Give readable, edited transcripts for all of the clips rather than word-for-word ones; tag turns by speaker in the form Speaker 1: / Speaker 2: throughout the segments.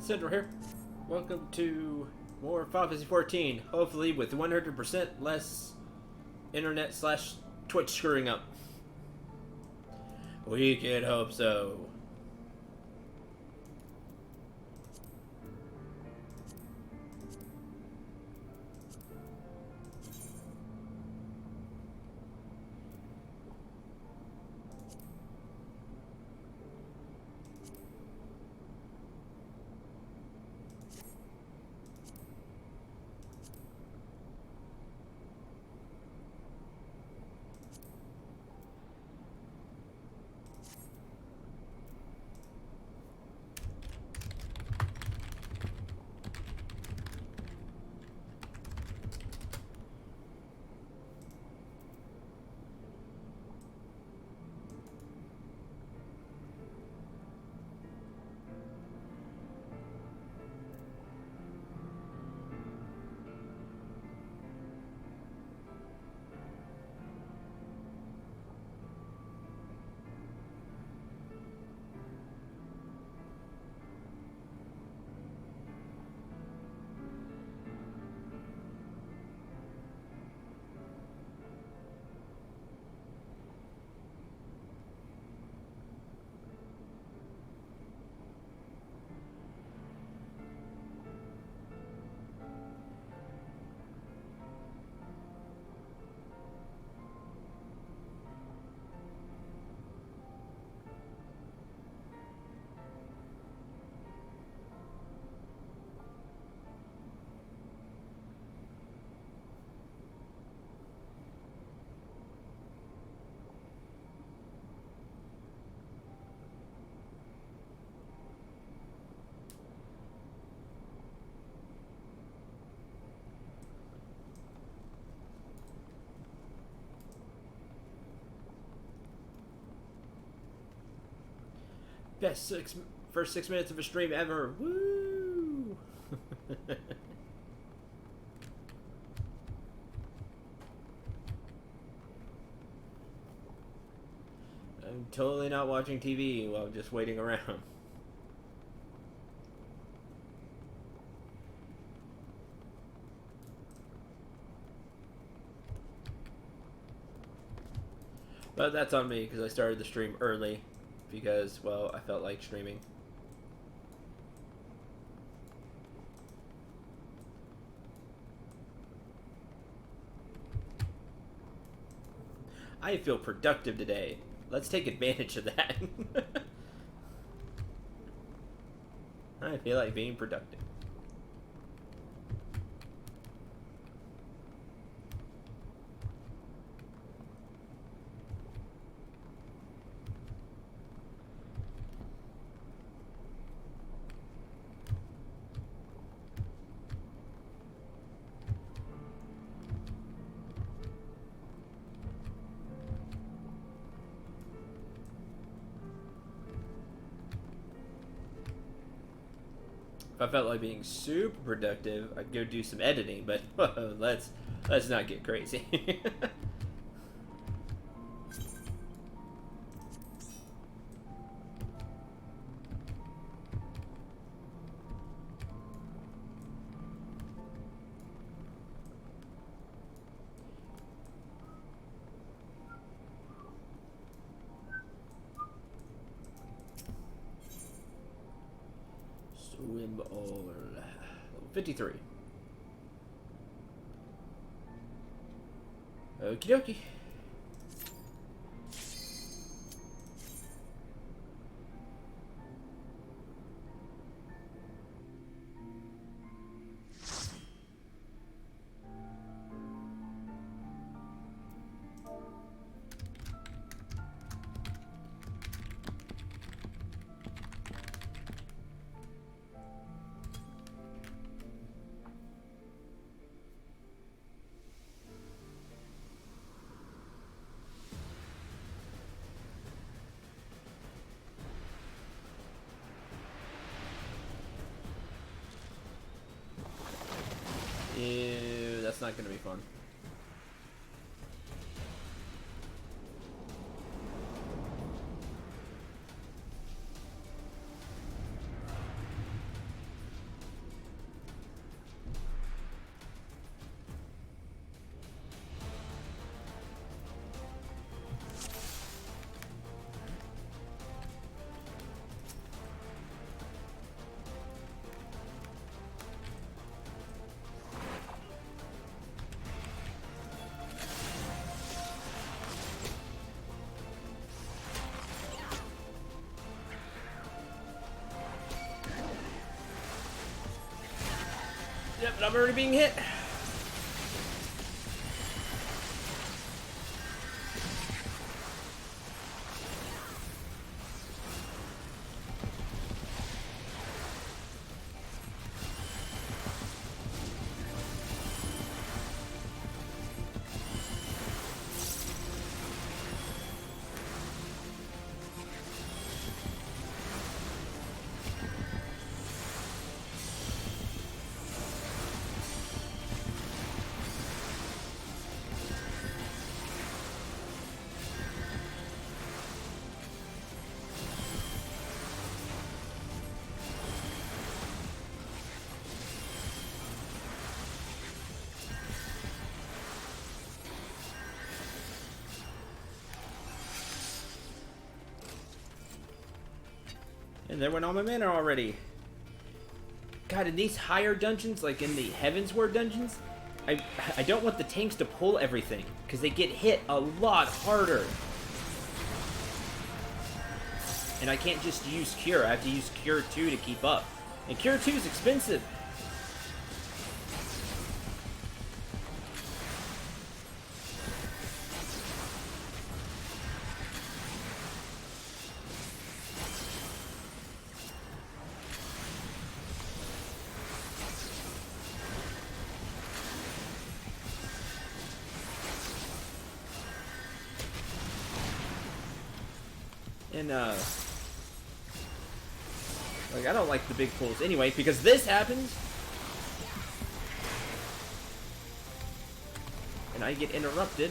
Speaker 1: Central here. Welcome to more FF14. Hopefully with 100% less internet slash Twitch screwing up. We can hope so. First 6 minutes of a stream ever. Woo! I'm totally not watching TV while just waiting around. But that's on me because I started the stream early. Because, well, I felt like streaming. I feel productive today. Let's take advantage of that. I feel like being productive. If I felt like being super productive, I'd go do some editing, but whoa, let's not get crazy. Swim all 53. Okie dokie. Ew, that's not gonna be fun. I'm already being hit. And there went all my mana already. God, in these higher dungeons, like in the Heavensward dungeons, I don't want the tanks to pull everything, because they get hit a lot harder. And I can't just use Cure, I have to use Cure 2 to keep up. And Cure 2 is expensive. And, like, I don't like the big pulls anyway, because this happens. And I get interrupted.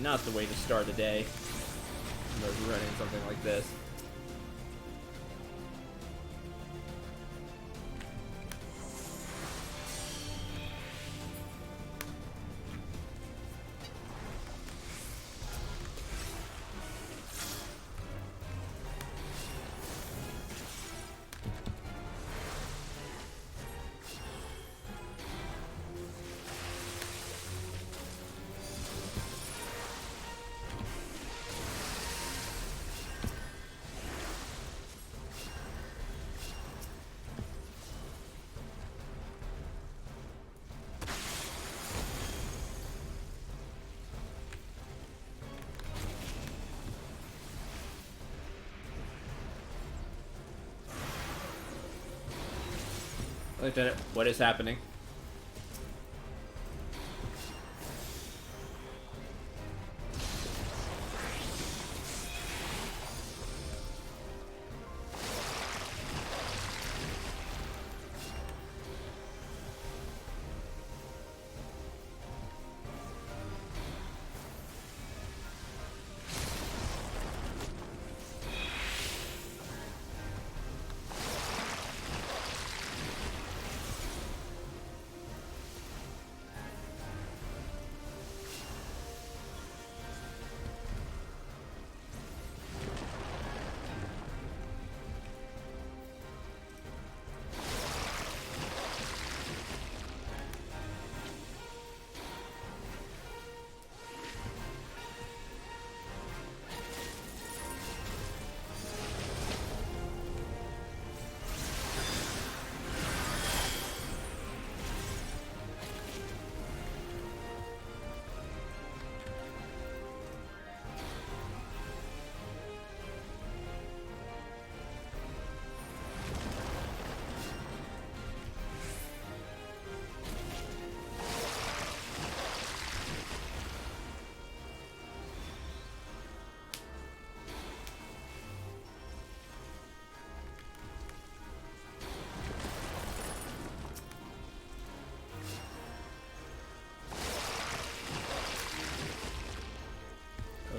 Speaker 1: Not the way to start a day. Running something like this. Lieutenant, what is happening?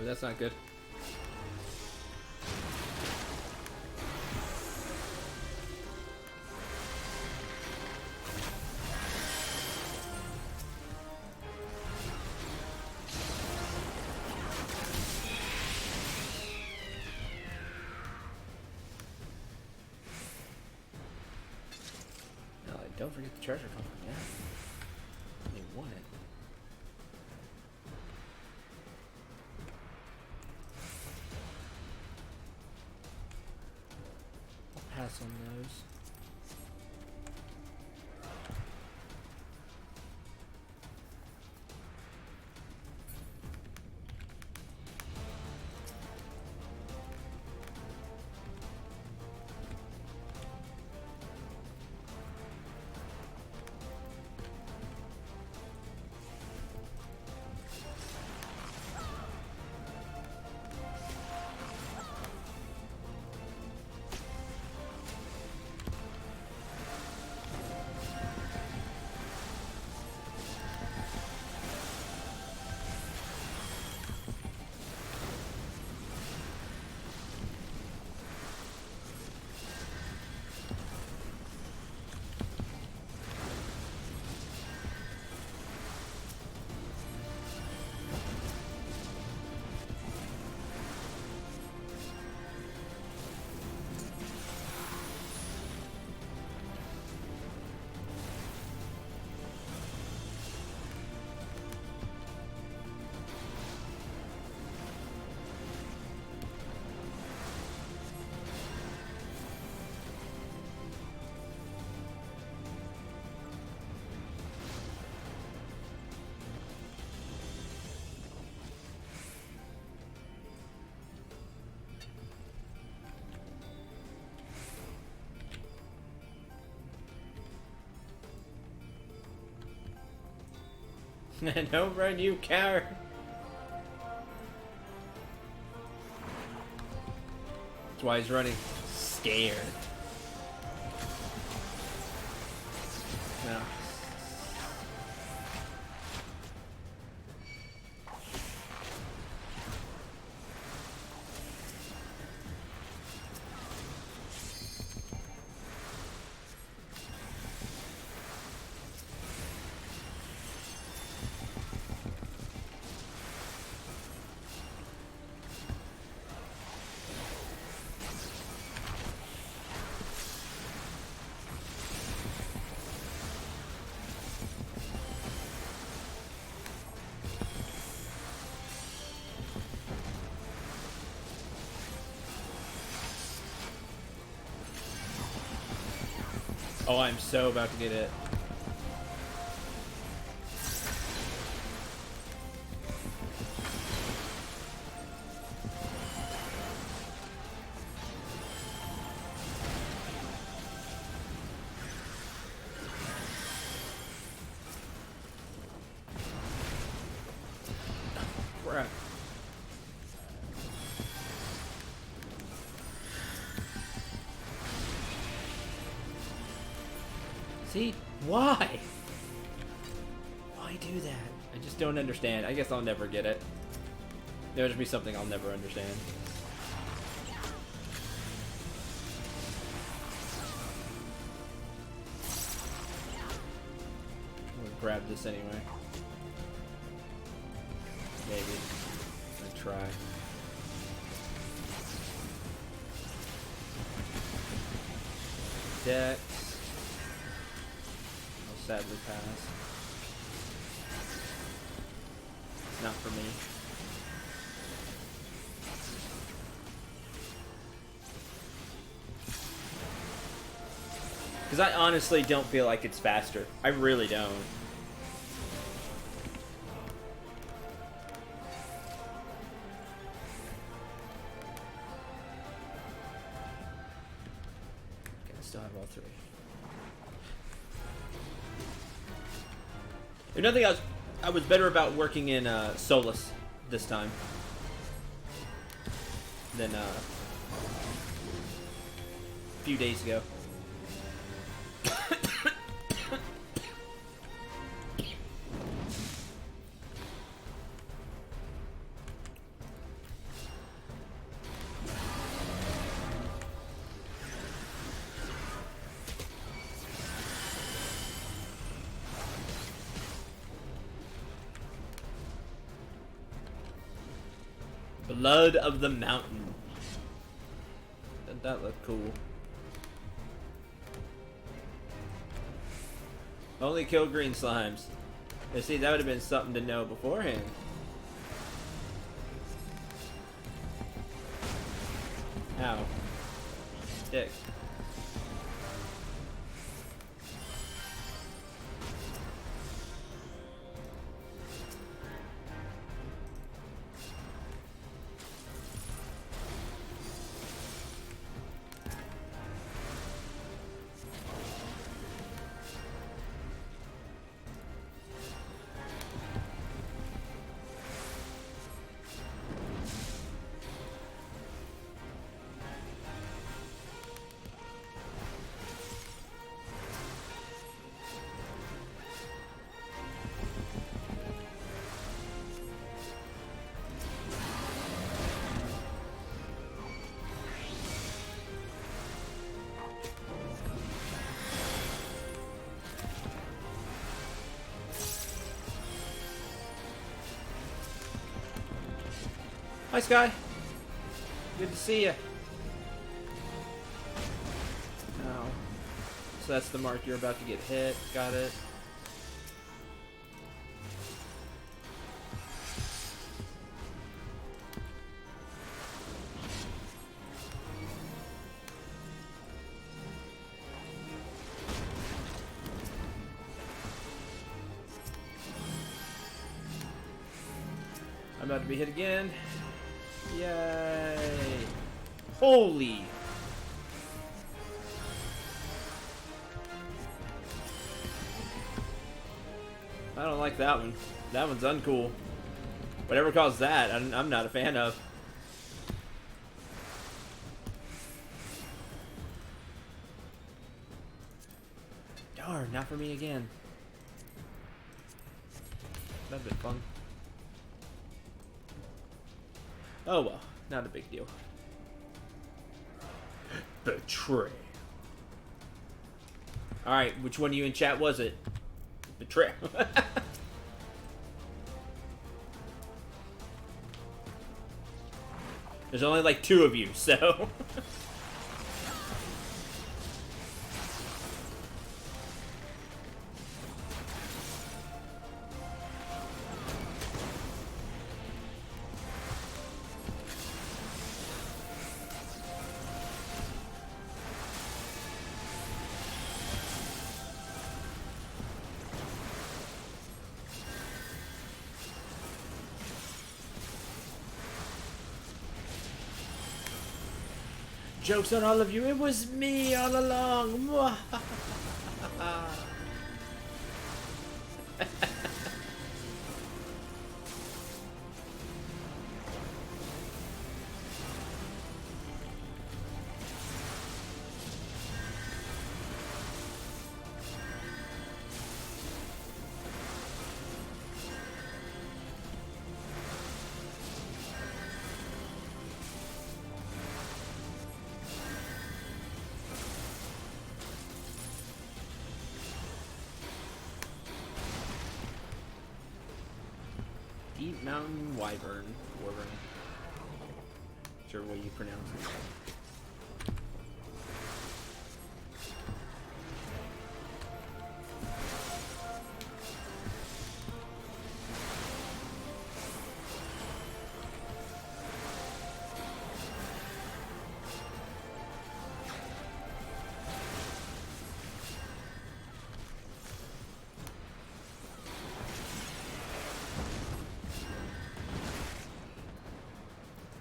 Speaker 1: Oh, that's not good. No, don't forget the treasure from yeah. They want it. Pass on those. Don't run, you coward! That's why he's running. Scared. No. Oh, I'm so about to get it. Crap. See? Why? Why do that? I just don't understand. I guess I'll never get it. There'll just be something I'll never understand. I'm gonna grab this anyway. Maybe. Let's try. Dex. Sadly pass. Not for me. Because I honestly don't feel like it's faster. I really don't. Okay, I still have all three. If nothing else, I was better about working in Solus this time than a few days ago. Blood of the mountain. Doesn't that look cool? Only kill green slimes. You see, that would have been something to know beforehand. Ow. Dick. Hi, Sky. Good to see you. Ow. So that's the mark you're about to get hit. Got it. I'm about to be hit again. Yay! Holy! I don't like that one. That one's uncool. Whatever caused that, I'm not a fan of. Darn, not for me again. That'd been fun. Oh well, not a big deal. Betray. Alright, which one of you in chat was it? Betray. There's only like 2 of you, so... Joke's on all of you, it was me all along. Deep Mountain Wyvern. Wyvern. Sure way you pronounce it.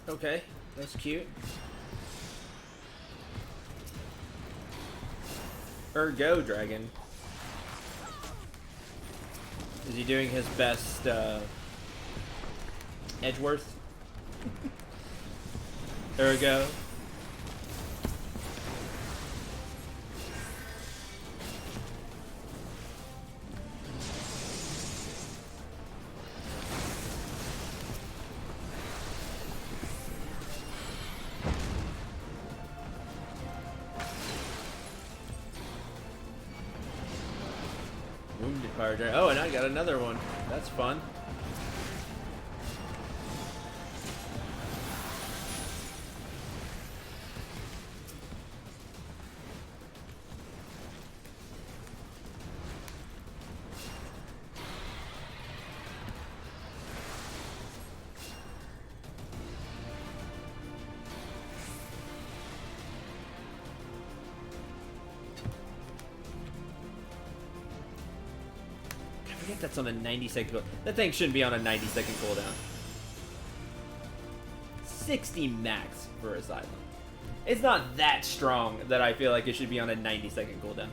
Speaker 1: Okay, that's cute. Ergo Dragon. Is he doing his best, Edgeworth? Ergo. Wounded Fire Dragon. Oh, and I got another one. That's fun. forget that's on a 90-second cooldown. That thing shouldn't be on a 90-second cooldown. 60 max for Asylum. It's not that strong that I feel like it should be on a 90-second cooldown.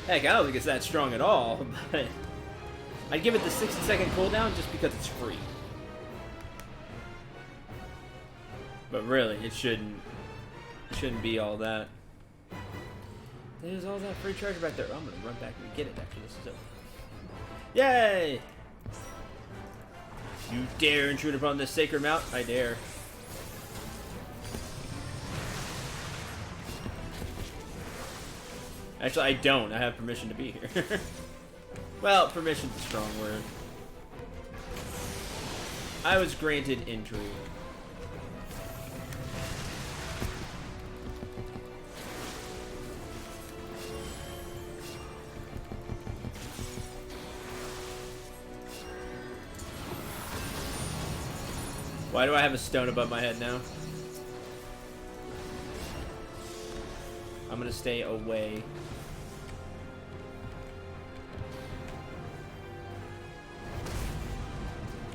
Speaker 1: Heck, I don't think it's that strong at all, but I'd give it the 60-second cooldown just because it's free. But really, it shouldn't be all that. There's all that free treasure back there. I'm gonna run back and get it after this is over. Yay! You dare intrude upon this sacred mount? I dare. Actually, I don't. I have permission to be here. Well, permission's a strong word. I was granted entry. Why do I have a stone above my head now? I'm gonna stay away.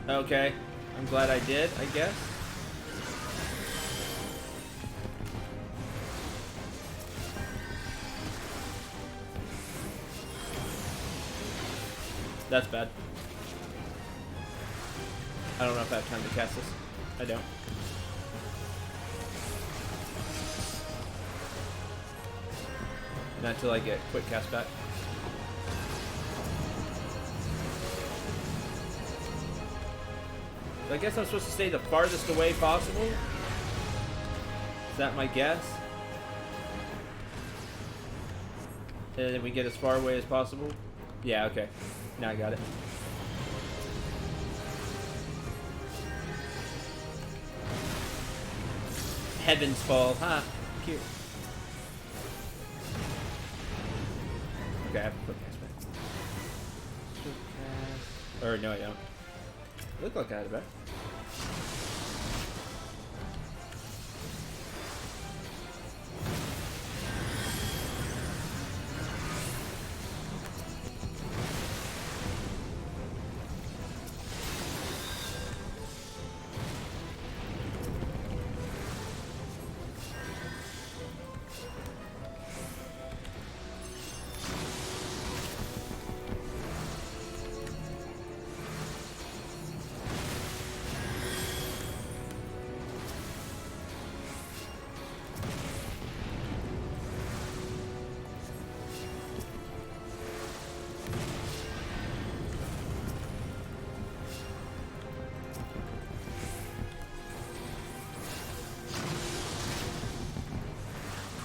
Speaker 1: Okay, I'm glad I did, I guess. That's bad. I don't know if I have time to cast this. I don't. Not until I get quick cast back. So I guess I'm supposed to stay the farthest away possible? Is that my guess? And then we get as far away as possible? Yeah, okay. Now I got it. Heavens fall, huh? Cute. Okay, I have to quick cast back. Quick cast. Or no, I don't. Look like I had it back.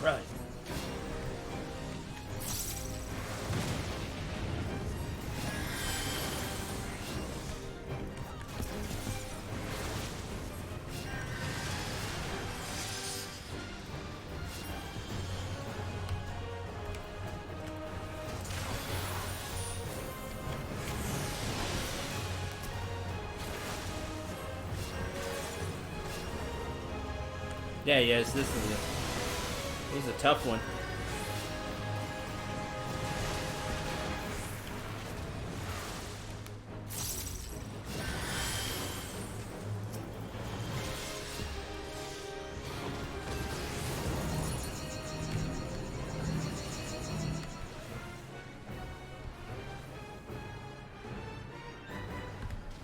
Speaker 1: Right. Yeah, yes, this is a tough one.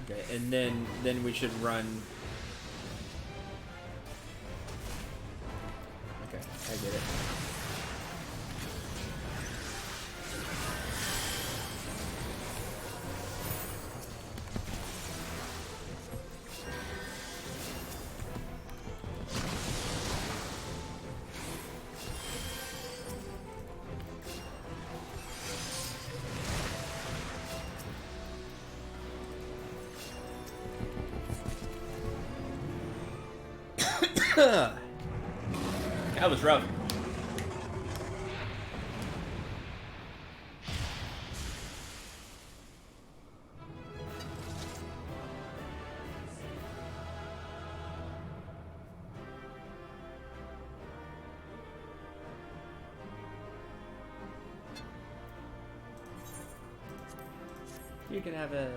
Speaker 1: Okay, and then we should run. Okay, I get it. That was rough. You can have it.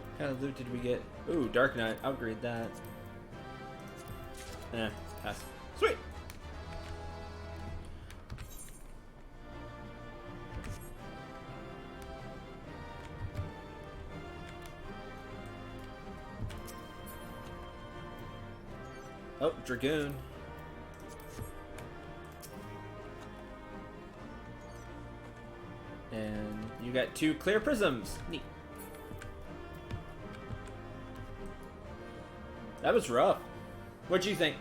Speaker 1: What kind of loot did we get? Ooh, Dark Knight. Upgrade that. Pass. Sweet! Oh, Dragoon. And you got 2 clear prisms. Neat. That was rough. What'd you think?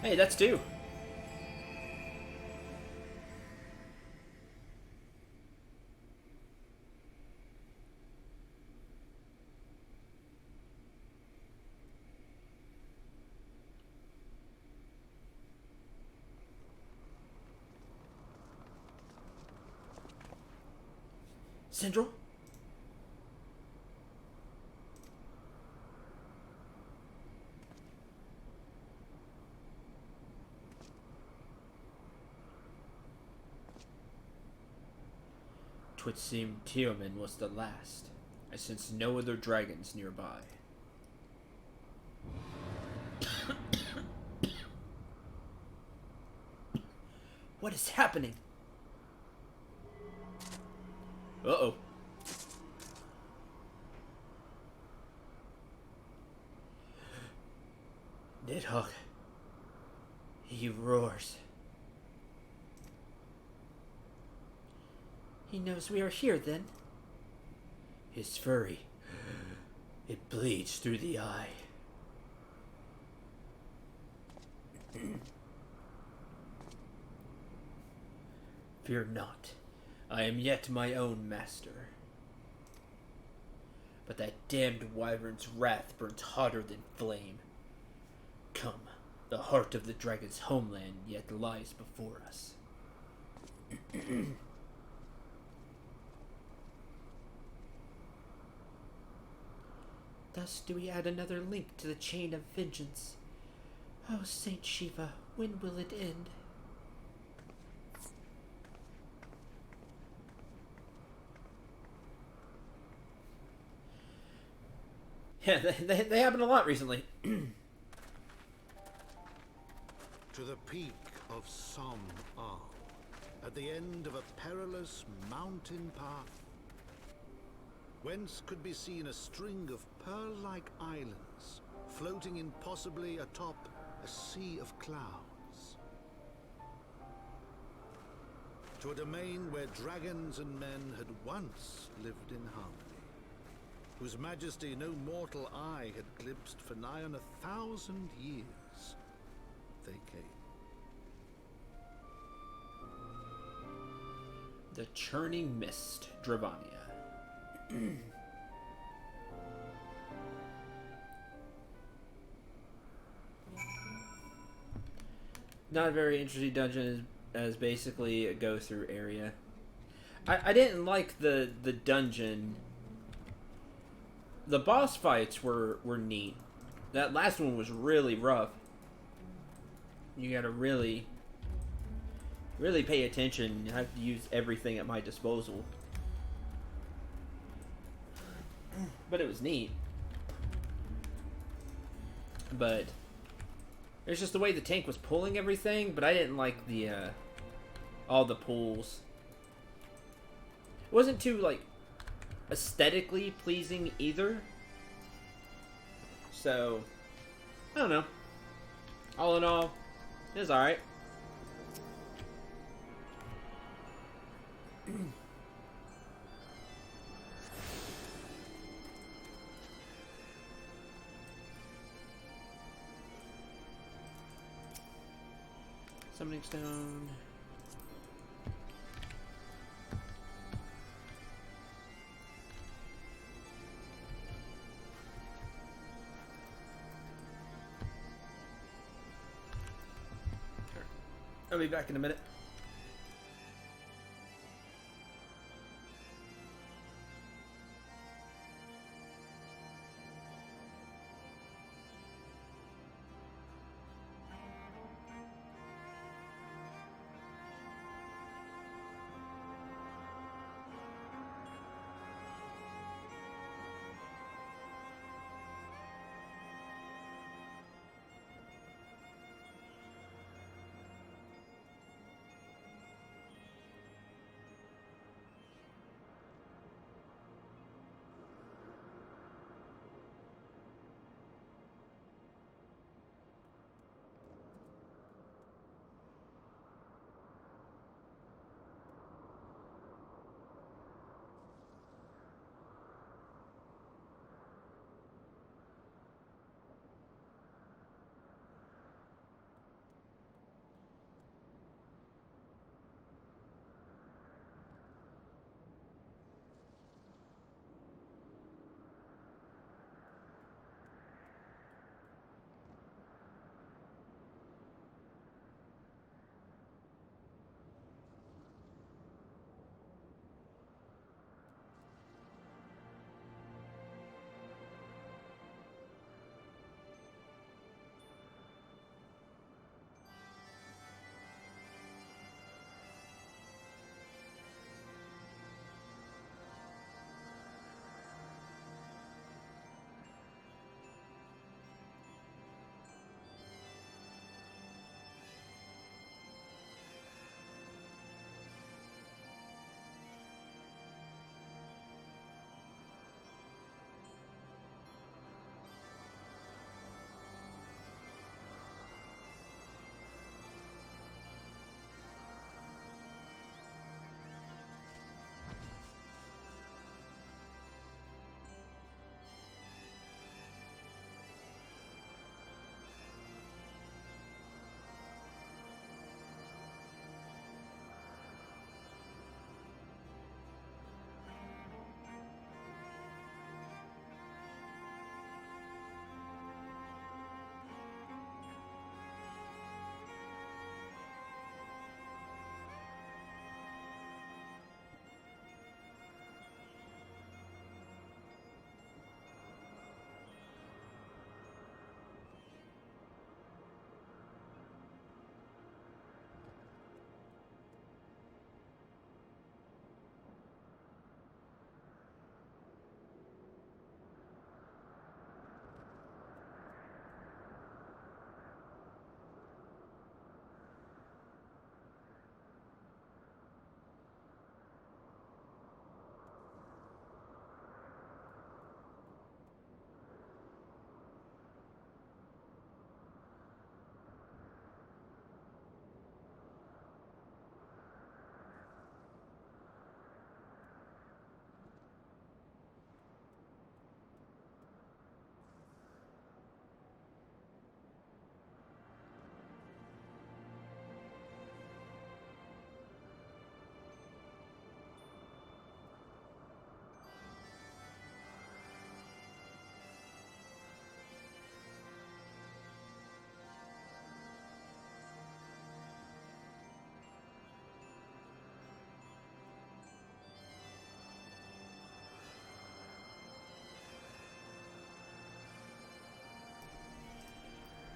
Speaker 1: Hey, that's 2. Central? Twould seem Tioman was the last. I sense no other dragons nearby. What is happening? Uh-oh. Nidhogg. He roars. He knows we are here, then. His fury. It bleeds through the eye. Fear not. I am yet my own master. But that damned wyvern's wrath burns hotter than flame. Come, the heart of the dragon's homeland yet lies before us. Thus do we add another link to the chain of vengeance. Oh, Saint Shiva, when will it end? Yeah, they happen a lot recently.
Speaker 2: To the peak of Som Al, at the end of a perilous mountain path, whence could be seen a string of pearl-like islands floating impossibly atop a sea of clouds. To a domain where dragons and men had once lived in harmony, whose majesty no mortal eye had glimpsed for nigh on 1,000 years, they came.
Speaker 1: The Churning Mist, Dravania. Not a very interesting dungeon as basically a go-through area. I didn't like the dungeon. The boss fights were neat. That last one was really rough. You gotta really pay attention. I have to use everything at my disposal. But it was neat. But it's just the way the tank was pulling everything, but I didn't like the all the pulls. It wasn't too like aesthetically pleasing either. So I don't know. All in all, it was alright. Summoning stone. I'll be back in a minute.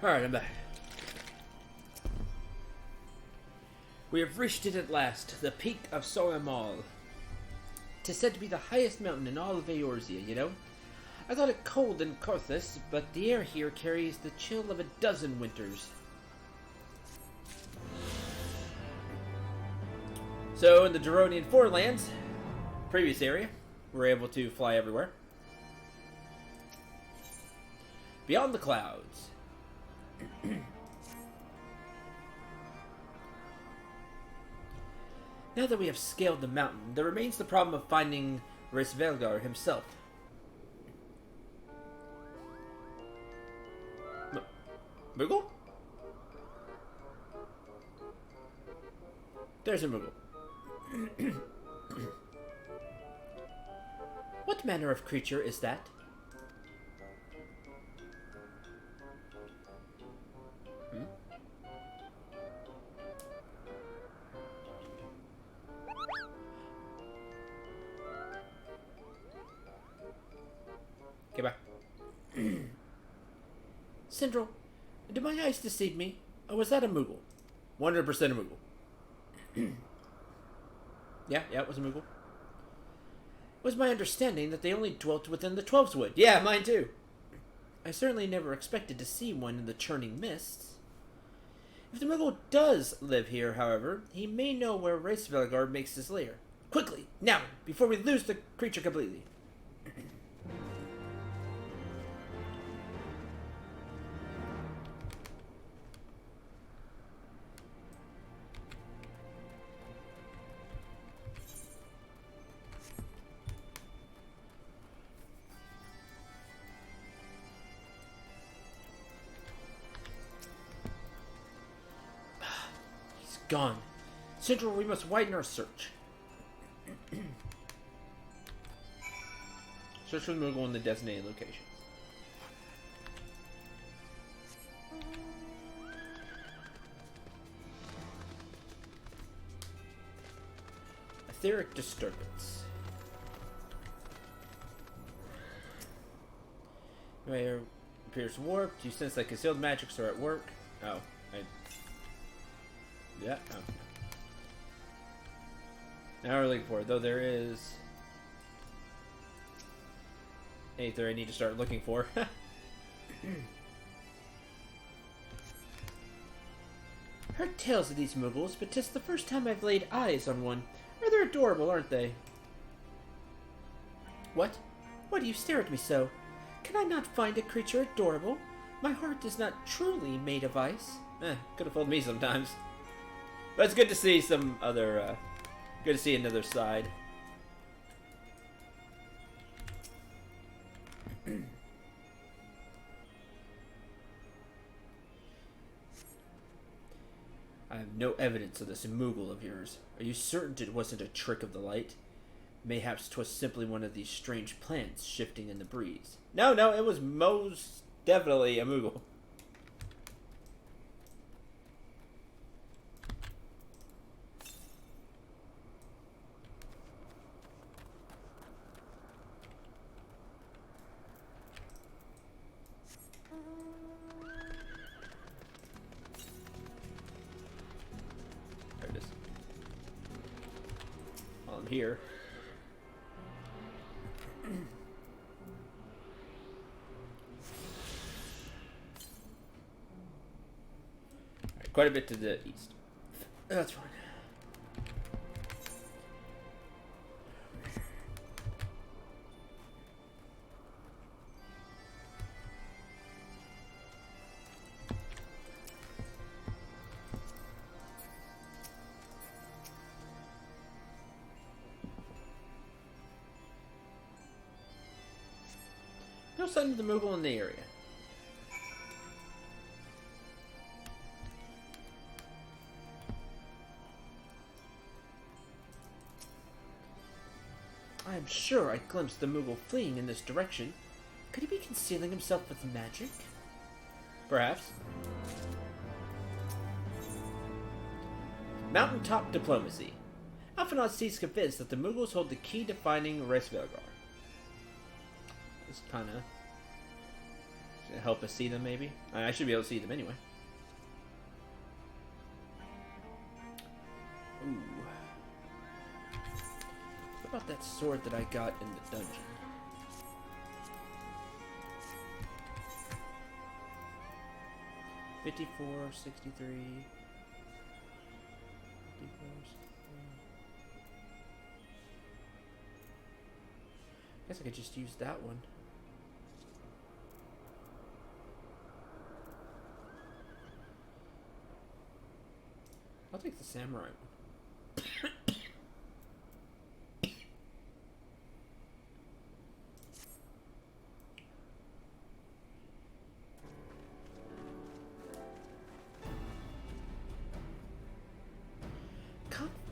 Speaker 3: Alright, I'm back. We have reached it at last, the peak of Soramal. 'Tis said to be the highest mountain in all of Eorzea, you know? I thought it cold in Karthus, but the air here carries the chill of a dozen winters.
Speaker 1: So, in the Duronian Forelands, previous area, we're able to fly everywhere. Beyond the clouds. Now that we have scaled the mountain, there remains the problem of finding Resvelgar himself. Moogle? There's a Moogle.
Speaker 3: What manner of creature is that?
Speaker 1: Okay, bye.
Speaker 3: Sindral, do my eyes deceive me? Or was that a Moogle?
Speaker 1: 100% a Moogle. Yeah, it was a Moogle.
Speaker 3: It was my understanding that they only dwelt within the Twelveswood.
Speaker 1: Yeah, mine too.
Speaker 3: I certainly never expected to see one in the churning mists. If the Moogle does live here, however, he may know where Reisvelgar makes his lair. Quickly, now, before we lose the creature completely. Gone. Central, we must widen our search.
Speaker 1: Search for the Moogle in the designated locations.
Speaker 3: Etheric disturbance.
Speaker 1: Where appears warped. You sense that concealed magics are at work. Oh, yeah. Oh. Now we're looking for it, though there is anything I need to start looking for.
Speaker 3: Heard tales of these Moogles, but 'tis the first time I've laid eyes on one. Rather adorable, aren't they? What? Why do you stare at me so? Can I not find a creature adorable? My heart is not truly made of ice.
Speaker 1: Could have fooled me sometimes. But it's good to see some other, good to see another side. I have no evidence of this Moogle of yours. Are you certain it wasn't a trick of the light? Mayhaps 'twas simply one of these strange plants shifting in the breeze. No, it was most definitely a Moogle. There it is. While I'm here. Alright, quite a bit to the east. That's fine. No sign of the Moogle in the area.
Speaker 3: I am sure I glimpsed the Moogle fleeing in this direction. Could he be concealing himself with magic?
Speaker 1: Perhaps. Mountaintop diplomacy.
Speaker 3: Alphinaud seems convinced that the Moogles hold the key to finding Reisvelgar.
Speaker 1: This kind of help us see them, maybe. I should be able to see them anyway.
Speaker 3: Ooh. What about that sword that I got in the dungeon? $54, 63. Guess I could just use that one. I'll take the samurai one.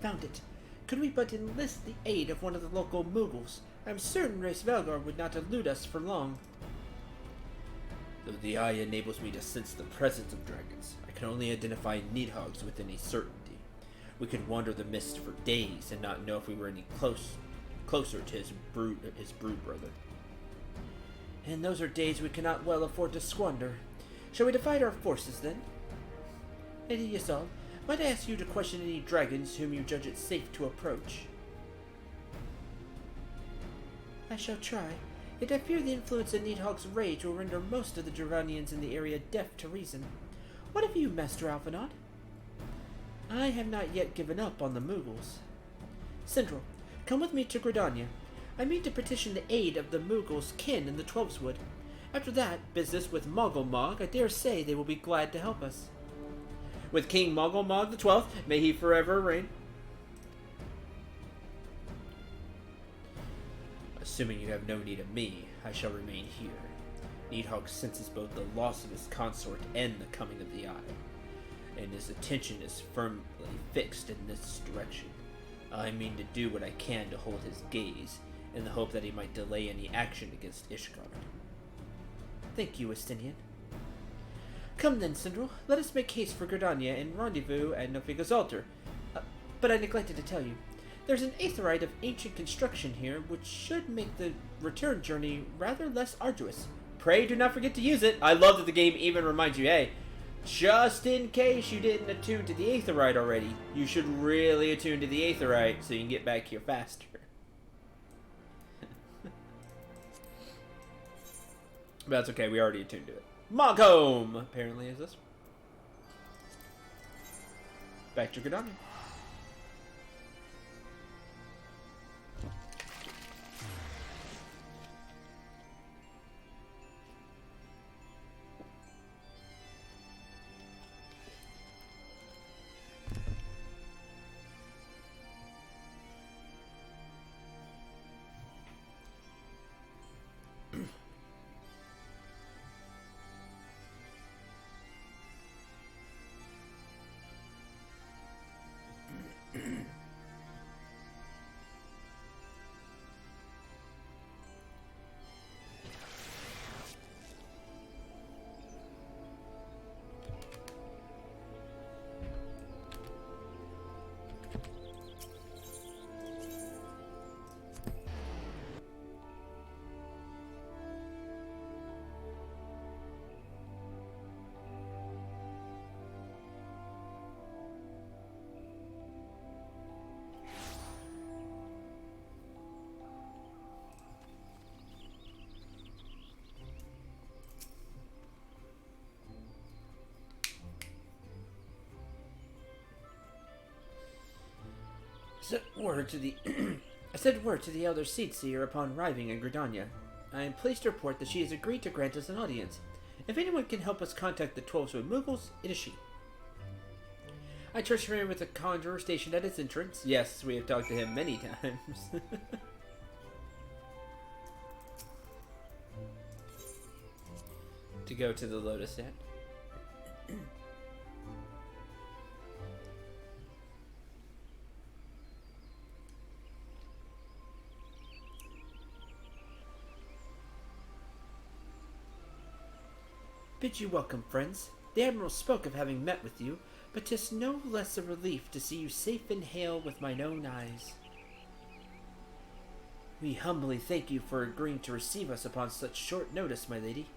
Speaker 3: found it. Could we but enlist the aid of one of the local Mughals, I am certain Race Velgar would not elude us for long.
Speaker 1: Though the eye enables me to sense the presence of dragons, I can only identify Needhogs with any certainty. We could wander the mist for days and not know if we were any closer to his brood brother.
Speaker 3: And those are days we cannot well afford to squander. Shall we divide our forces, then? Lady Yasal, might I ask you to question any dragons whom you judge it safe to approach? I shall try, yet I fear the influence of Needhog's rage will render most of the Duranians in the area deaf to reason. What of you, Master Alphinaud? I have not yet given up on the Mughals. Sindral, come with me to Gridania. I mean to petition the aid of the Mughals' kin in the Twelveswood. After that, business with Moggle Mog, I dare say they will be glad to help us.
Speaker 1: With King Moggle Mog the 12th, may he forever reign. Assuming you have no need of me, I shall remain here. Needhog senses both the loss of his consort and the coming of the Eye, and his attention is firmly fixed in this direction. I mean to do what I can to hold his gaze, in the hope that he might delay any action against Ishgard.
Speaker 3: Thank you, Estinian. Come then, Sindral, let us make haste for Gridania and rendezvous at Nofiga's altar. But I neglected to tell you, there's an aetheryte of ancient construction here, which should make the return journey rather less arduous.
Speaker 1: Pray do not forget to use it. I love that the game even reminds you, hey, just in case you didn't attune to the aetheryte already, you should really attune to the aetheryte so you can get back here faster. But that's okay, we already attuned to it. Moghome, apparently, is this. Back to Gridania.
Speaker 3: I sent word to the Elder Seedseer upon arriving in Gridania. I am pleased to report that she has agreed to grant us an audience. If anyone can help us contact the Twelveswood Mughals, it is she. I trust her in with a conjurer stationed at its entrance.
Speaker 1: Yes, we have talked to him many times. To go to the Lotus Inn.
Speaker 3: Bid you welcome, friends. The Admiral spoke of having met with you, but 'tis no less a relief to see you safe and hale with mine own eyes. We humbly thank you for agreeing to receive us upon such short notice, my lady,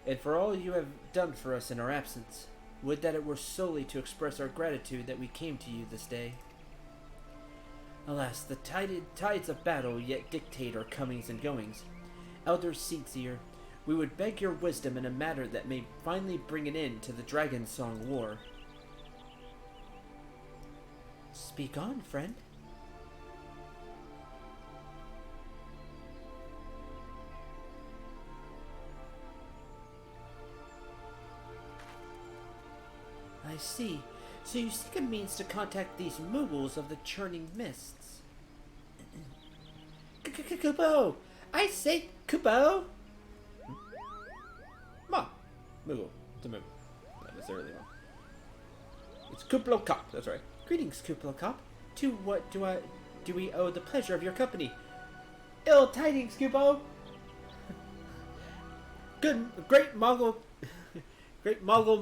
Speaker 3: and for all you have done for us in our absence. Would that it were solely to express our gratitude that we came to you this day. Alas, the tides of battle yet dictate our comings and goings. Elder Seedseer, we would beg your wisdom in a matter that may finally bring an end to the Dragon Song War. Speak on, friend. I see. So you seek a means to contact these Mughals of the churning mists. Kubo! I say, Kubo!
Speaker 1: Ma! Moogle. It's a Moogle. Not necessarily wrong. It's Kuplokop, that's right.
Speaker 3: Greetings, Kuplokop. To what do we owe the pleasure of your company? Ill tidings, Kupo! Great Moggle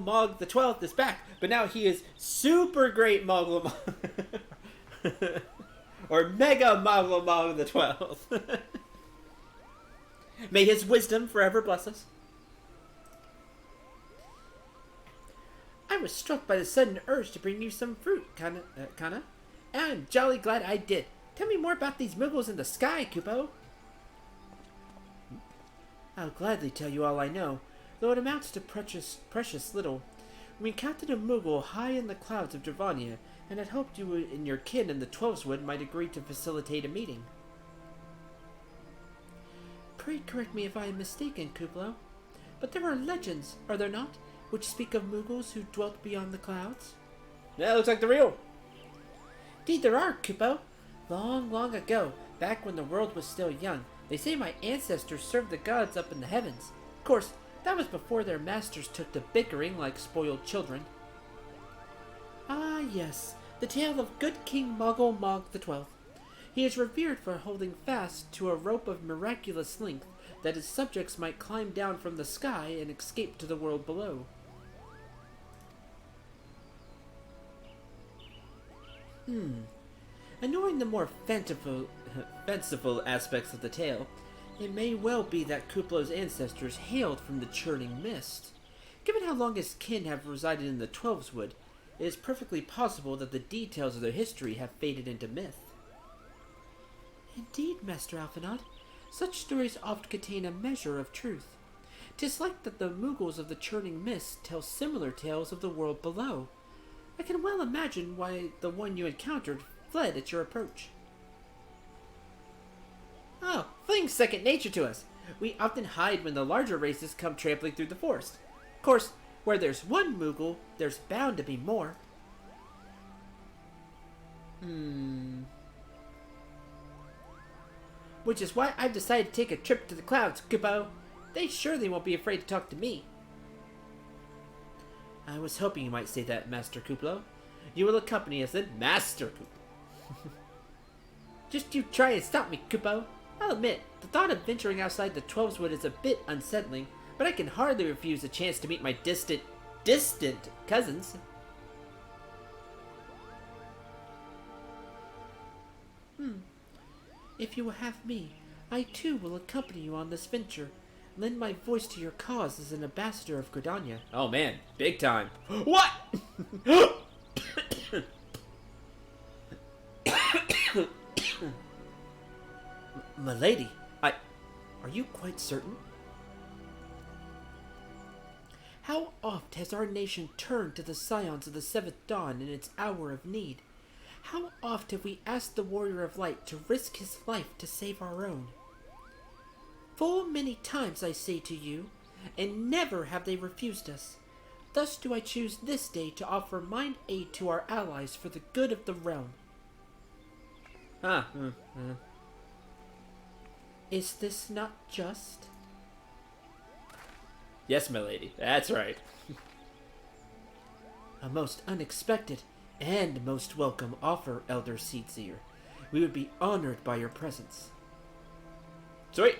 Speaker 3: Mog the 12th is back, but now he is Super Great Moggle Mog. Or Mega Moggle Mog the 12th. May his wisdom forever bless us. I was struck by the sudden urge to bring you some fruit, Kana. And I'm jolly glad I did. Tell me more about these Muggles in the sky, Kupo. I'll gladly tell you all I know, though it amounts to precious little. We encountered a Muggle high in the clouds of Dravania, and had hoped you and your kin in the Twelveswood might agree to facilitate a meeting. Pray correct me if I am mistaken, Kuplo, but there are legends, are there not, which speak of Muggles who dwelt beyond the clouds?
Speaker 1: That looks like the real.
Speaker 3: Indeed there are, Kupo. Long, long ago, back when the world was still young, they say my ancestors served the gods up in the heavens. Of course, that was before their masters took to bickering like spoiled children. Ah, yes, the tale of good King Muggle Mog the 12th. He is revered for holding fast to a rope of miraculous length that his subjects might climb down from the sky and escape to the world below. And knowing the more fanciful aspects of the tale, it may well be that Kuplo's ancestors hailed from the churning mist. Given how long his kin have resided in the Twelveswood, it is perfectly possible that the details of their history have faded into myth. Indeed, Master Alphinaud, such stories oft contain a measure of truth. 'Tis like that the Muggles of the churning mist tell similar tales of the world below. I can well imagine why the one you encountered fled at your approach. Oh, fleeing's second nature to us. We often hide when the larger races come trampling through the forest. Of course, where there's one Moogle, there's bound to be more. Which is why I've decided to take a trip to the clouds, Kupo. They surely won't be afraid to talk to me. I was hoping you might say that, Master Kuplo. You will accompany us then, Master Kuplo. Just you try and stop me, Kupo. I'll admit, the thought of venturing outside the Twelveswood is a bit unsettling, but I can hardly refuse a chance to meet my distant cousins. If you will have me, I too will accompany you on this venture, lend my voice to your cause as an ambassador of Gridania.
Speaker 1: Oh man, big time. What?
Speaker 3: Milady, are you quite certain? How oft has our nation turned to the scions of the Seventh Dawn in its hour of need? How oft have we asked the Warrior of Light to risk his life to save our own? Full many times I say to you, and never have they refused us. Thus do I choose this day to offer mine aid to our allies for the good of the realm. Is this not just?
Speaker 1: Yes, milady, that's right.
Speaker 3: A most unexpected and most welcome offer, Elder Seedseer. We would be honored by your presence.
Speaker 1: Sweet.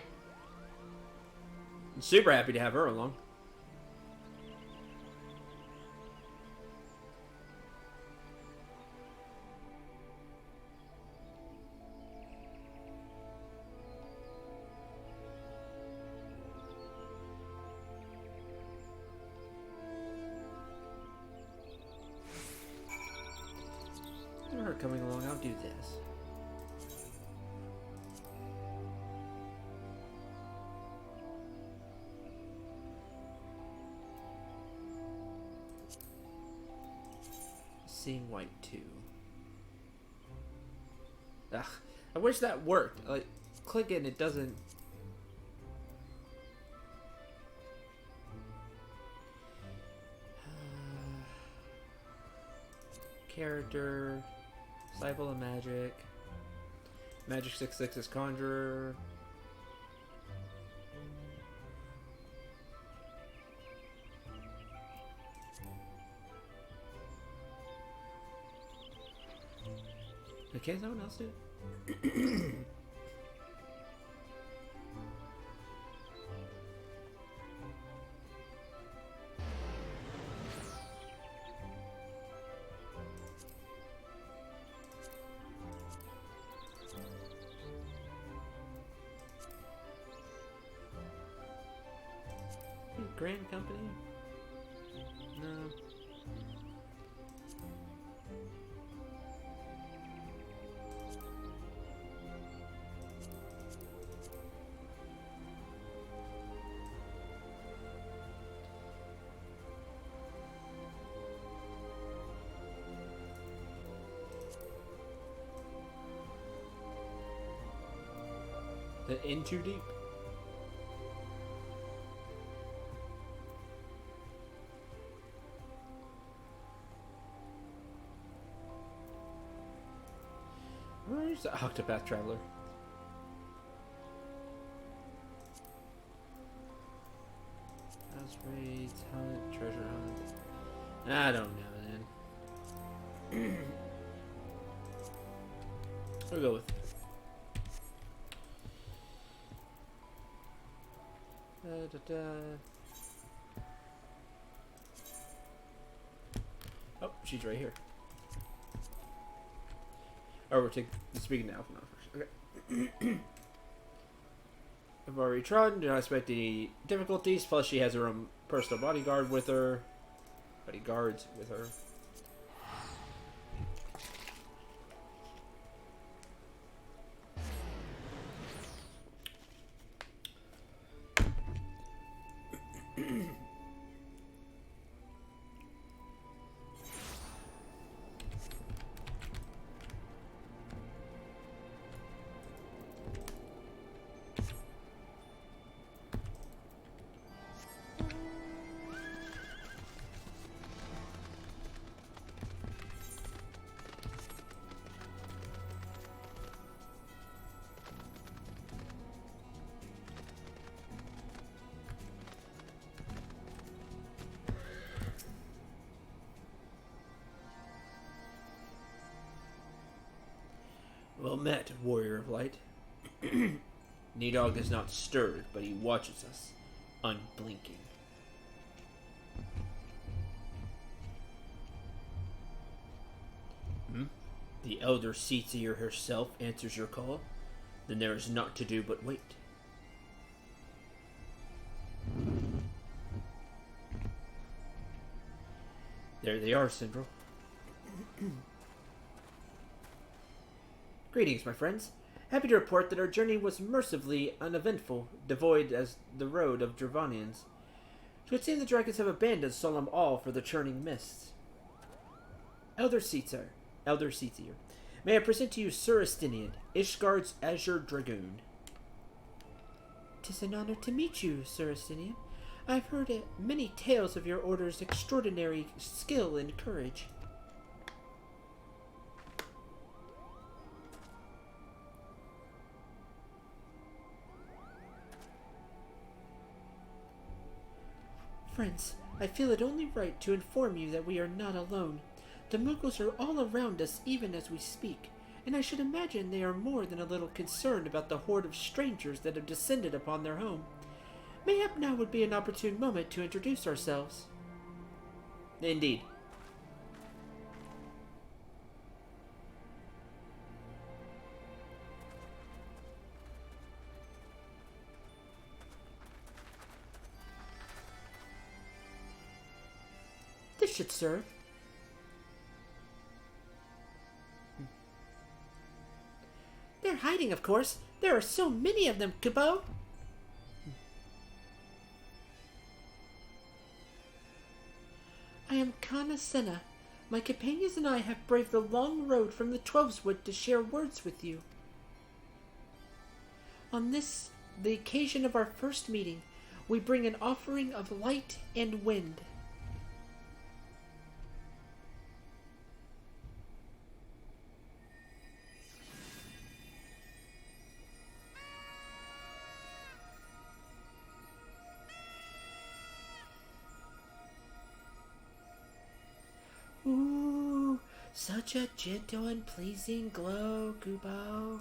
Speaker 1: I'm super happy to have her along.
Speaker 3: Her coming along, I'll do this. Seeing white too. Ugh, I wish that worked. Like, click it and it doesn't. Character. Disciple of Magic. Magic 6/6 is Conjurer.
Speaker 1: Okay, someone else do it. Grand Company? No. The In Too Deep? Where's the Octopath Traveler? House raids, hunt, treasure hunt. I don't know, man. We'll go with it. Oh, she's right here. Oh, we're speaking now. Okay. I've already tried. Do not expect any difficulties. Plus, she has her own personal bodyguard with her. Bodyguards with her. Well met, warrior of light. Nidog is not stirred, but he watches us, unblinking. The elder Seetsier herself answers your call? Then there is naught to do but wait. There they are, Sindral. Greetings, my friends. Happy to report that our journey was mercifully uneventful, devoid as the road of Dravanians. It would seem the dragons have abandoned Solemn All for the churning mists. Elder Seetsier, may I present to you Sir Estinian, Ishgard's Azure Dragoon. 'Tis an honor to meet you, Sir Estinian. I've heard many tales of your order's extraordinary skill and courage. Friends, I feel it only right to inform you that we are not alone. The Mughals are all around us even as we speak, and I should imagine they are more than a little concerned about the horde of strangers that have descended upon their home. Mayhap now would be an opportune moment to introduce ourselves. Indeed. This should serve. They're hiding, of course. There are so many of them, Kubo. I am Kana Senna. My companions and I have braved the long road from the Twelveswood to share words with you. On this, the occasion of our first meeting, we bring an offering of light and wind. Ooh,
Speaker 3: Such a gentle and pleasing glow, Kubo.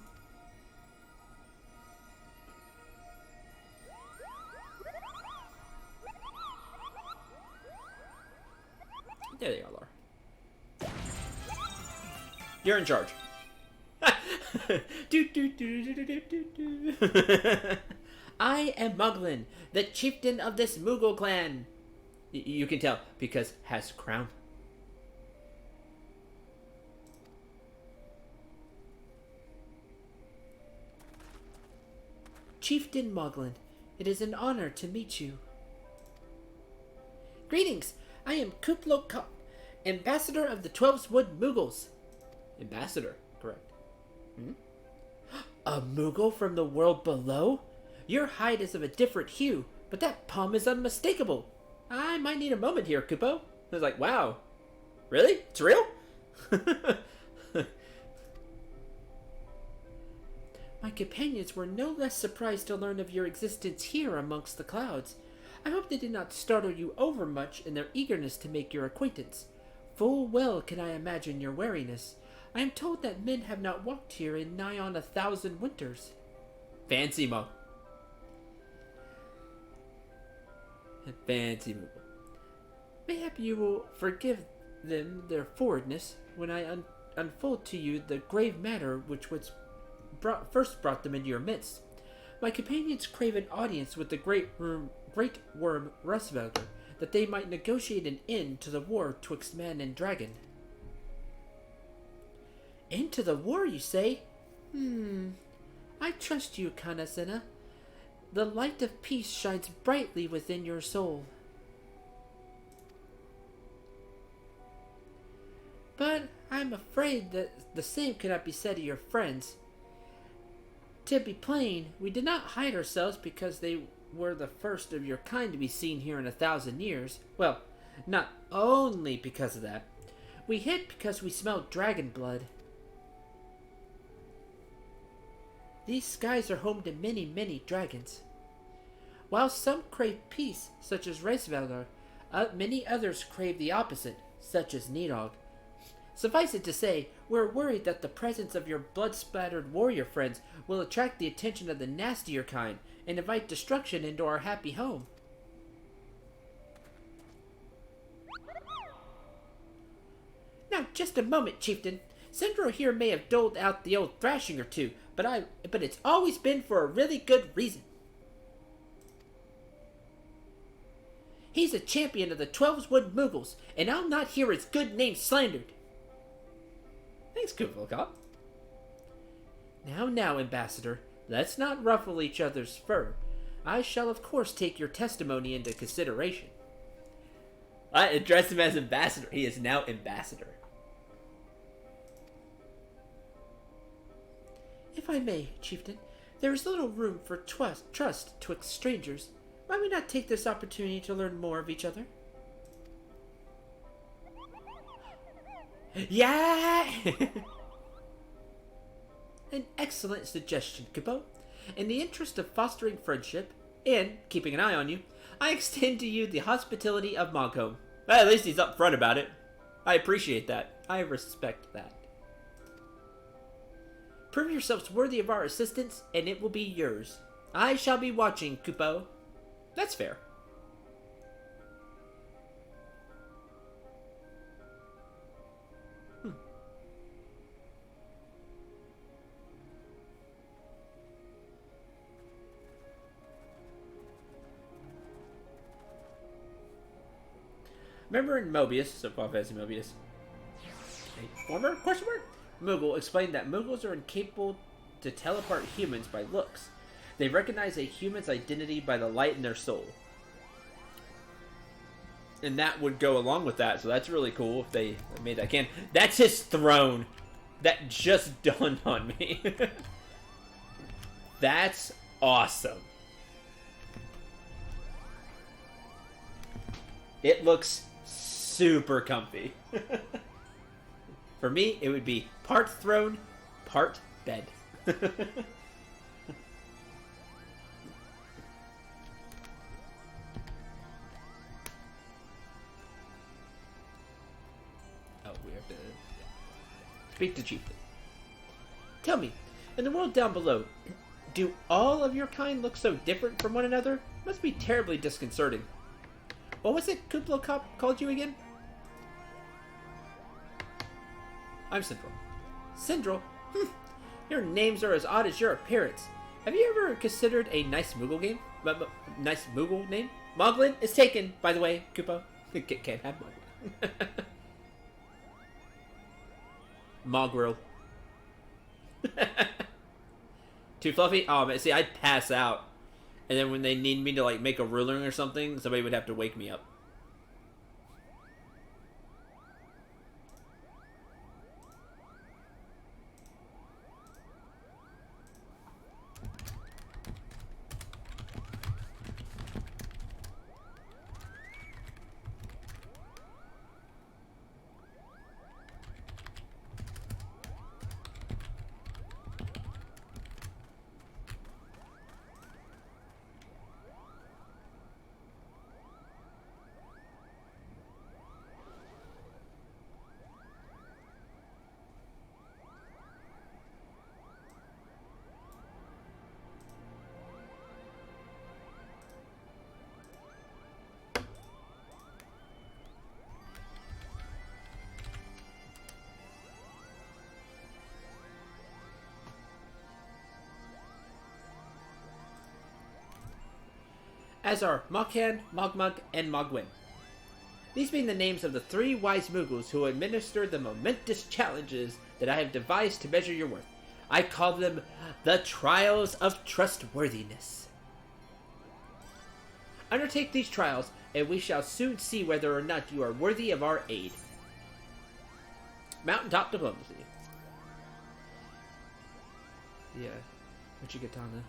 Speaker 1: There they all are. You're in charge.
Speaker 3: I am Muglin, the chieftain of this Moogle clan.
Speaker 1: You can tell because has crown.
Speaker 3: Chieftain Muglin, it is an honor to meet you. Greetings, I am Kuplo Kup, ambassador of the Twelveswood Moogles.
Speaker 1: Ambassador, correct.
Speaker 3: A Moogle from the world below? Your hide is of a different hue, but that palm is unmistakable. I might need a moment here, Kupo.
Speaker 1: I was like, wow. Really? It's real?
Speaker 3: My companions were no less surprised to learn of your existence here amongst the clouds. I hope they did not startle you overmuch in their eagerness to make your acquaintance. Full well can I imagine your wariness. I am told that men have not walked here in nigh on 1,000 winters.
Speaker 1: Fancy Mo. Fancy Mo.
Speaker 3: Mayhap you will forgive them their forwardness when I unfold to you the grave matter which first brought them into your midst. My companions crave an audience with the great worm Rustvelder, that they might negotiate an end to the war twixt man and dragon. End to the war, you say? I trust you, Kanasena. The light of peace shines brightly within your soul. But I'm afraid that the same cannot be said of your friends. To be plain, we did not hide ourselves because they were the first of your kind to be seen here in 1,000 years. Well, not only because of that. We hid because we smelled dragon blood. These skies are home to many, many dragons. While some crave peace, such as Reisvelder, many others crave the opposite, such as Nidhogg. Suffice it to say, we're worried that the presence of your blood-splattered warrior friends will attract the attention of the nastier kind and invite destruction into our happy home. Now, just a moment, Chieftain. Sendro here may have doled out the old thrashing or two, but it's always been for a really good reason. He's a champion of the Twelveswood Moogles, and I'll not hear his good name slandered.
Speaker 1: Thanks, Kuvalcop.
Speaker 3: Now, Ambassador, let's not ruffle each other's fur. I shall, of course, take your testimony into consideration.
Speaker 1: I addressed him as Ambassador. He is now Ambassador.
Speaker 3: If I may, Chieftain, there is little room for trust twixt strangers. Why we not take this opportunity to learn more of each other?
Speaker 1: Yeah!
Speaker 3: An excellent suggestion, Kupo. In the interest of fostering friendship, and keeping an eye on you, I extend to you the hospitality of Mogholm.
Speaker 1: Well, at least he's upfront about it. I appreciate that. I respect that.
Speaker 3: Prove yourselves worthy of our assistance, and it will be yours. I shall be watching, Kupo.
Speaker 1: That's fair. Remember in Mobius, so Final Fantasy Mobius, a former question mark Moogle explained that Moogles are incapable to tell apart humans by looks. They recognize a human's identity by the light in their soul. And that would go along with that, so that's really cool if they made that canon. That's his throne! That just dawned on me. That's awesome. It looks super comfy. For me, it would be part throne, part bed. Oh, we have to...
Speaker 3: speak to Chieftain. Tell me, in the world down below, do all of your kind look so different from one another? Must be terribly disconcerting. What was it Kuplo called you again? I'm Syndril. Syndril? Your names are as odd as your appearance. Have you ever considered a nice Moogle game? Nice Moogle name? Moglin is taken, by the way, Koopa. Can't have Moglin. Mogrel. Too fluffy? Oh, man, see, I'd pass out. And then when they need me to, like, make a ruling or something, somebody would have to wake me up. As are Mokhan, Mogmug, and Mogwin. These being the names of the 3 wise Moogles who administer the momentous challenges that I have devised to measure your worth. I call them the Trials of Trustworthiness. Undertake these trials, and we shall soon see whether or not you are worthy of our aid. Mountaintop Diplomacy. Yeah. What you get, Tana?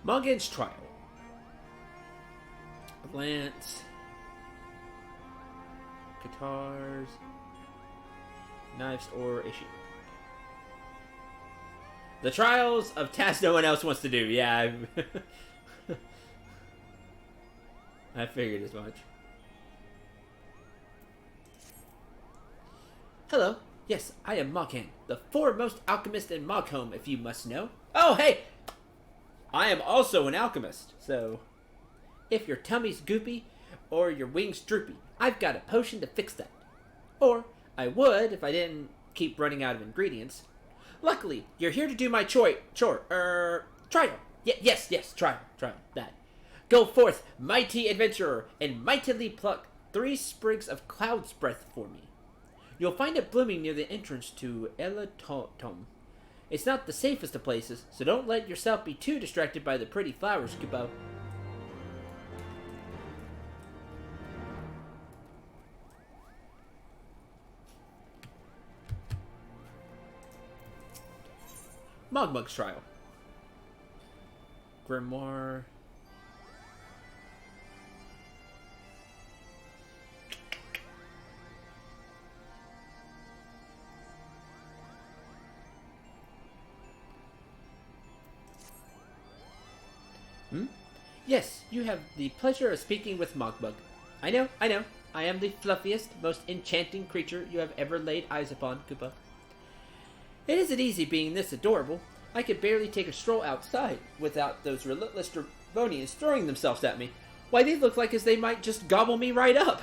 Speaker 3: Moggin's Trial. Lance. Guitars. Knives or issue. The Trials of tasks no one else wants to do. Yeah, I figured as much. Hello. Yes, I am Moghan, the foremost alchemist in Mogholm, if you must know. Oh, hey! I am also an alchemist, so if your tummy's goopy or your wings droopy, I've got a potion to fix that. Or I would if I didn't keep running out of ingredients. Luckily, you're here to do my trial. Yes, trial, that. Go forth, mighty adventurer, and mightily pluck 3 sprigs of cloud's breath for me. You'll find it blooming near the entrance to Elatom. It's not the safest of places, so don't let yourself be too distracted by the pretty flowers, Kupo. Mogmug's Trial. Grimoire. Yes, you have the pleasure of speaking with Mogmug. I know. I am the fluffiest, most enchanting creature you have ever laid eyes upon, Koopa. It isn't easy being this adorable. I could barely take a stroll outside without those relentless Dravonians throwing themselves at me. Why, they look like as they might just gobble me right up.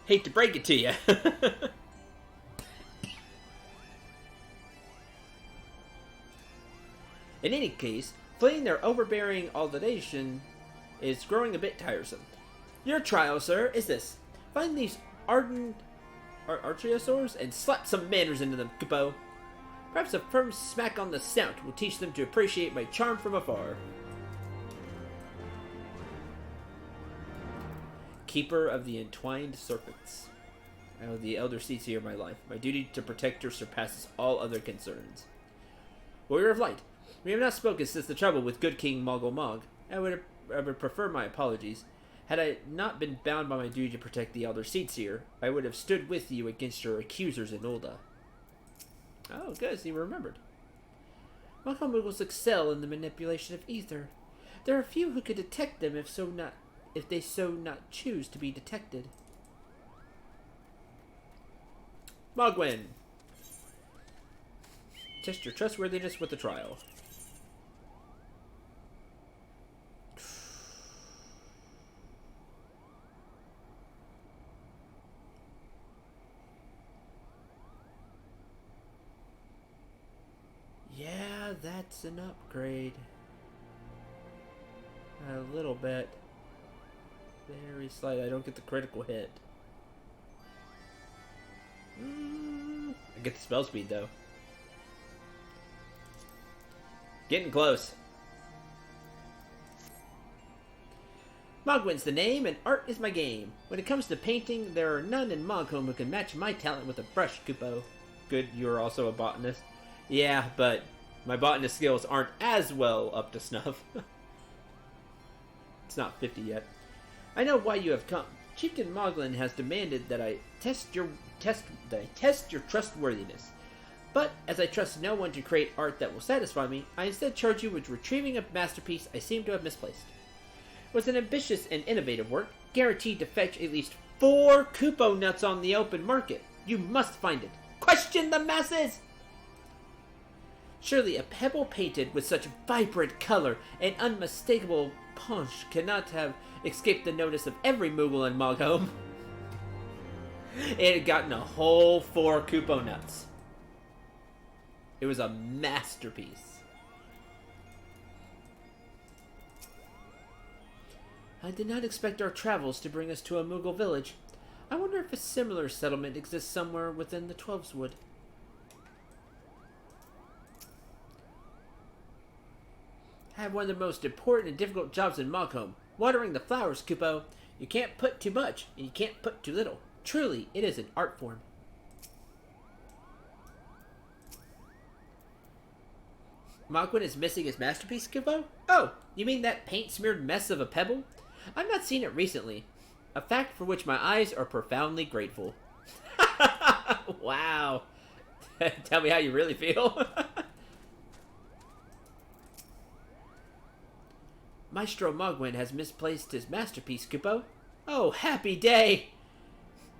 Speaker 3: Hate to break it to you. In any case, fleeing their overbearing altercation is growing a bit tiresome. Your trial, sir, is this. Find these ardent archaeosaurs and slap some manners into them, Kupo. Perhaps a firm smack on the snout will teach them to appreciate my charm from afar. Keeper of the Entwined Serpents. Oh, the Elder Seats of my life. My duty to protect her surpasses all other concerns. Warrior of Light. We have not spoken since the trouble with good King Moggle Mog. I would prefer my apologies. Had I not been bound by my duty to protect the Elder Seatseer, I would have stood with you against your accusers in Ulda. Oh, good, so you remembered. Monko Moogles excel in the manipulation of ether. There are few who could detect them if they so not choose to be detected. Mogwin! Test your trustworthiness with the trial. Yeah, that's an upgrade. A little bit. Very slight. I don't get the critical hit. I get the spell speed, though. Getting close. Mogwin's the name, and art is my game. When it comes to painting, there are none in Mogholm who can match my talent with a brush, Kupo. Good, you're also a botanist. Yeah, but my botanist skills aren't as well up to snuff. It's not 50 yet. I know why you have come. Chieftain Moglin has demanded that I test your trustworthiness. But, as I trust no one to create art that will satisfy me, I instead charge you with retrieving a masterpiece I seem to have misplaced. It was an ambitious and innovative work, guaranteed to fetch at least 4 Kupo nuts on the open market. You must find it. Question the masses! Surely a pebble painted with such vibrant color and unmistakable punch cannot have escaped the notice of every Moogle in Mogholm. It had gotten a whole 4 Kupo nuts. It was a masterpiece. I did not expect our travels to bring us to a Moogle village. I wonder if a similar settlement exists somewhere within the Twelveswood. I have one of the most important and difficult jobs in Mogholm. Watering the flowers, Kupo. You can't put too much, and you can't put too little. Truly, it is an art form. Mogwin is missing his masterpiece, Kupo? Oh, you mean that paint-smeared mess of a pebble? I've not seen it recently. A fact for which my eyes are profoundly grateful. Wow. Tell me how you really feel. Maestro Mogwin has misplaced his masterpiece, Kupo. Oh, happy day!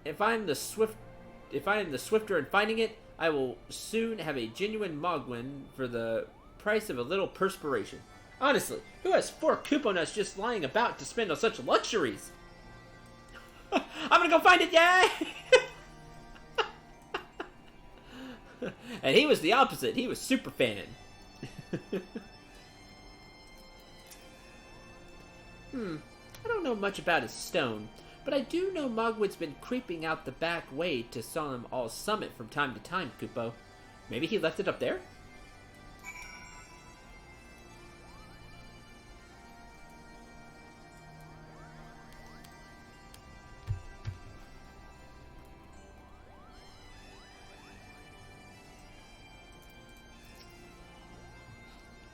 Speaker 3: If I am the swifter in finding it, I will soon have a genuine Mogwin for the price of a little perspiration. Honestly, who has 4 Kupo nuts just lying about to spend on such luxuries? I'm gonna go find it, yay! And he was the opposite. He was super fan. I don't know much about his stone, but I do know Mogwin's been creeping out the back way to Solemn All Summit from time to time, Kupo. Maybe he left it up there?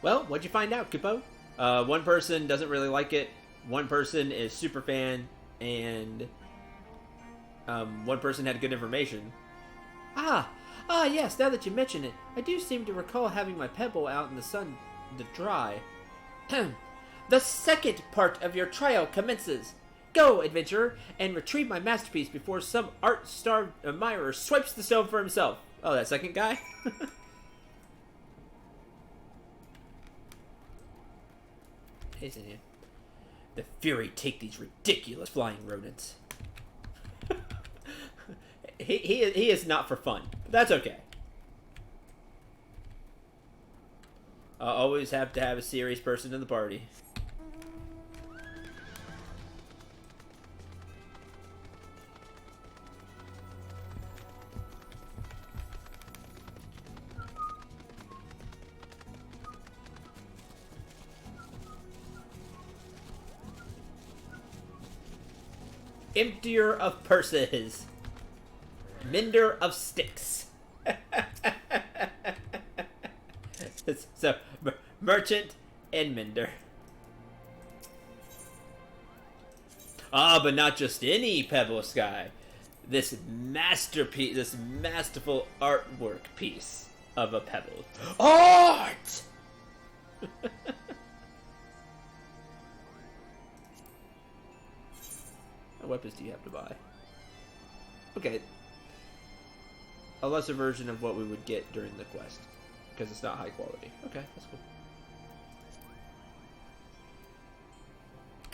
Speaker 3: Well, what'd you find out, Kupo? One person doesn't really like it, one person is super fan, and one person had good information. Ah, yes, now that you mention it, I do seem to recall having my pebble out in the sun to dry. The second part of your trial commences. Go, adventurer, and retrieve my masterpiece before some art-starved admirer swipes the stone for himself. Oh, that second guy? Isn't it? The Fury take these ridiculous flying rodents. he is not for fun, but that's okay. I always have to have a serious person in the party. Emptier of purses. Mender of sticks. So, merchant and mender. Ah, but not just any Pebble Sky. This masterpiece, this masterful artwork piece.
Speaker 1: of a pebble.
Speaker 3: Art!
Speaker 1: What weapons do you have to buy? Okay. A lesser version of what we would get during the quest. Because it's not high quality. Okay, that's cool.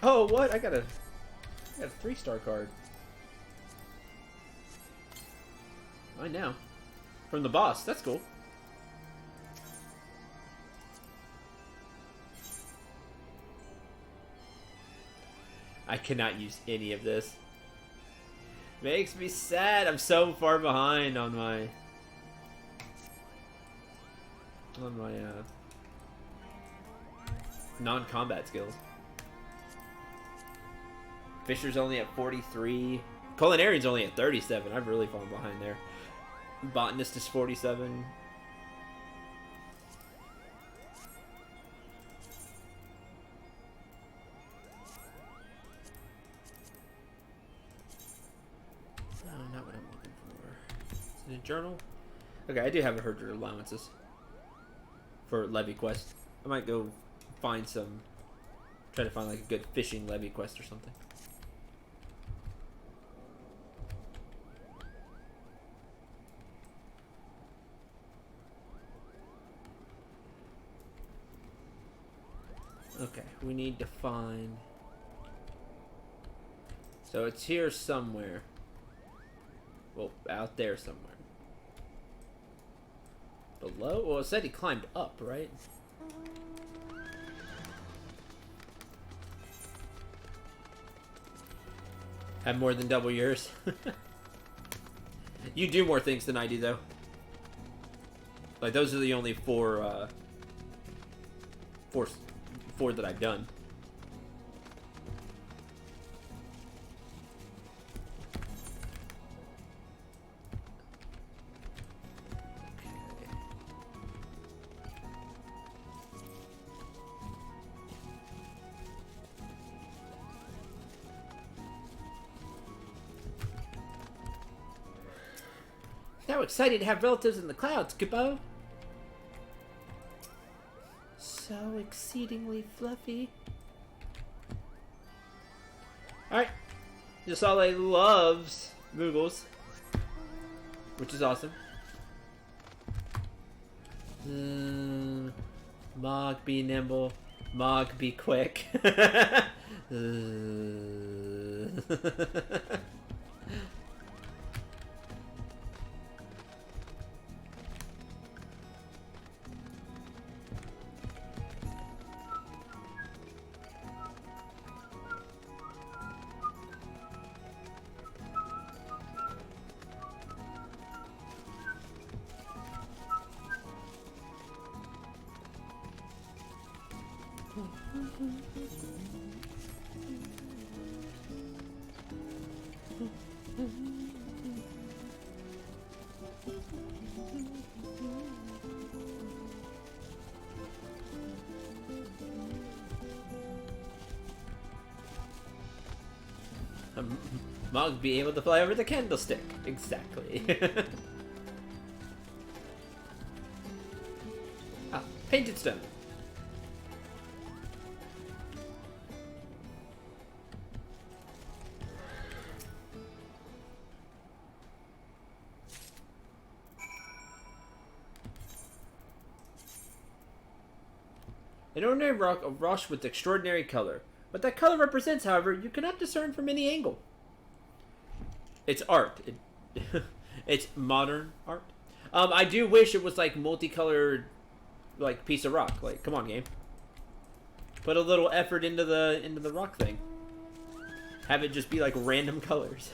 Speaker 1: Oh, what? I got a 3-star card. Mine now. From the boss. That's cool. I cannot use any of this. Makes me sad. I'm so far behind on my non-combat skills. Fisher's only at 43. Culinarian's only at 37. I've really fallen behind there. Botanist is 47. Not what I'm looking for. Is it a journal? Okay, I do have herder allowances for levy quest. I might go find some. Try to find like a good fishing levy quest or something. Okay, we need to find... So it's here somewhere. Well, out there somewhere. Below? Well, it said he climbed up, right? Have more than double yours. You do more things than I do, though. Like, those are the only four that I've done. Now excited to have relatives in the clouds, Kupo. So exceedingly fluffy. Alright. Yasale loves Moogles, which is awesome. Mog be nimble. Mog be quick. Mog be able to fly over the candlestick. Exactly. Ah, painted stone. An ordinary rock, a rush with extraordinary color. What that color represents, however, you cannot discern from any angle. It's art. It's modern art. I do wish it was like multicolored, like piece of rock. Like, come on, game. Put a little effort into the rock thing. Have it just be like random colors.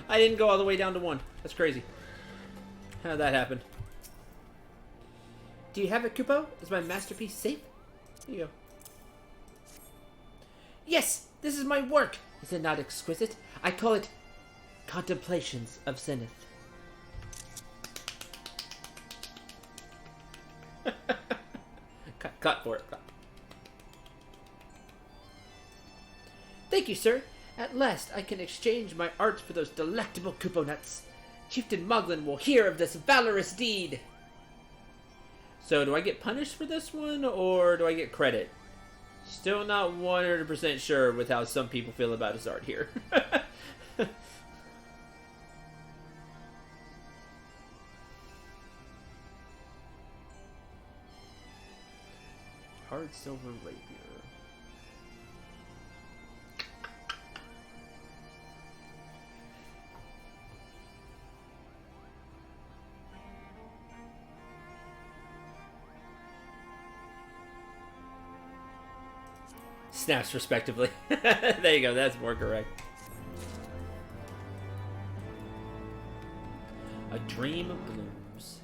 Speaker 1: I didn't go all the way down to 1. That's crazy. How did that happen? Do you have it, Kupo? Is my masterpiece safe? Here you go. Yes! This is my work! Is it not exquisite? I call it Contemplations of Zenith. Cut for it. Cut.
Speaker 3: Thank you, sir. At last I can exchange my arts for those delectable Kupo nuts. Chieftain Moglin will hear of this valorous deed.
Speaker 1: So do I get punished for this one, or do I get credit? Still not 100% sure with how some people feel about his art here. Hard silver rapier. Snaps respectively. There you go, that's more correct. A dream blooms.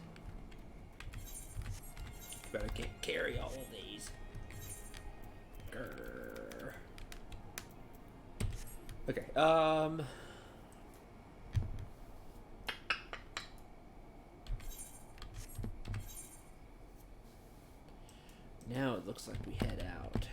Speaker 1: But I can't carry all of these. Grr. Okay, now it looks like we head out.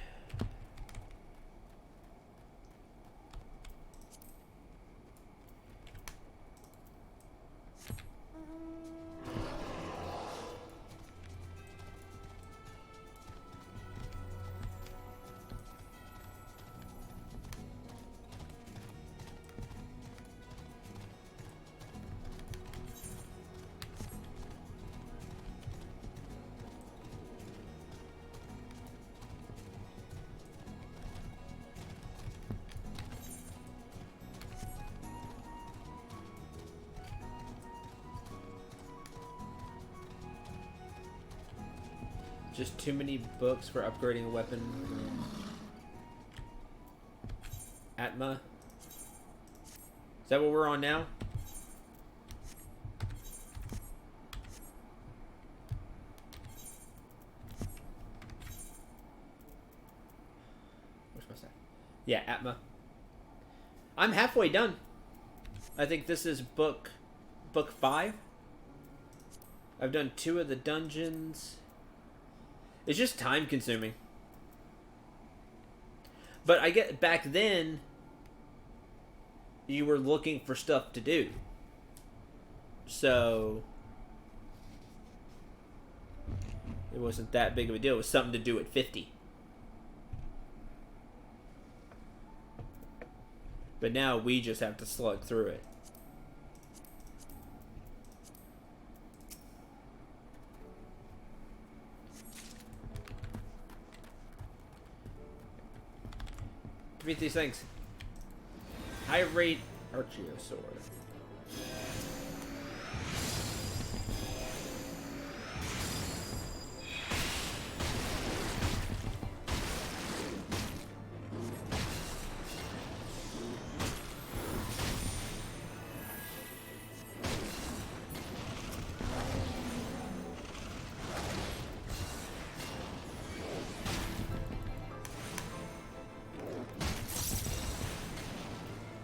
Speaker 1: Just too many books for upgrading a weapon. Atma. Is that what we're on now? Where's my stuff? Yeah, Atma. I'm halfway done. I think this is book 5. I've done 2 of the dungeons. It's just time consuming. But I get back then you were looking for stuff to do. So it wasn't that big of a deal. It was something to do at 50. But now we just have to slug through it. Beat these things. High rate Archeosword.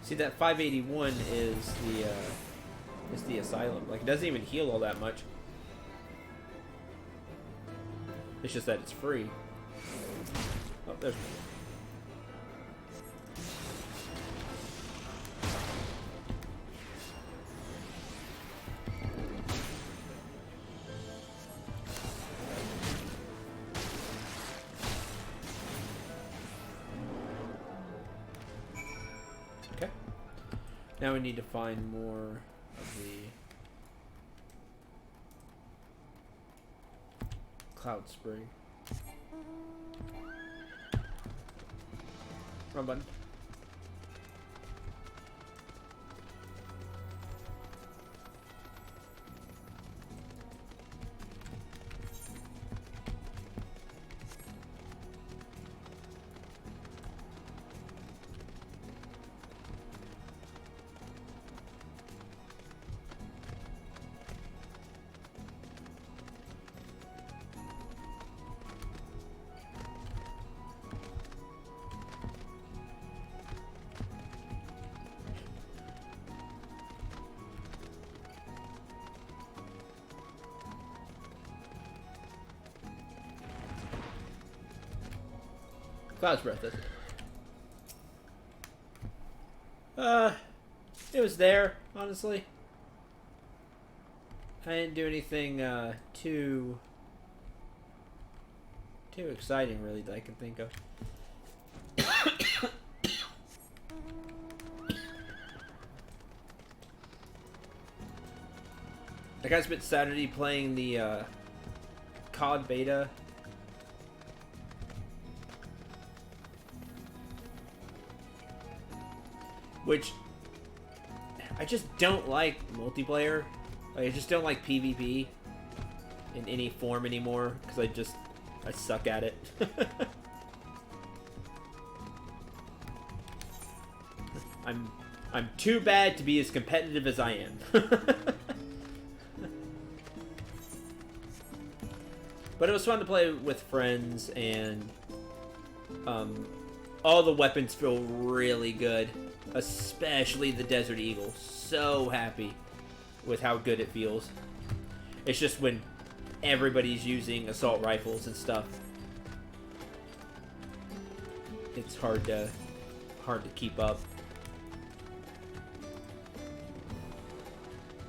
Speaker 1: See, that 581 is the asylum. Like, it doesn't even heal all that much. It's just that it's free. Oh, there's one. Now we need to find more of the cloud spring. Wrong button. Cloud's Breath, that's it. It was there, honestly. I didn't do anything too exciting, really, that I can think of. I got spent Saturday playing the COD beta. Which I just don't like multiplayer. Like, I just don't like PvP in any form anymore because I suck at it. I'm too bad to be as competitive as I am. But it was fun to play with friends, and all the weapons feel really good, especially the Desert Eagle. So happy with how good it feels. It's just when everybody's using assault rifles and stuff, it's hard to keep up.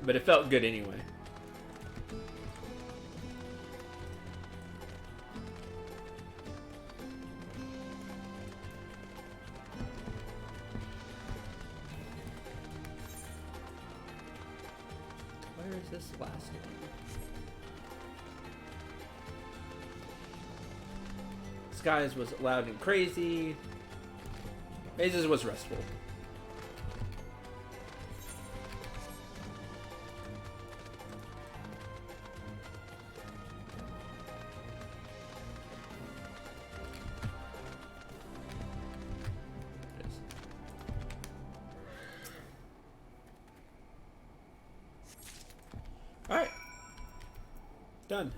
Speaker 1: But it felt good anyway. Where is this last one? Skies was loud and crazy. Mazes was restful. Alright. Done.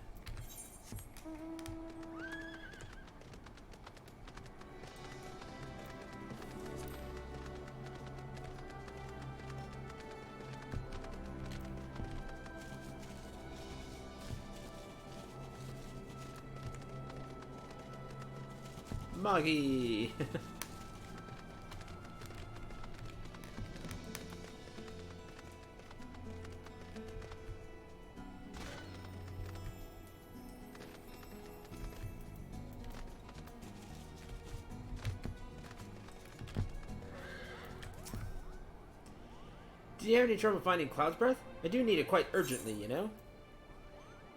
Speaker 1: Moggy. Did you have any trouble finding Cloud's Breath? I do need it quite urgently, you know?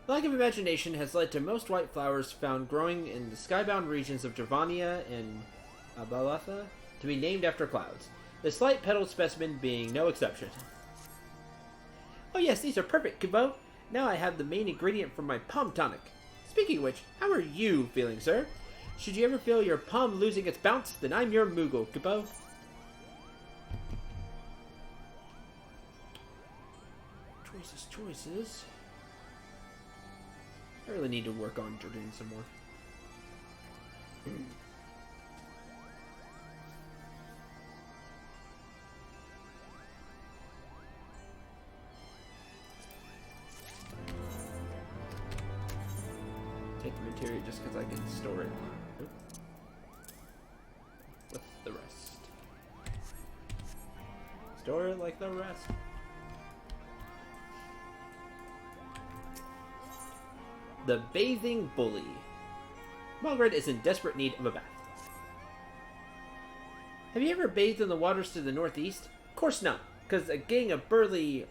Speaker 1: Lack of imagination has led to most white flowers found growing in the skybound regions of Dravania and Abalatha to be named after clouds, the slight petaled specimen being no exception. Oh yes, these are perfect, Kubo. Now I have the main ingredient for my palm tonic. Speaking of which, how are you feeling, sir? Should you ever feel your palm losing its bounce, then I'm your Moogle, Kubo. Choices. I really need to work on Jordan some more. Take the material just because I can store it with the rest. Store it like the rest. The Bathing Bully. Margaret is in desperate need of a bath. Have you ever bathed in the waters to the northeast? Of course not, because a gang of burly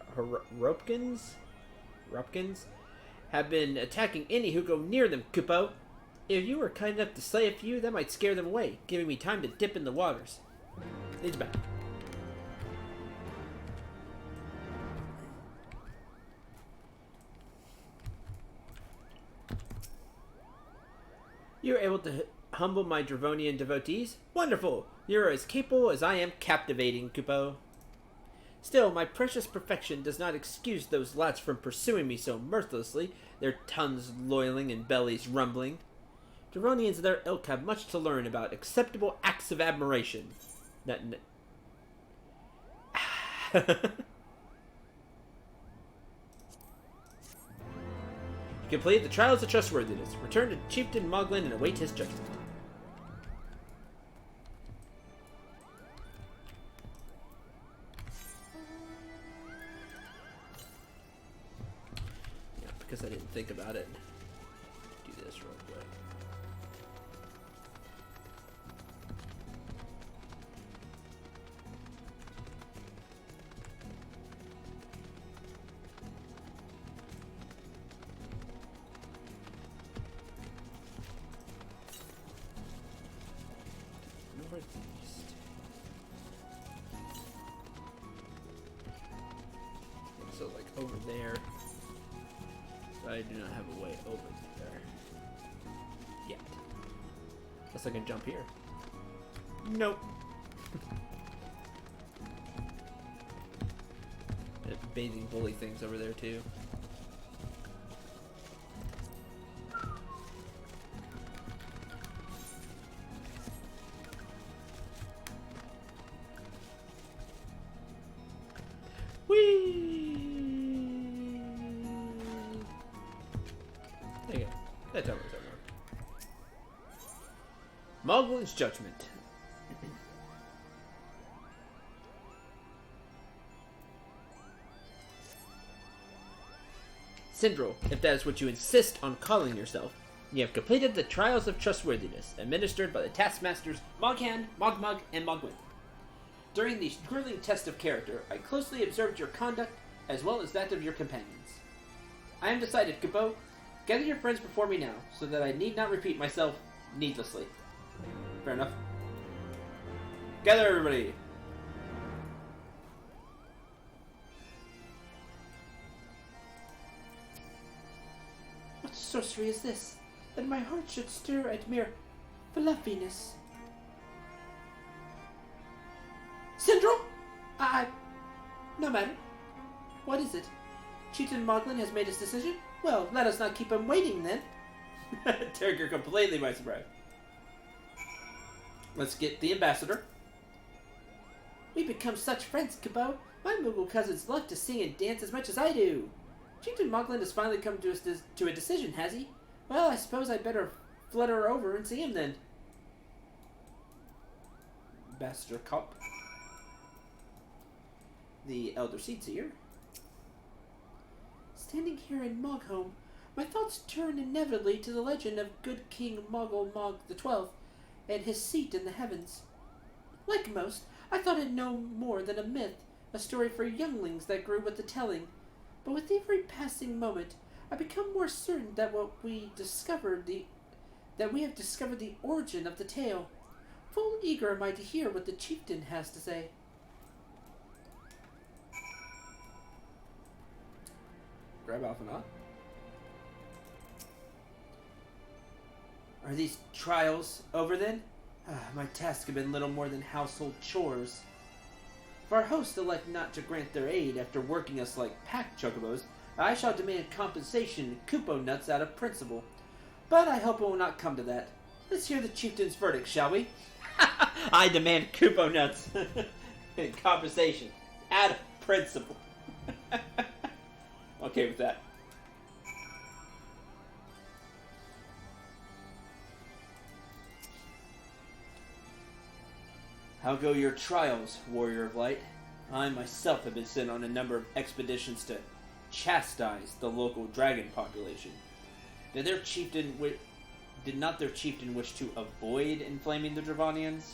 Speaker 1: Ropkins have been attacking any who go near them, Kupo. If you were kind enough to slay a few, that might scare them away, giving me time to dip in the waters. Needs bath. You were able to humble my Dravonian devotees? Wonderful! You're as capable as I am captivating, Kupo. Still, my precious perfection does not excuse those lads from pursuing me so mercilessly, their tongues loiling and bellies rumbling. Dravonians of their ilk have much to learn about acceptable acts of admiration. Complete the trials of trustworthiness. Return to Chieftain Moglin and await his judgment. because I didn't think about it. Do this real quick. Northeast. So like over there. But I do not have a way over there yet. Unless I can jump here. Nope. There's bathing bully things over there too. There you go. That's over. Moglin's Judgment. Syndrel, if that is what you insist on calling yourself, you have completed the Trials of Trustworthiness, administered by the Taskmasters Moghand, Mogmug, and Mogwin. During the grueling test of character, I closely observed your conduct, as well as that of your companions. I am decided, Kupo. Gather your friends before me now, so that I need not repeat myself needlessly. Fair enough. Gather everybody!
Speaker 3: What sorcery is this, that my heart should stir at mere fluffiness? Syndrel? No matter. What is it? Chieftain Moglin has made his decision? Well, let us not keep him waiting, then.
Speaker 1: Took her completely by surprise. Let's get the ambassador.
Speaker 3: We become such friends, Kupo. My Moogle cousins love to sing and dance as much as I do. Chieftain Moglin has finally come to a decision, has he? Well, I suppose I'd better flutter over and see him then.
Speaker 1: Ambassador Cop. The Elder Seedseer.
Speaker 3: Standing here in Mogholm, my thoughts turn inevitably to the legend of good King Moggle Mog XII and his seat in the heavens. Like most, I thought it no more than a myth, a story for younglings that grew with the telling. But with every passing moment, I become more certain that we have discovered the origin of the tale. Full eager am I to hear what the chieftain has to say.
Speaker 1: Grab Alphanot. Are these trials over then? My tasks have been little more than household chores.
Speaker 3: If our hosts elect not to grant their aid after working us like pack chocobos, I shall demand compensation and Kupo nuts out of principle. But I hope it will not come to that. Let's hear the chieftain's verdict, shall we?
Speaker 1: I demand Kupo nuts and compensation out of principle. Okay with that. How go your trials, Warrior of Light? I myself have been sent on a number of expeditions to chastise the local dragon population. Did not their chieftain wish to avoid inflaming the Dravanians?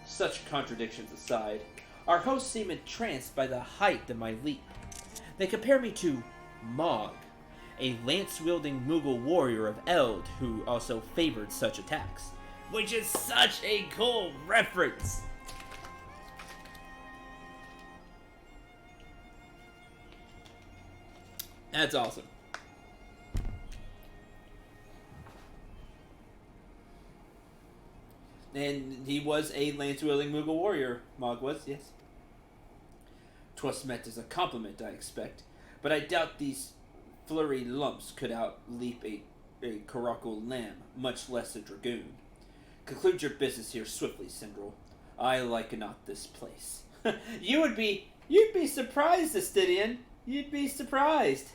Speaker 1: Such contradictions aside, our hosts seem entranced by the height of my leap. They compare me to Mog, a lance-wielding Moogle warrior of Eld who also favored such attacks. Which is such a cool reference! That's awesome. And he was a lance-wielding Moogle warrior, Mog was, yes. 'Twas meant as a compliment, I expect, but I doubt these flurry lumps could outleap a Caracal lamb, much less a dragoon. Conclude your business here swiftly, Syndrel. I like not this place. You'd be surprised, Astidian. You'd be surprised.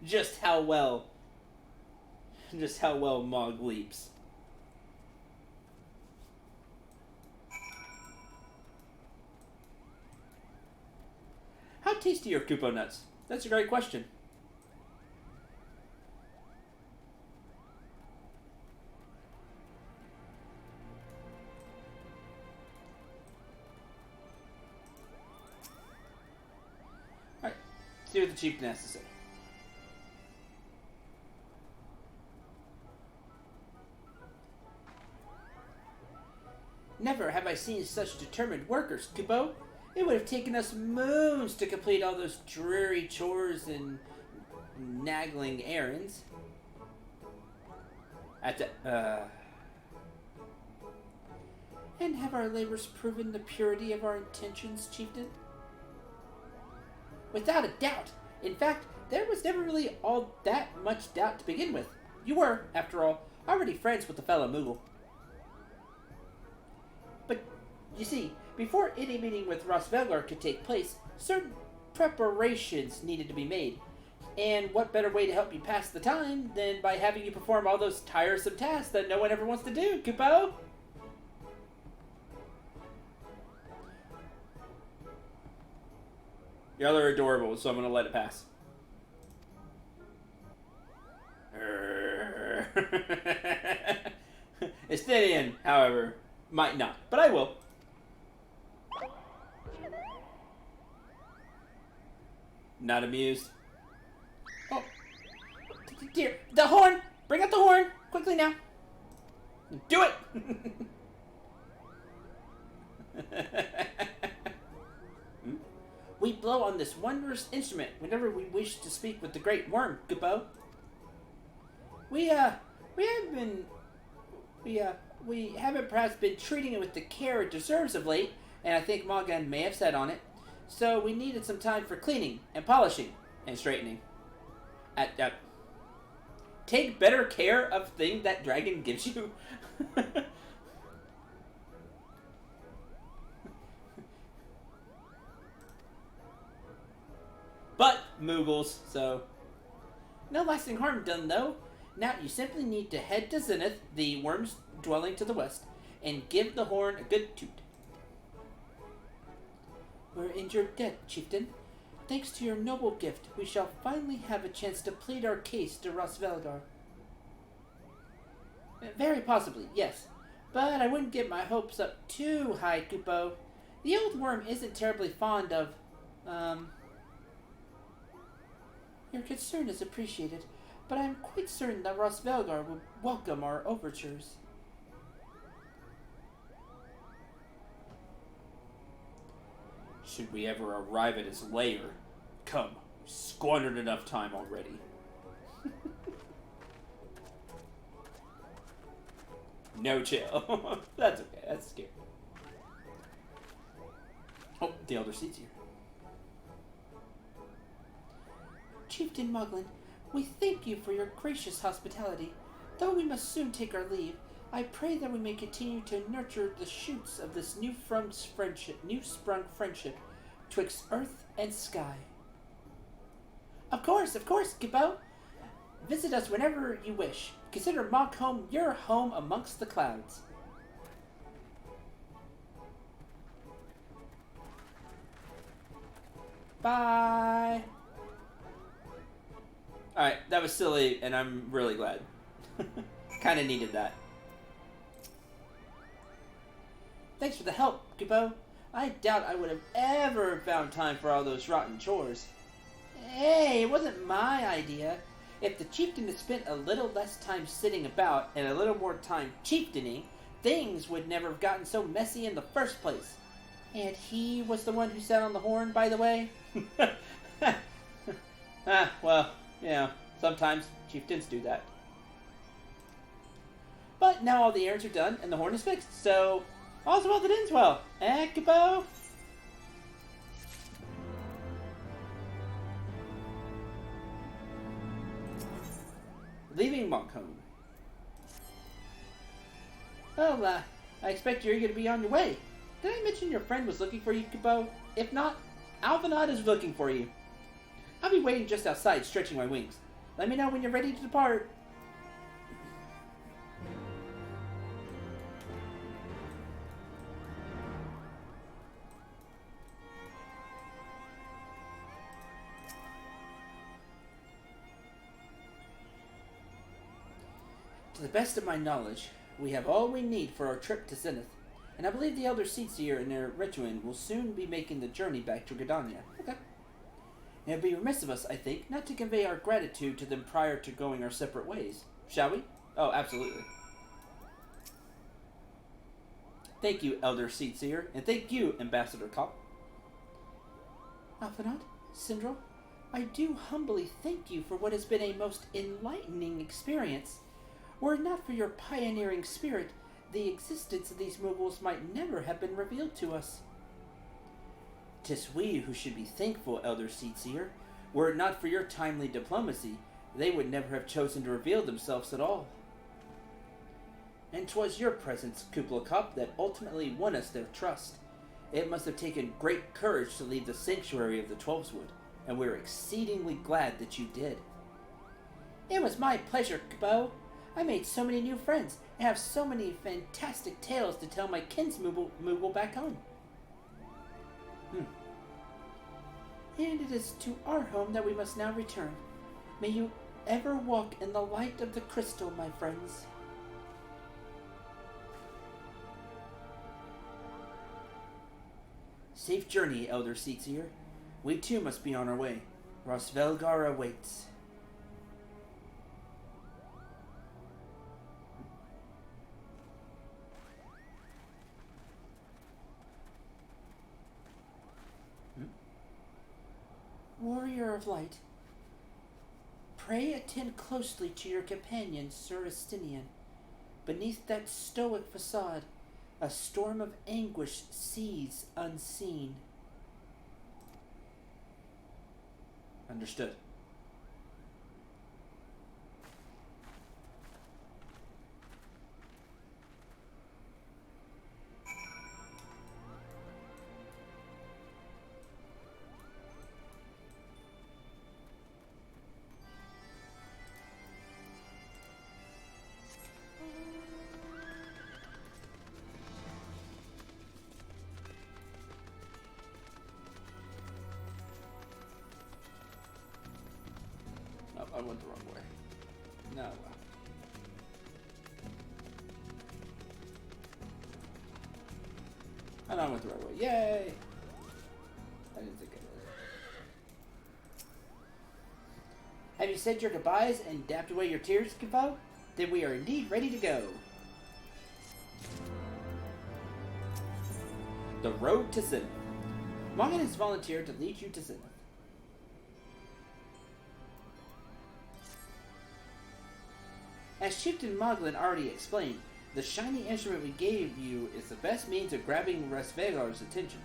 Speaker 1: just how well Mog leaps. How tasty are Kupo nuts? That's a great question. See what the chieftain has to say.
Speaker 3: Never have I seen such determined workers, Kubo. It would have taken us moons to complete all those dreary chores and nagging errands. And have our labors proven the purity of our intentions, chieftain? Without a doubt. In fact, there was never really all that much doubt to begin with. You were, after all, already friends with the fellow Moogle. But, you see, before any meeting with Rosvelgar could take place, certain preparations needed to be made. And what better way to help you pass the time than by having you perform all those tiresome tasks that no one ever wants to do, Kupo?
Speaker 1: Y'all are adorable, so I'm gonna let it pass. Estinian, however, might not, but I will. Not amused.
Speaker 3: Oh, dear, the horn! Bring out the horn! Quickly now!
Speaker 1: Do it!
Speaker 3: We blow on this wondrous instrument whenever we wish to speak with the great worm, Kupo. We haven't perhaps been treating it with the care it deserves of late, and I think Morgan may have sat on it. So we needed some time for cleaning and polishing
Speaker 1: And straightening. Take better care of thing that dragon gives you. But Moogles, so
Speaker 3: no lasting harm done, though. Now you simply need to head to Zenith, the worm's dwelling to the west, and give the horn a good toot. We're in your debt, chieftain. Thanks to your noble gift, we shall finally have a chance to plead our case to Rosvelgar. Very possibly, yes. But I wouldn't get my hopes up too high, Kupo. The old worm isn't terribly fond of, Your concern is appreciated, but I am quite certain that Rosvelgar will welcome our overtures.
Speaker 1: should we ever arrive at his lair, come, we've squandered enough time already. No chill. That's okay, that's scary. Oh, the Elder Seat's here.
Speaker 3: Chieftain Muglin, we thank you for your gracious hospitality. Though we must soon take our leave, I pray that we may continue to nurture the shoots of this new-sprung friendship twixt earth and sky. Of course, Gibbo. Visit us whenever you wish. Consider Mock home your home amongst the clouds. Bye.
Speaker 1: Alright, that was silly, and I'm really glad. Kinda needed that.
Speaker 3: Thanks for the help, Gibbo. I doubt I would have ever found time for all those rotten chores. Hey, it wasn't my idea. If the chieftain had spent a little less time sitting about and a little more time chieftaining, things would never have gotten so messy in the first place. And he was the one who sat on the horn, by the way?
Speaker 1: Well, you know, sometimes chieftains do that.
Speaker 3: But now all the errands are done and the horn is fixed, so all's well that ends well. Eh, Gibbo?
Speaker 1: Leaving Monkhome.
Speaker 3: Well, I expect you're going to be on your way. Did I mention your friend was looking for you, Gibbo? If not, Alvanad is looking for you. I'll be waiting just outside, stretching my wings. Let me know when you're ready to depart. To the best of my knowledge, we have all we need for our trip to Zenith, and I believe the Elder Seatsier and their Retuin will soon be making the journey back to Gridania. Okay. It would be remiss of us, I think, not to convey our gratitude to them prior to going our separate ways. Shall we? Oh, absolutely. Thank you, Elder Seatseer, and thank you, Ambassador Kopp. Alphinaud, Sindral, I do humbly thank you for what has been a most enlightening experience. Were it not for your pioneering spirit, the existence of these Mughals might never have been revealed to us. 'Tis we who should be thankful, Elder Seatseer. Were it not for your timely diplomacy, they would never have chosen to reveal themselves at all. And 'twas your presence, Kublai Kop, that ultimately won us their trust. It must have taken great courage to leave the sanctuary of the Twelveswood, and we're exceedingly glad that you did. It was my pleasure, Kubo. I made so many new friends, and have so many fantastic tales to tell my kinsmoogle back home. And it is to our home that we must now return. May you ever walk in the light of the crystal, my friends. Safe journey, Elder Seatseer. We too must be on our way. Rosvelgar awaits. Warrior of Light, pray attend closely to your companion, Sir Estinian. Beneath that stoic facade, a storm of anguish seethes unseen. Understood. I went the wrong way. No. I know I went the right way. Yay! I didn't think I did. Have you said your goodbyes and dapped away your tears, Kubo? Then we are indeed ready to go. The road to Zenith. Morgan has volunteered to lead you to Zenith. As Chieftain Moglin already explained, the shiny instrument we gave you is the best means of grabbing Rosvelgar's attention.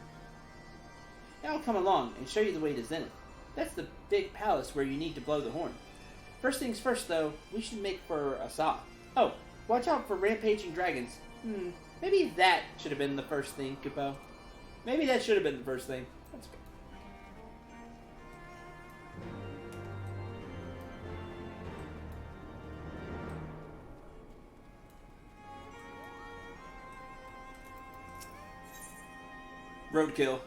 Speaker 3: I'll come along and show you the way to Zenith. That's the big palace where you need to blow the horn. First things first, though, we should make for Asa. Oh, watch out for rampaging dragons. Maybe that should have been the first thing, Kupo. Maybe that should have been the first thing. That's good. Roadkill.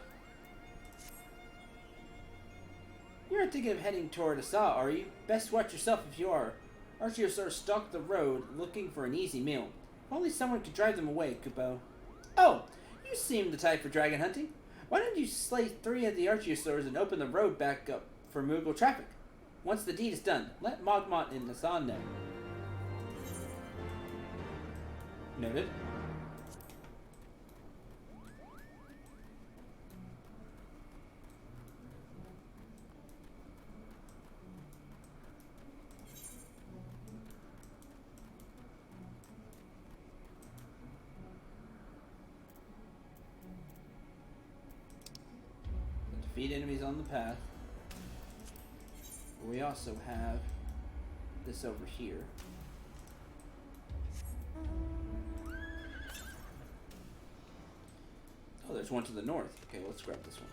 Speaker 3: You aren't thinking of heading toward Asa, are you? Best watch yourself if you are. Archers stalk the road looking for an easy meal. If only someone could drive them away, Kupo. Oh, you seem the type for dragon hunting. Why don't you slay 3 of the Archosaurs and open the road back up for Moogle traffic? Once the deed is done, let Mogmont and Asa know. Noted. Defeat enemies on the path. We also have this over here. Oh, there's one to the north. Okay, let's grab this one.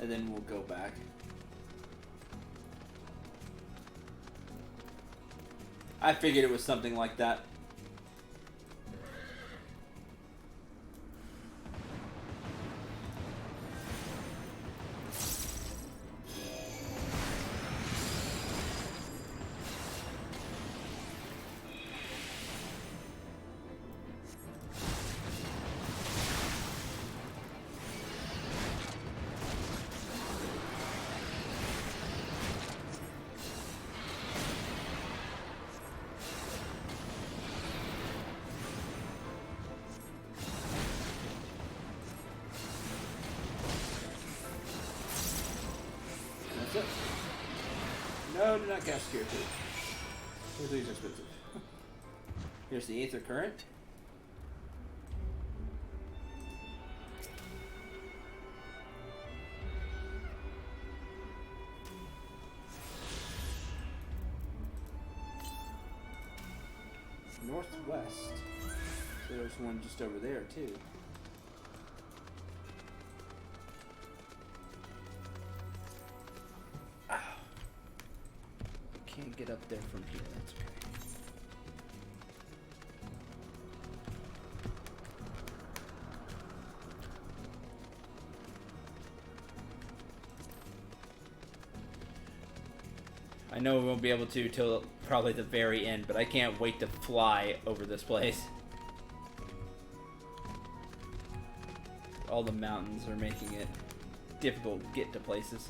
Speaker 3: And then we'll go back. I figured it was something like that.
Speaker 1: No, do not cast Cure 2. These are expensive. Here's the Aether Current. Northwest. So there's one just over there too. Ah. Can't get up there from here, that's okay. I know we won't be able to till probably the very end, but I can't wait to fly over this place. All the mountains are making it difficult to get to places.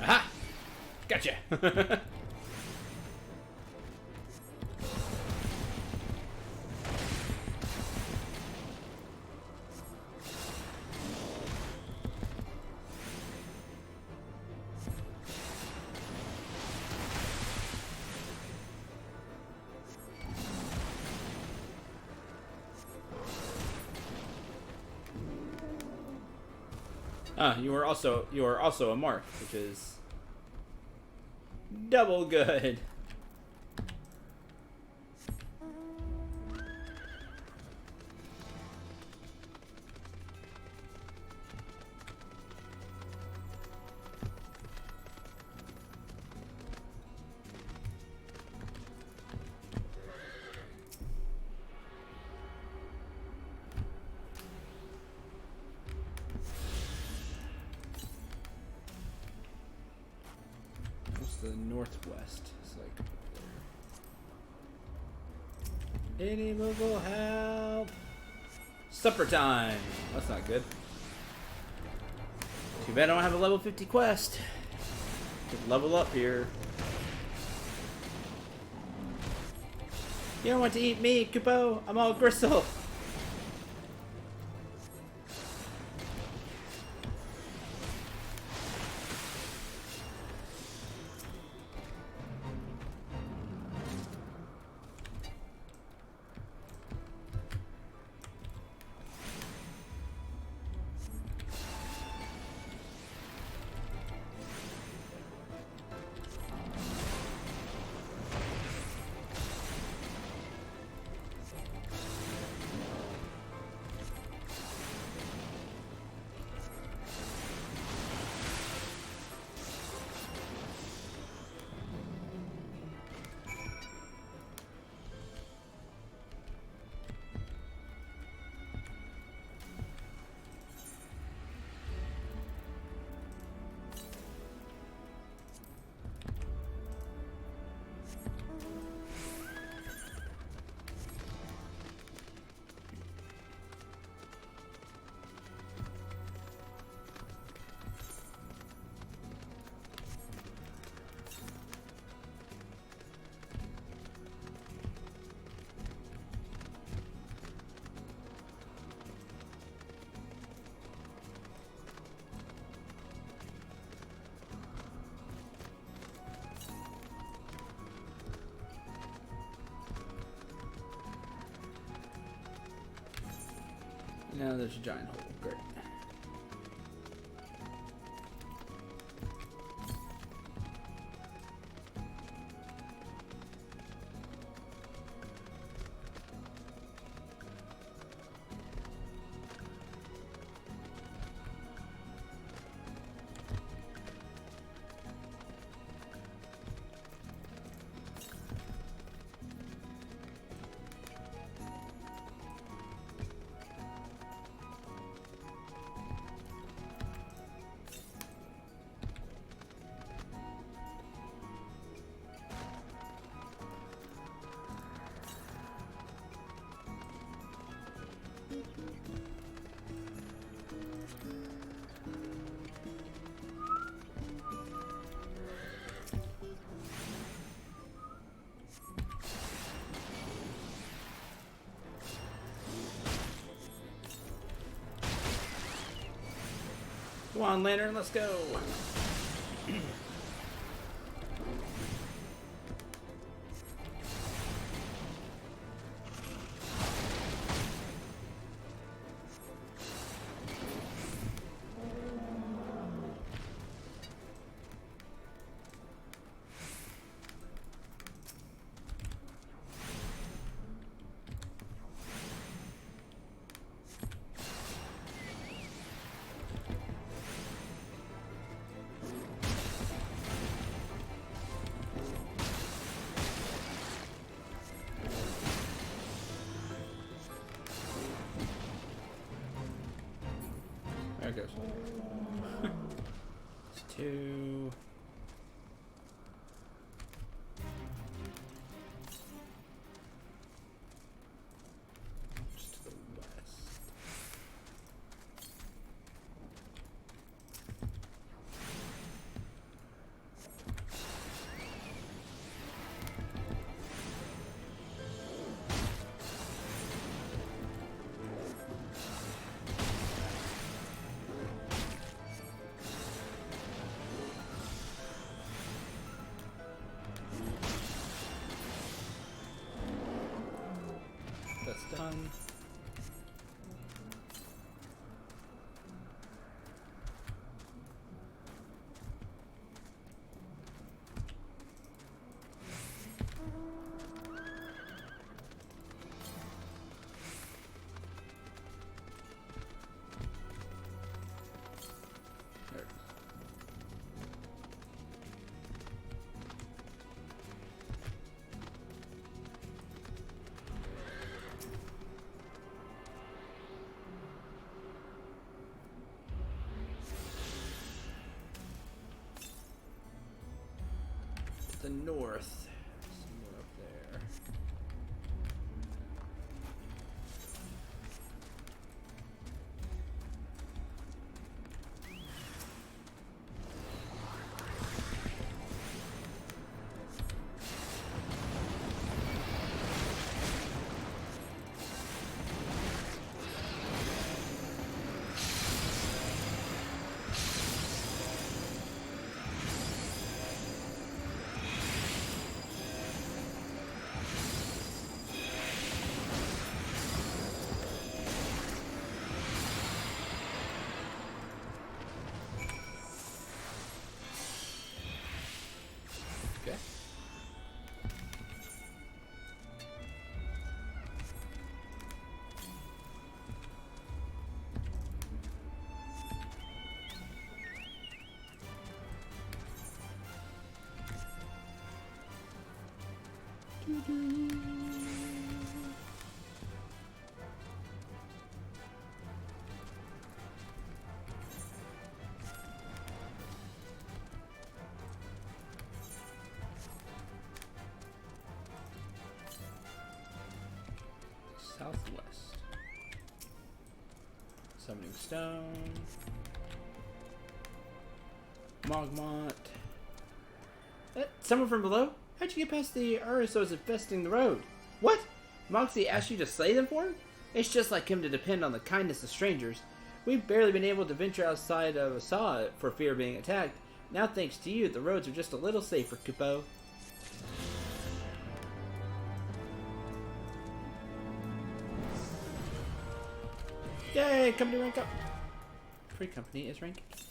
Speaker 1: Aha! Gotcha! You are also a mark, which is double good. The northwest. It's like any move will help. Supper time. That's not good. Too bad I don't have a level 50 quest. Could level up here. You don't want to eat me, Kupo. I'm all gristle. Now there's a giant hole. Great. Come on, Lantern, let's go. There it goes. It's 2. Just to the west. That's done. There. To the north. Somewhere up there. Okay. Southwest. Summoning Stone. Mogmont. Someone from below? How'd you get past the Urusos infesting the road? What? Moxie asked you to slay them for him? It's just like him to depend on the kindness of strangers. We've barely been able to venture outside of Asa for fear of being attacked. Now thanks to you, the roads are just a little safer, Kupo. Yay, company rank up. Free company is rank 8.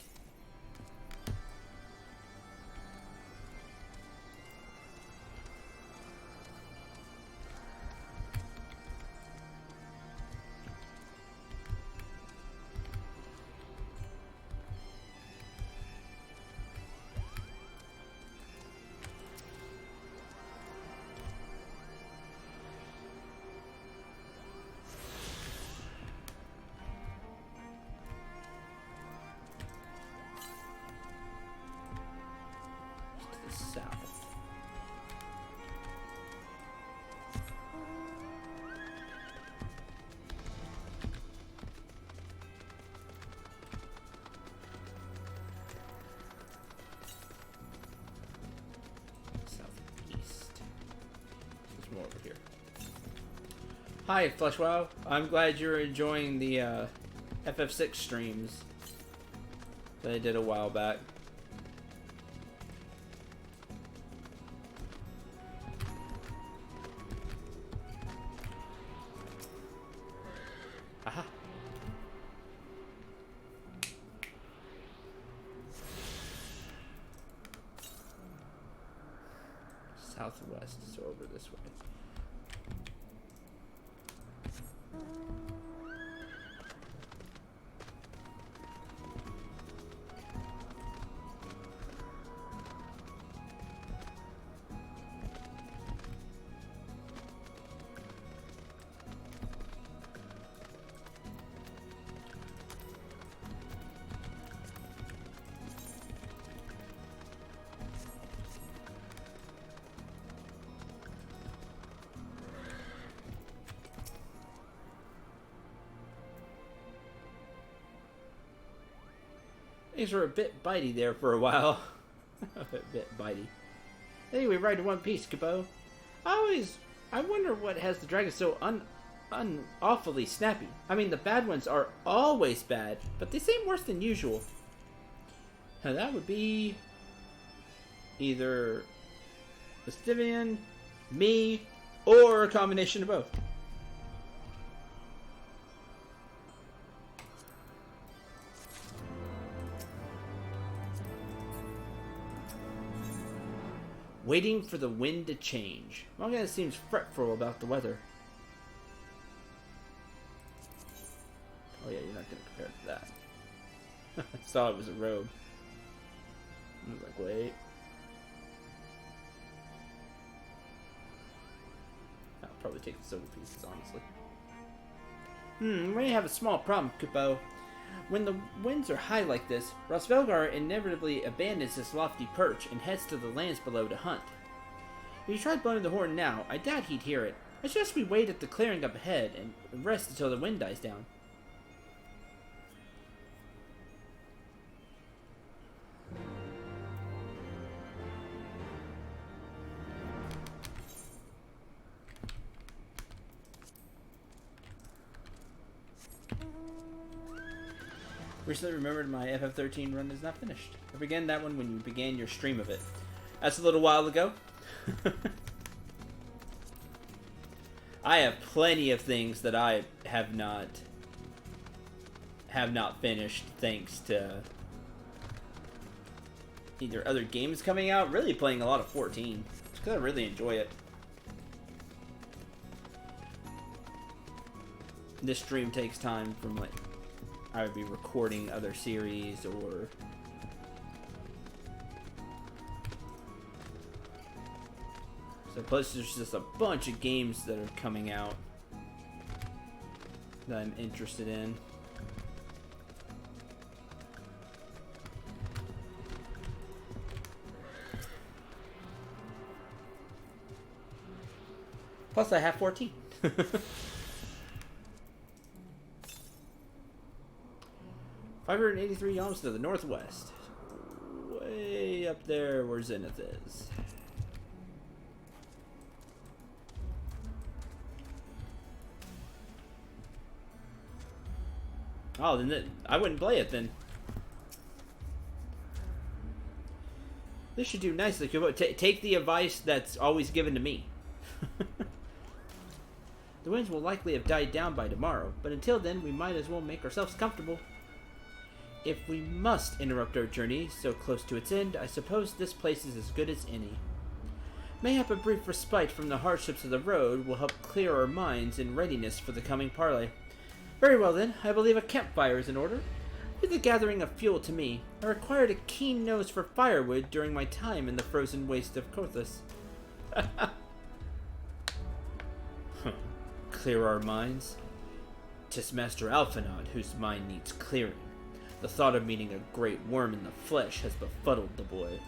Speaker 1: South. Southeast. There's more over here. Hi, FleshWow. I'm glad you're enjoying the FF6 streams that I did a while back. Aha. Southwest is over this way. Things were a bit bitey there for a while. A bit bitey. Anyway, right in one piece, Capo. I wonder what has the dragon so awfully snappy. I mean, the bad ones are always bad, but they seem worse than usual. Now that would be either Estivian, me, or a combination of both. Waiting for the wind to change. One guy seems fretful about the weather. Oh yeah, you're not gonna compare it to that. I saw it was a robe. I was like, wait. I'll probably take the silver pieces, honestly. We may have a small problem, Kupo. When the winds are high like this, Rosvelgar inevitably abandons his lofty perch and heads to the lands below to hunt. If you tried blowing the horn now, I doubt he'd hear it. I suggest we wait at the clearing up ahead and rest until the wind dies down. Recently remembered my FF14 run is not finished. I began that one when you began your stream of it. That's a little while ago. I have plenty of things that I have not finished thanks to either other games coming out, really playing a lot of 14. Just because I really enjoy it. This stream takes time from like I would be recording other series or so plus there's just a bunch of games that are coming out that I'm interested in. Plus I have 14. 583 kilometers to the northwest. Way up there where Zenith is. Oh, then I wouldn't play it then. This should do nicely. Take the advice that's always given to me. The winds will likely have died down by tomorrow, but until then, we might as well make ourselves comfortable. If we must interrupt our journey so close to its end, I suppose this place is as good as any. Mayhap a brief respite from the hardships of the road will help clear our minds in readiness for the coming parley. Very well then, I believe a campfire is in order. Leave the gathering of fuel to me. I required a keen nose for firewood during my time in the frozen waste of Kothis. Clear our minds? 'Tis Master Alphanod whose mind needs clearing. The thought of meeting a great worm in the flesh has befuddled the boy.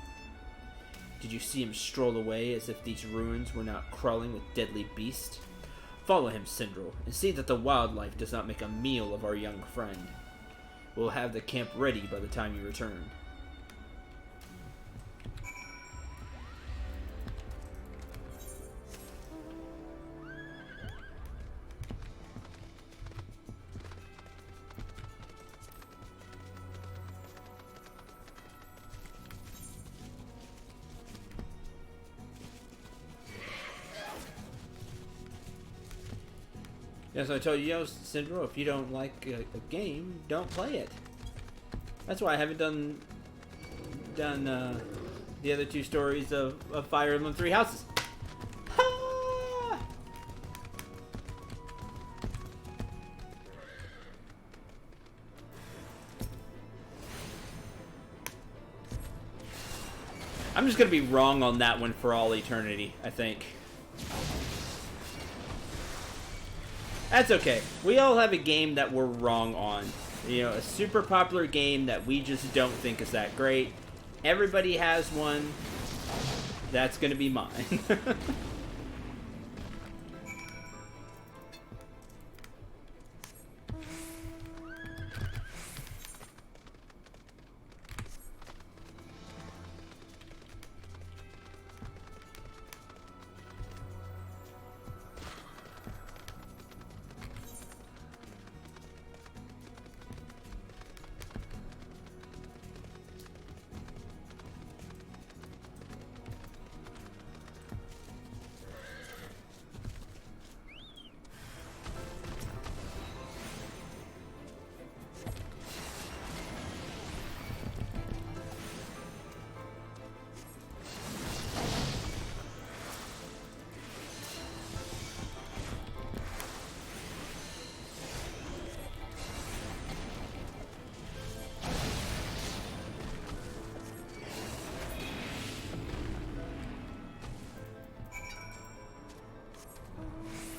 Speaker 1: Did you see him stroll away as if these ruins were not crawling with deadly beasts? Follow him, Sindral, and see that the wildlife does not make a meal of our young friend. We'll have the camp ready by the time you return. Yes, I told you, Sindral, if you don't like a game, don't play it. That's why I haven't done the other two stories of Fire Emblem Three Houses. I'm just gonna be wrong on that one for all eternity, I think. That's okay. We all have a game that we're wrong on. You know, a super popular game that we just don't think is that great. Everybody has one. That's gonna be mine.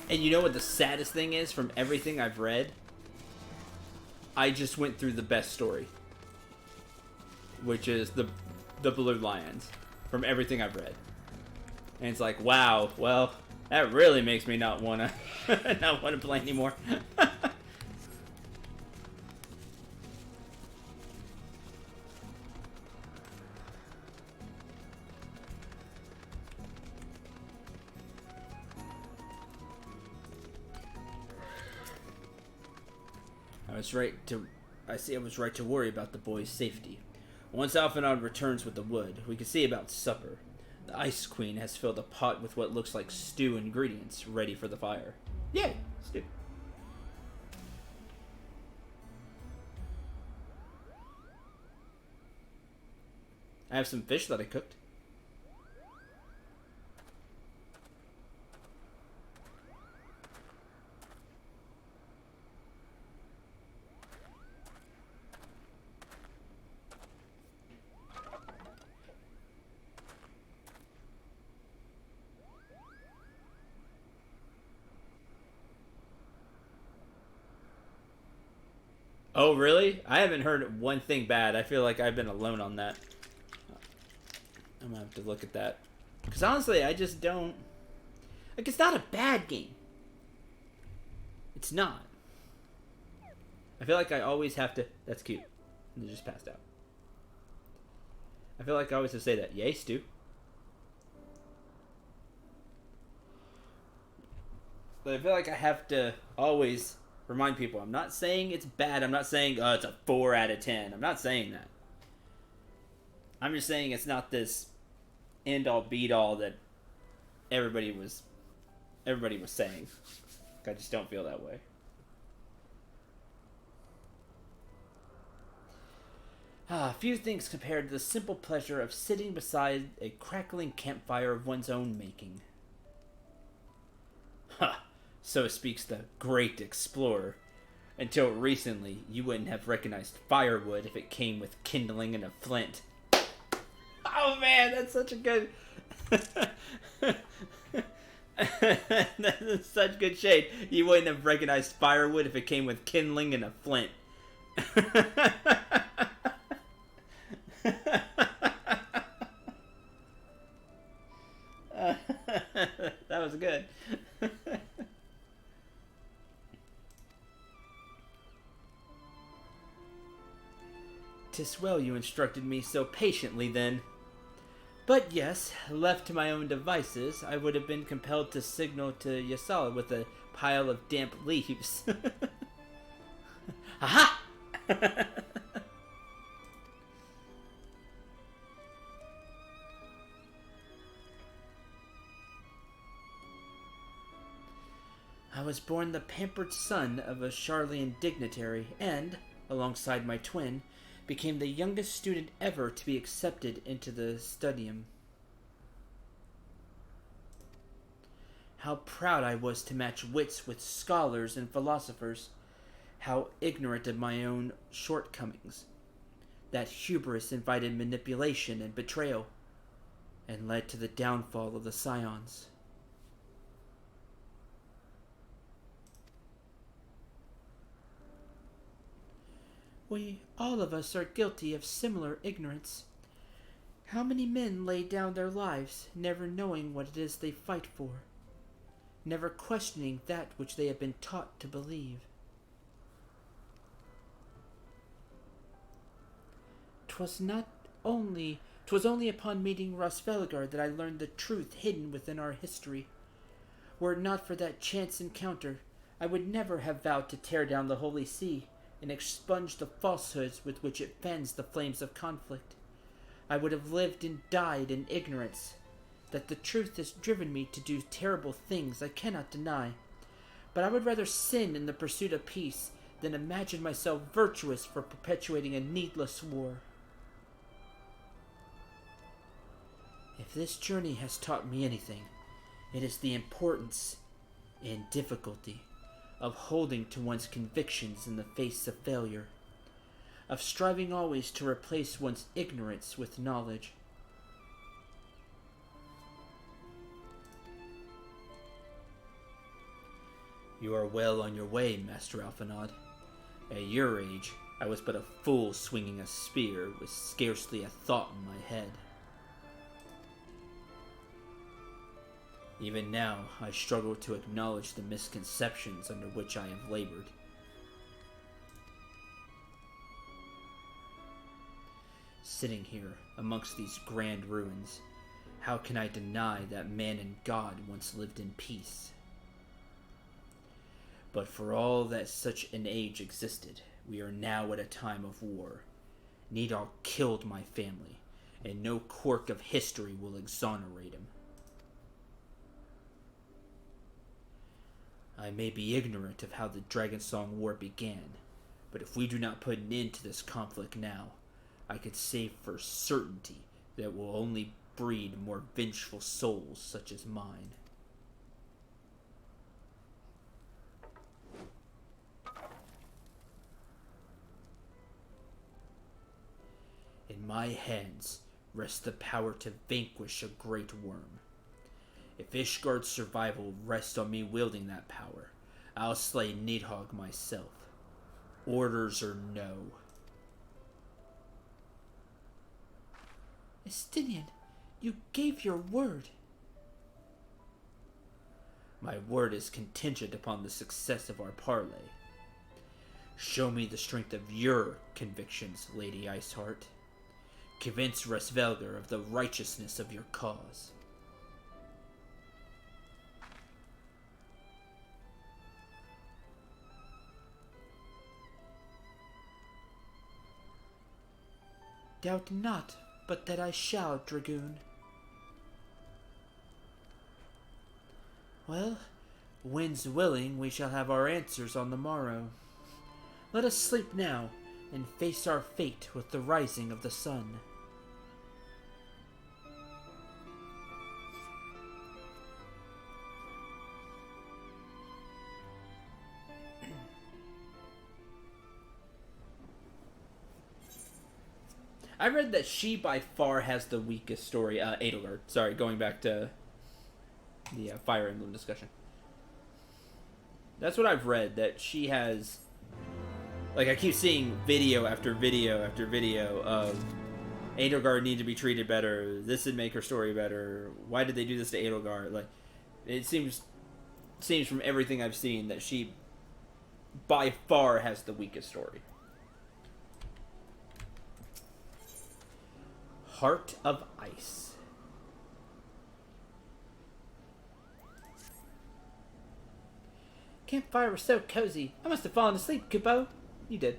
Speaker 1: And you know what the saddest thing is from everything I've read? I just went through the best story. Which is the Blue Lions. From everything I've read. And it's like, wow, well, that really makes me not wanna not wanna play anymore. I was right to worry about the boy's safety. Once Alphanod returns with the wood, we can see about supper. The Ice Queen has filled a pot with what looks like stew ingredients, ready for the fire. Yay! Stew. I have some fish that I cooked. Oh, really? I haven't heard one thing bad. I feel like I've been alone on that. I'm gonna have to look at that. Because honestly, I just don't... Like, it's not a bad game. It's not. I feel like I always have to... That's cute. And they just passed out. I feel like I always have to say that. Yay, Stu. But I feel like I have to always... remind people, I'm not saying it's bad. I'm not saying, oh, it's a 4 out of 10. I'm not saying that. I'm just saying it's not this end-all, beat-all that everybody was saying. I just don't feel that way. Few things compared to the simple pleasure of sitting beside a crackling campfire of one's own making. Ha! So speaks the great explorer. Until recently, you wouldn't have recognized firewood if it came with kindling and a flint. Oh man, that's such a good... That's such good shade. You wouldn't have recognized firewood if it came with kindling and a flint. That was good. 'Tis well you instructed me so patiently then. But yes, left to my own devices, I would have been compelled to signal to Yasala with a pile of damp leaves. Aha! I was born the pampered son of a Charlian dignitary, and, alongside my twin, became the youngest student ever to be accepted into the studium. How proud I was to match wits with scholars and philosophers, how ignorant of my own shortcomings. That hubris invited manipulation and betrayal, and led to the downfall of the Scions. We, all of us, are guilty of similar ignorance. How many men lay down their lives, never knowing what it is they fight for, never questioning that which they have been taught to believe. 'Twas only upon meeting Rosvelgar that I learned the truth hidden within our history. Were it not for that chance encounter, I would never have vowed to tear down the Holy See and expunge the falsehoods with which it fans the flames of conflict. I would have lived and died in ignorance. That the truth has driven me to do terrible things I cannot deny, but I would rather sin in the pursuit of peace than imagine myself virtuous for perpetuating a needless war. If this journey has taught me anything, it is the importance and difficulty of holding to one's convictions in the face of failure, of striving always to replace one's ignorance with knowledge. You are well on your way, Master Alphinaud. At your age, I was but a fool swinging a spear with scarcely a thought in my head. Even now, I struggle to acknowledge the misconceptions under which I have labored. Sitting here, amongst these grand ruins, how can I deny that man and God once lived in peace? But for all that such an age existed, we are now at a time of war. Nidal killed my family, and no quirk of history will exonerate him. I may be ignorant of how the Dragonsong War began, but if we do not put an end to this conflict now, I could say for certainty that it will only breed more vengeful souls such as mine. In my hands rests the power to vanquish a great worm. If Ishgard's survival rests on me wielding that power, I'll slay Nidhogg myself. Orders or no. Estinian, you gave your word. My word is contingent upon the success of our parley. Show me the strength of your convictions, Lady Iceheart. Convince Rosvelgar of the righteousness of your cause. Doubt not, but that I shall, Dragoon. Well,
Speaker 3: Winds willing, we shall have our answers on the morrow. Let us sleep now, and face our fate with the rising of the sun.
Speaker 1: I read that she by far has the weakest story. Edelgard. Sorry, going back to the Fire Emblem discussion. That's what I've read, that she has... Like, I keep seeing video after video after video of Edelgard need to be treated better, this would make her story better, why did they do this to Edelgard? Like, it seems from everything I've seen that she by far has the weakest story. Heart of Ice.
Speaker 3: Campfire was so cozy. I must have fallen asleep, Kupo.
Speaker 1: You did.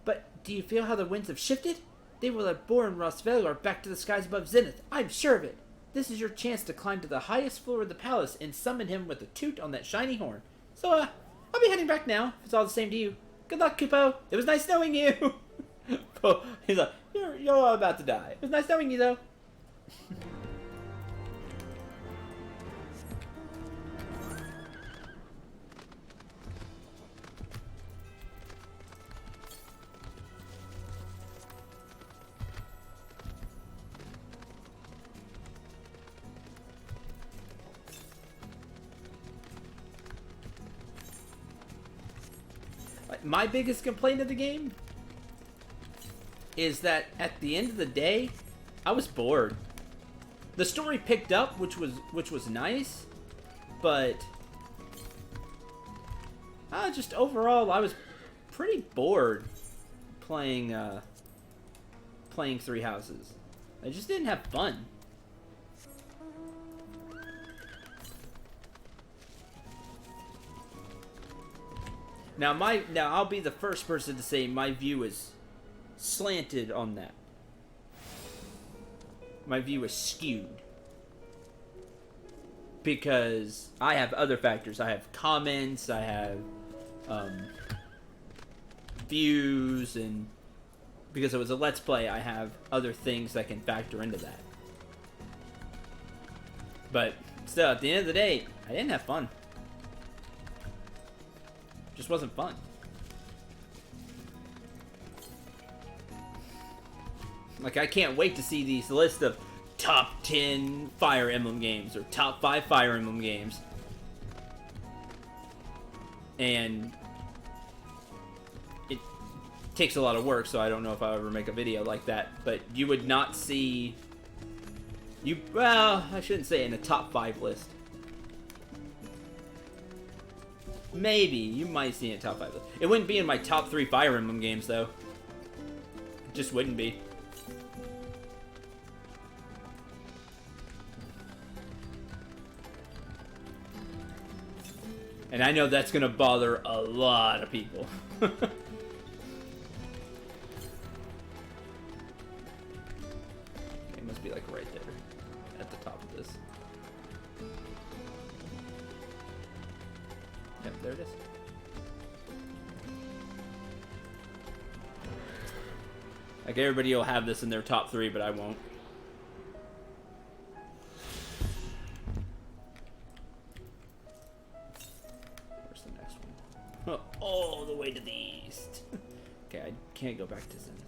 Speaker 3: But do you feel how the winds have shifted? They will have borne Rosvelgar back to the skies above Zenith. I'm sure of it. This is your chance to climb to the highest floor of the palace and summon him with a toot on that shiny horn. So, I'll be heading back now, if it's all the same to you. Good luck, Kupo. It was nice knowing you.
Speaker 1: He's like, you're all about to die.
Speaker 3: It was nice knowing you, though.
Speaker 1: My biggest complaint of the game is that at the end of the day, I was bored. The story picked up, which was nice, but just overall, I was pretty bored playing Three Houses. I just didn't have fun. Now I'll be the first person to say my view is slanted on that. My view is skewed. Because I have other factors. I have comments, I have views, and because it was a Let's Play, I have other things that can factor into that. But still, at the end of the day, I didn't have fun. Just wasn't fun. Like, I can't wait to see these lists of top 10 Fire Emblem games or top 5 Fire Emblem games. And it takes a lot of work, so I don't know if I'll ever make a video like that. But you would not see... Well, I shouldn't say in a top 5 list. Maybe. You might see it in top 5 list. It wouldn't be in my top 3 Fire Emblem games, though. It just wouldn't be. And I know that's gonna bother a lot of people. It must be like right there at the top of this. Yep, there it is. Like, everybody will have this in their top 3, but I won't. All the way to the east. Okay, I can't go back to Zenith.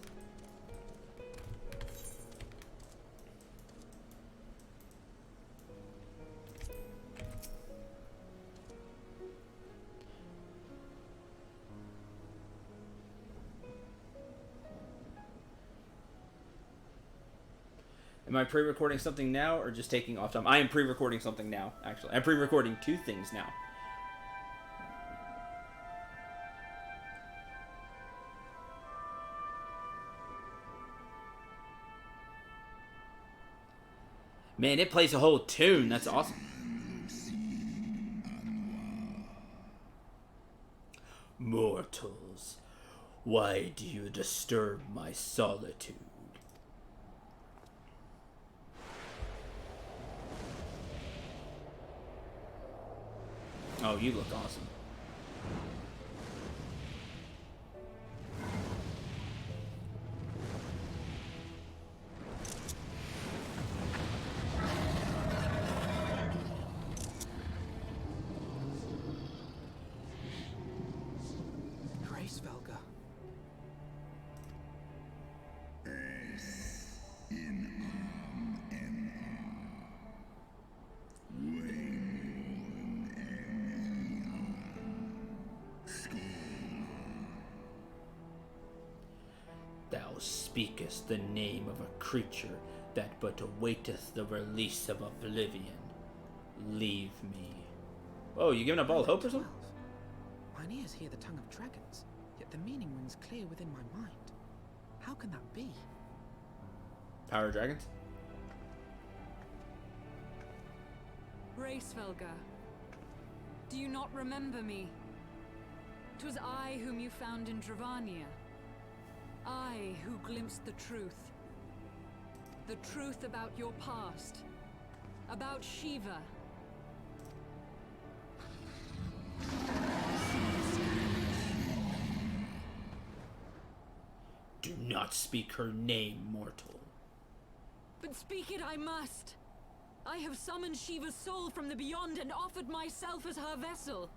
Speaker 1: Am I pre-recording something now or just taking off time? I am pre-recording something now, actually. I'm pre-recording 2 things now. Man, it plays a whole tune. That's awesome. Mortals, why do you disturb my solitude? Oh, Oh, you look awesome.
Speaker 4: Svelga.
Speaker 1: Thou speakest the name of a creature that but awaiteth the release of oblivion. Leave me. Oh, you giving up all hope or something?
Speaker 4: Mine ears hear the tongue of dragons, yet the meaning rings clear within my mind. How can that be?
Speaker 1: Power of dragons?
Speaker 5: Racevelga, do you not remember me? 'Twas I whom you found in Dravania. I who glimpsed the truth. The truth about your past. About Shiva.
Speaker 1: Do not speak her name, mortal.
Speaker 5: But speak it I must. I have summoned Shiva's soul from the beyond and offered myself as her vessel.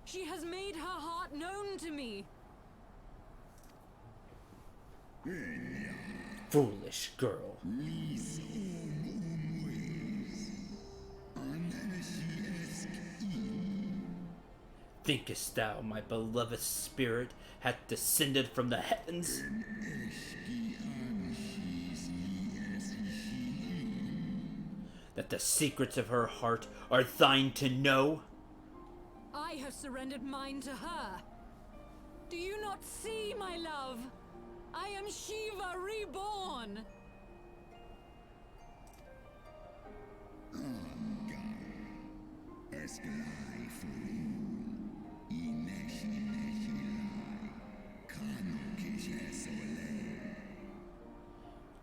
Speaker 5: She has made her heart known to me.
Speaker 1: Foolish girl. Thinkest thou my beloved spirit hath descended from the heavens? That the secrets of her heart are thine to know?
Speaker 5: I have surrendered mine to her. Do you not see, my love? I am Shiva reborn.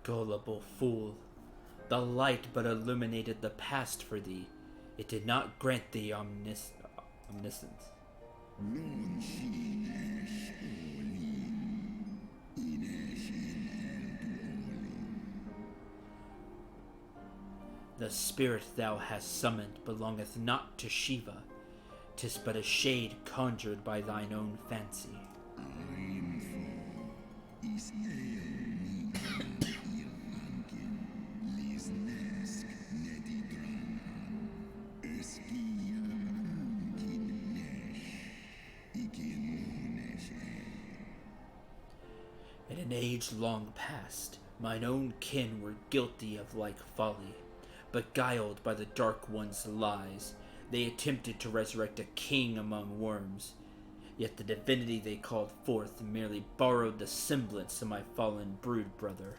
Speaker 1: Gullible fool. The light but illuminated the past for thee. It did not grant thee omniscience. The spirit thou hast summoned belongeth not to Shiva. 'Tis but a shade conjured by thine own fancy. In an age long past, mine own kin were guilty of like folly. Beguiled by the Dark One's lies, they attempted to resurrect a king among worms. Yet the divinity they called forth merely borrowed the semblance of my fallen brood brother.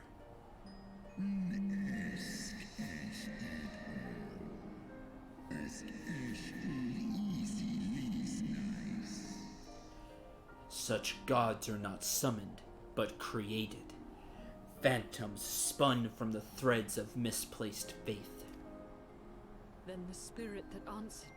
Speaker 1: Such gods are not summoned, but created. Phantoms spun from the threads of misplaced faith.
Speaker 5: Then the spirit that answered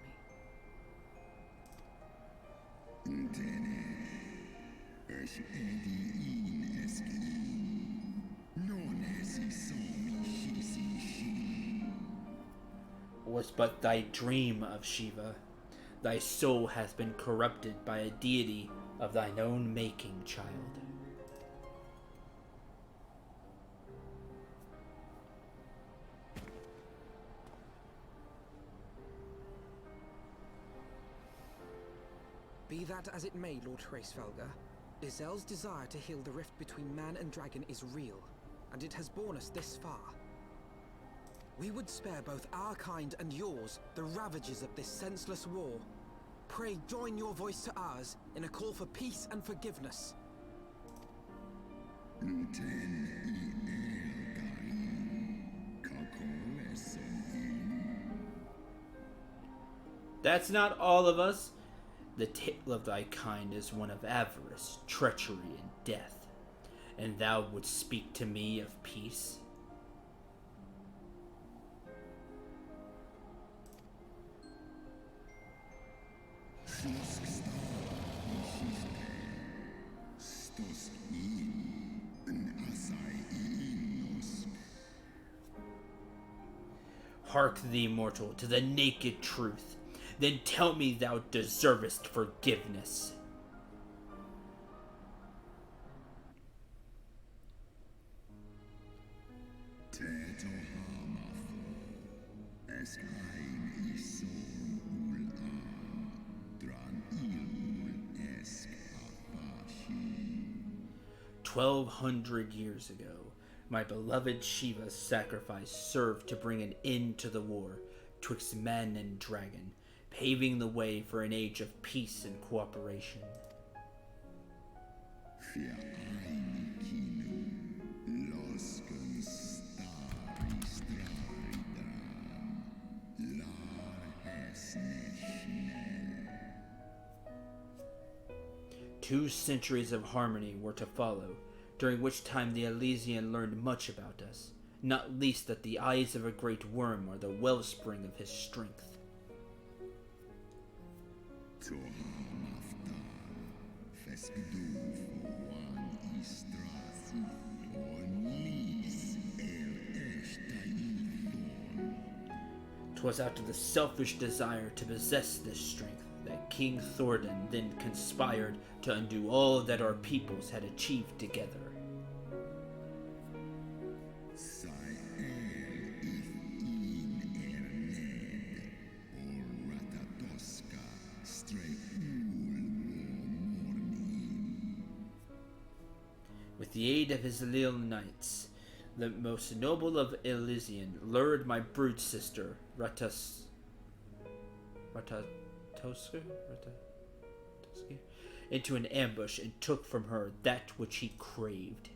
Speaker 1: Was but thy dream of Shiva. Thy soul hath been corrupted by a deity of thine own making, child.
Speaker 4: Be that as it may, Lord Hraesvelga, Izel's desire to heal the rift between man and dragon is real, and it has borne us this far. We would spare both our kind and yours the ravages of this senseless war. Pray join your voice to ours in a call for peace and forgiveness.
Speaker 1: That's not all of us. The tale of thy kind is one of avarice, treachery, and death. And thou wouldst speak to me of peace? Hark thee, mortal, to the naked truth. Then tell me thou deservest forgiveness. $1,200 ago, my beloved Shiva's sacrifice served to bring an end to the war twixt man and dragon, paving the way for an age of peace and cooperation. Two centuries of harmony were to follow, during which time the Elysian learned much about us, not least that the eyes of a great worm are the wellspring of his strength. Twas out of the selfish desire to possess this strength that King Thordan then conspired to undo all that our peoples had achieved together. With the aid of his little knights, the most noble of Elysian lured my brood sister, Ratatoska, into an ambush and took from her that which he craved.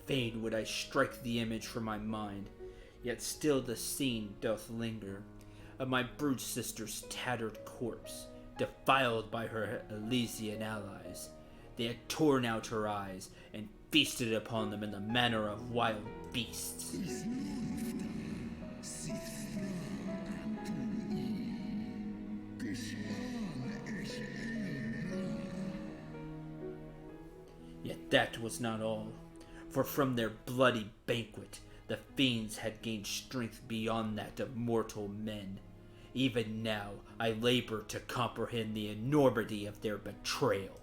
Speaker 1: Fain would I strike the image from my mind, yet still the scene doth linger, of my brood sister's tattered corpse, defiled by her Elysian allies. They had torn out her eyes, and feasted upon them in the manner of wild beasts. Yet that was not all. For from their bloody banquet, the fiends had gained strength beyond that of mortal men. Even now, I labor to comprehend the enormity of their betrayal.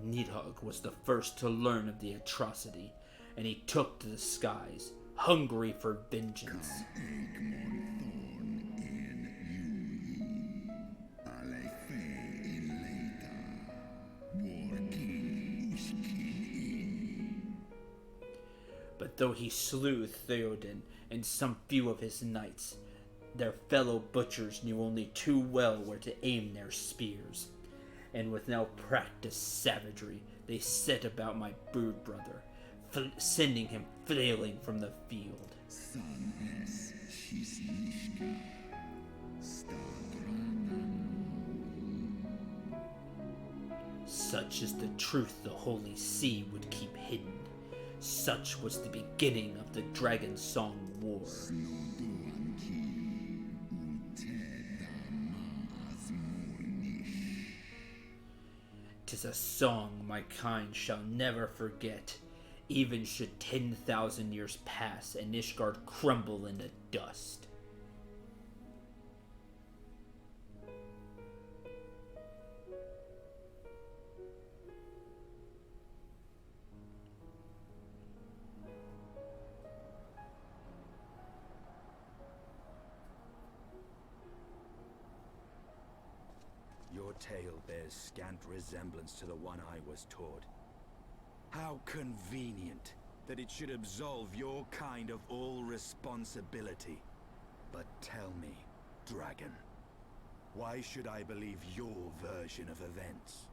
Speaker 1: Nidhogg was the first to learn of the atrocity, and he took to the skies, hungry for vengeance. But though he slew Theoden and some few of his knights, their fellow butchers knew only too well where to aim their spears, and with now practiced savagery they set about my brood brother, sending him flailing from the field. Such is the truth the Holy See would keep hidden. Such was the beginning of the Dragon Song War. 'Tis a song my kind shall never forget, even should 10,000 years pass and Ishgard crumble into dust.
Speaker 6: Your tale bears scant resemblance to the one I was taught. How convenient. that it should absolve your kind of all responsibility. But tell me, dragon, why should I believe your version of events?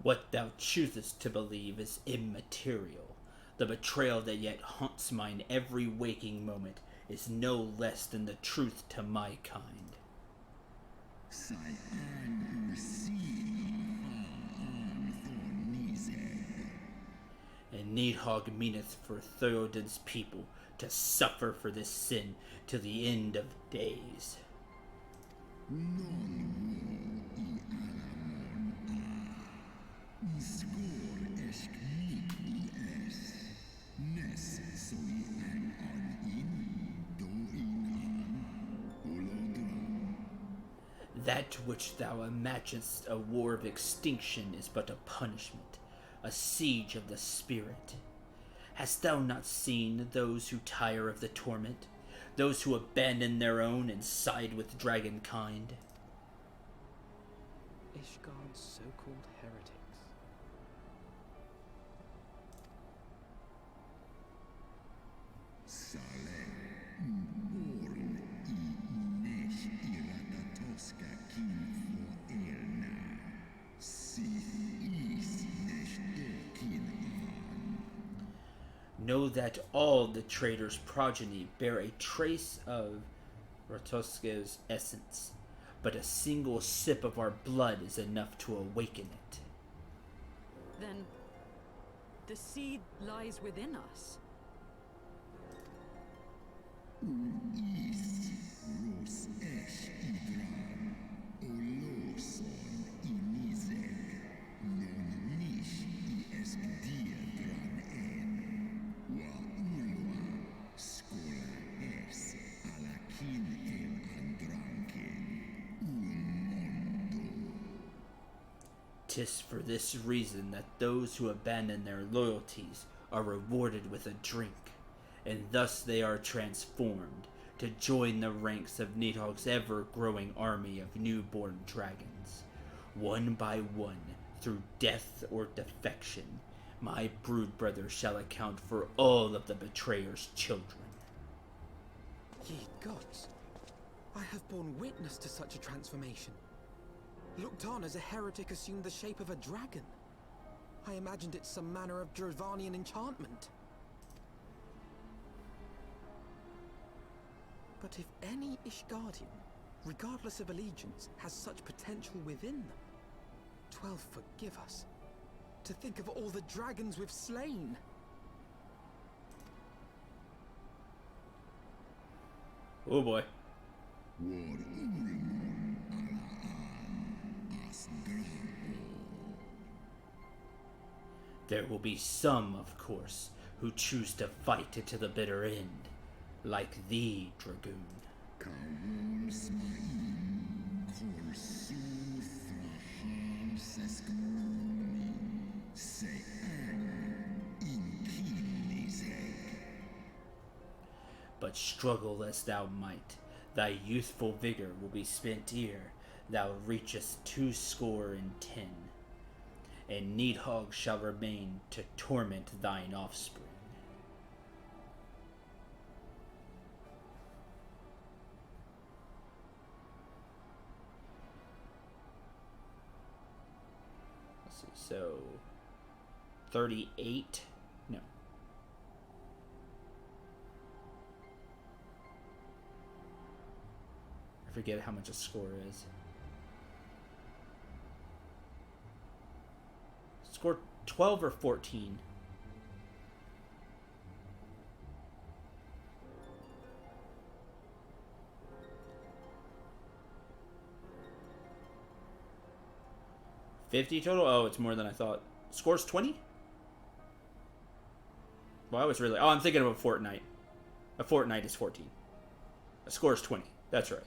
Speaker 3: What thou choosest to believe is immaterial. The betrayal that yet haunts mine every waking moment is no less than the truth to my kind. And Nidhogg meaneth for Theoden's people to suffer for this sin till the end of days. That which thou imaginest a war of extinction is but a punishment, a siege of the spirit. Hast thou not seen those who tire of the torment, those who abandon their own and side with dragonkind?
Speaker 4: Ishgard's so-called heretics.
Speaker 3: Know that all the traitor's progeny bear a trace of Ratoska's essence, but a single sip of our blood is enough to awaken it.
Speaker 5: Then the seed lies within us.
Speaker 3: Tis for this reason that those who abandon their loyalties are rewarded with a drink, and thus they are transformed to join the ranks of Nidhogg's ever-growing army of newborn dragons. One by one, through death or defection, my brood brother shall account for all of the betrayer's children.
Speaker 4: Ye gods, I have borne witness to such a transformation. Looked on as a heretic assumed the shape of a dragon. I imagined it some manner of Dravanian enchantment. But if any Ishgardian, regardless of allegiance, has such potential within them, 12 forgive us. To think of all the dragons we've slain!
Speaker 3: Oh boy. There will be some, of course, who choose to fight it to the bitter end, like thee, Dragoon. But struggle as thou might, thy youthful vigor will be spent ere thou reachest 20, and Nidhogg shall remain to torment thine offspring. Let's see, so 38? No. I forget how much a score is. Score 12 or 14. $50 total? Oh, it's more than I thought. Score's 20? Well, I was really... Oh, I'm thinking of a fortnight. A fortnight is 14. A score's 20. That's right.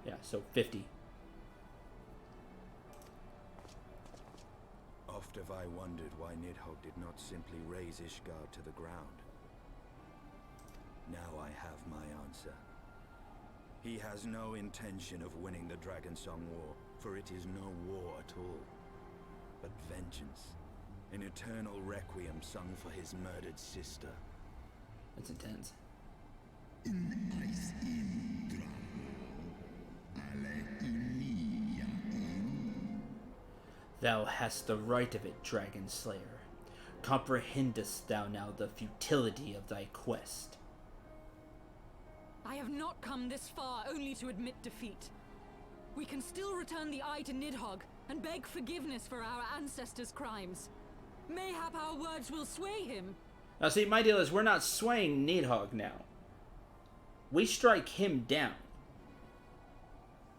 Speaker 3: Yeah, so 50.
Speaker 6: Oft oft have I wondered why Nidhogg did not simply raze Ishgard to the ground. Now I have my answer. He has no intention of winning the Dragonsong War, for it is no war at all, but vengeance. An eternal requiem sung for his murdered sister.
Speaker 1: That's intense. Thou hast the right of it, Dragon Slayer. Comprehendest thou now the futility of thy quest?
Speaker 5: I have not come this far only to admit defeat. We can still return the eye to Nidhogg and beg forgiveness for our ancestors' crimes. Mayhap our words will sway him.
Speaker 1: Now see, my deal is we're not swaying Nidhogg now. We strike him down.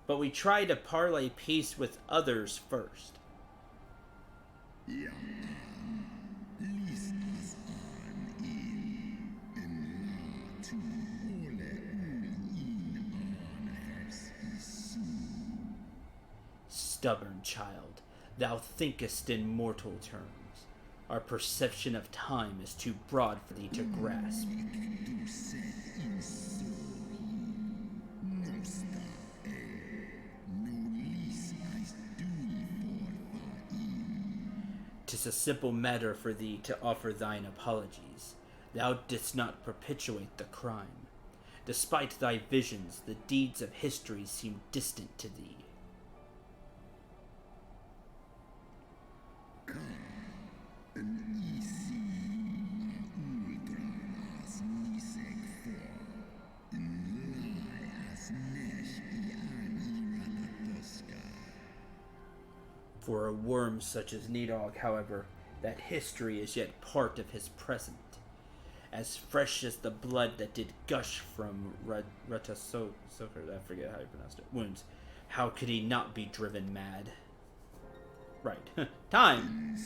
Speaker 1: But we try to parlay peace with others first. Stubborn child, thou thinkest in mortal terms. Our perception of time is too broad for thee to grasp. 'Tis a simple matter for thee to offer thine apologies. Thou didst not perpetuate the crime. Despite thy visions, the deeds of history seem distant to thee. For a worm such as Nidhogg, however, that history is yet part of his present, as fresh as the blood that did gush from Ratasoker, I forget how you pronounced it, wounds. How could he not be driven mad? Right. Time!